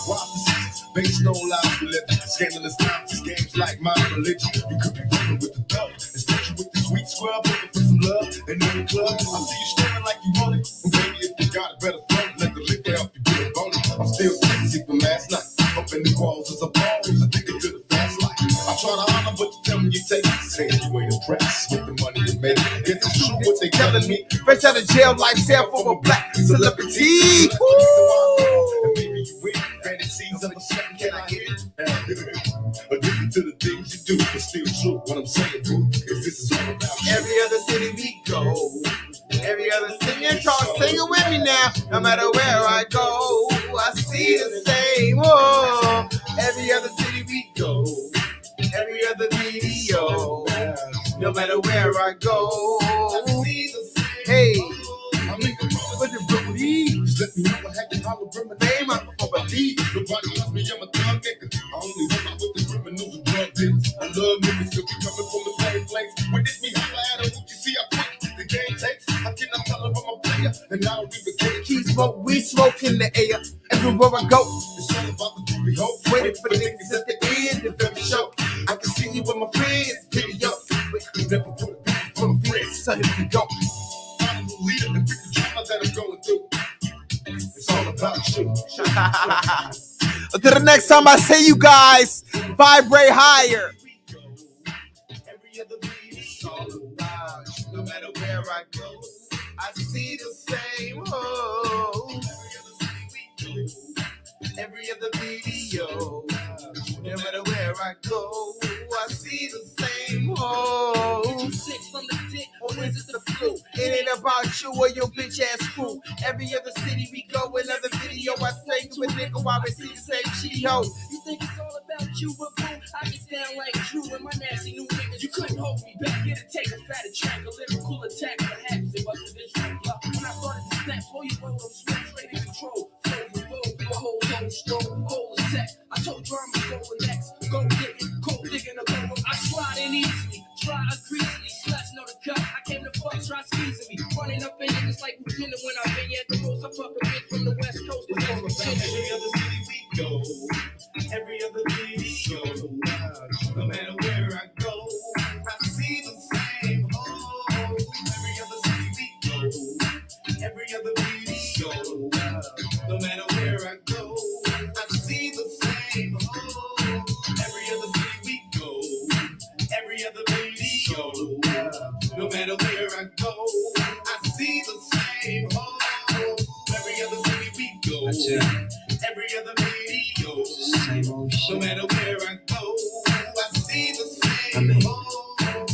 Wild decisions, based on lies we live. Scandalous times, these games like my religion. You could be running with the dog. Instead you with the sweet scrub, looking for some love. And in the club, I see you staring like you want it. Well, baby, if you got it, better throw it. Let the liquor help you get it boned. I'm still tipsy from last night. Up in the walls as a ball, addicted to the fast life. I try to honor, but you tell me you take it. Saying you ain't impressed with the money you make. Guess it's true what they telling me. Fresh out of jail, lifestyle for a black celebrity. And maybe you win. Fantasies of a second, can I hit it? Addicted to the things you do, but still true. What I'm saying, boo, is this is all about you. Every other city we go. Every other city, and y'all sing it with me now. No matter where I go, I see the same. Oh, every other city we go. Every other video. No matter where I go, I see the same. Hey, I'm making with the believe. Let me know what happened, I will bring my name up for believe. Nobody loves me, I'm a thug nigga. I only hang out with the criminals and drug dealers. I love niggas, still be coming from the same place. Witness me, holla at her, what you see, I quit. The game takes, I cannot tell her I'm a player. And I don't even care. Keep smoke, we smoke in the air. Everywhere I go, it's all about the groovy hope. Waiting for the niggas at the end of the show. I can see you with my friends, pick it up. Never put a beat from the friends, so here we go. I'm the leader and pick the drama that I'm going through. It's all about you. Until the next time I see you guys, vibrate higher. Every other beat is all about you. No matter where I go, I see the same. Oh, every other video. No matter where I go, I see the same. Oh, is it the flu? It ain't about you or your bitch ass crew. Every other city we go, another video. I say to a nigga while we see the same shitty hoe. You think it's all about about you, but boo, I get down like Drew and my nasty new niggas. You couldn't hold me back. Here to take a fatter track, a lyrical attack. Perhaps it was a visual. When I started to snap, slow you roll, I'm straight in control. The whole stroke, whole set. I told you I'm going next. Go digging, cold digging a go. I slide in easily, try greasily. Sluts know the cut. I came to fuck, try squeezing me. Running up in it, it's like Lieutenant when I've been at the most. I fuck a bitch from the West Coast. Every other city we go, every other video, no matter where I go, I see the same hole. Every other city we go, every other video, no matter where I go, I see the same hole. Every other city we go, every other video, no matter where I go, I see the same hole. Every other city we go, every other video, no matter where I go, I see the same hole.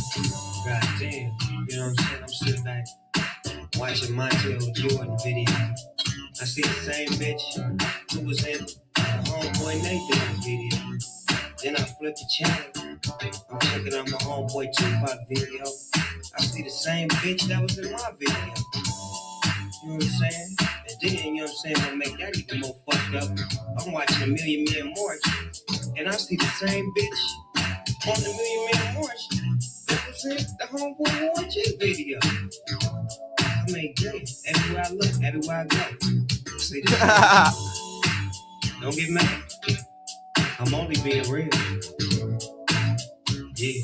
God damn, you know what I'm saying? I'm sitting back watching Michael Jordan video. I see the same bitch who was in Homeboy Nathan video. Then I flip the channel. I'm checking out my Homeboy Tupac video. I see the same bitch that was in my video. You know what I'm saying? And then, you know what I'm saying, what make that even more fucked up, I'm watching A Million Man March, and I see the same bitch on the Million Man March that was in the Homeboy War G video. I mean, damn, everywhere I look, everywhere I go, see this. Don't get mad. I'm only being real. Yeah.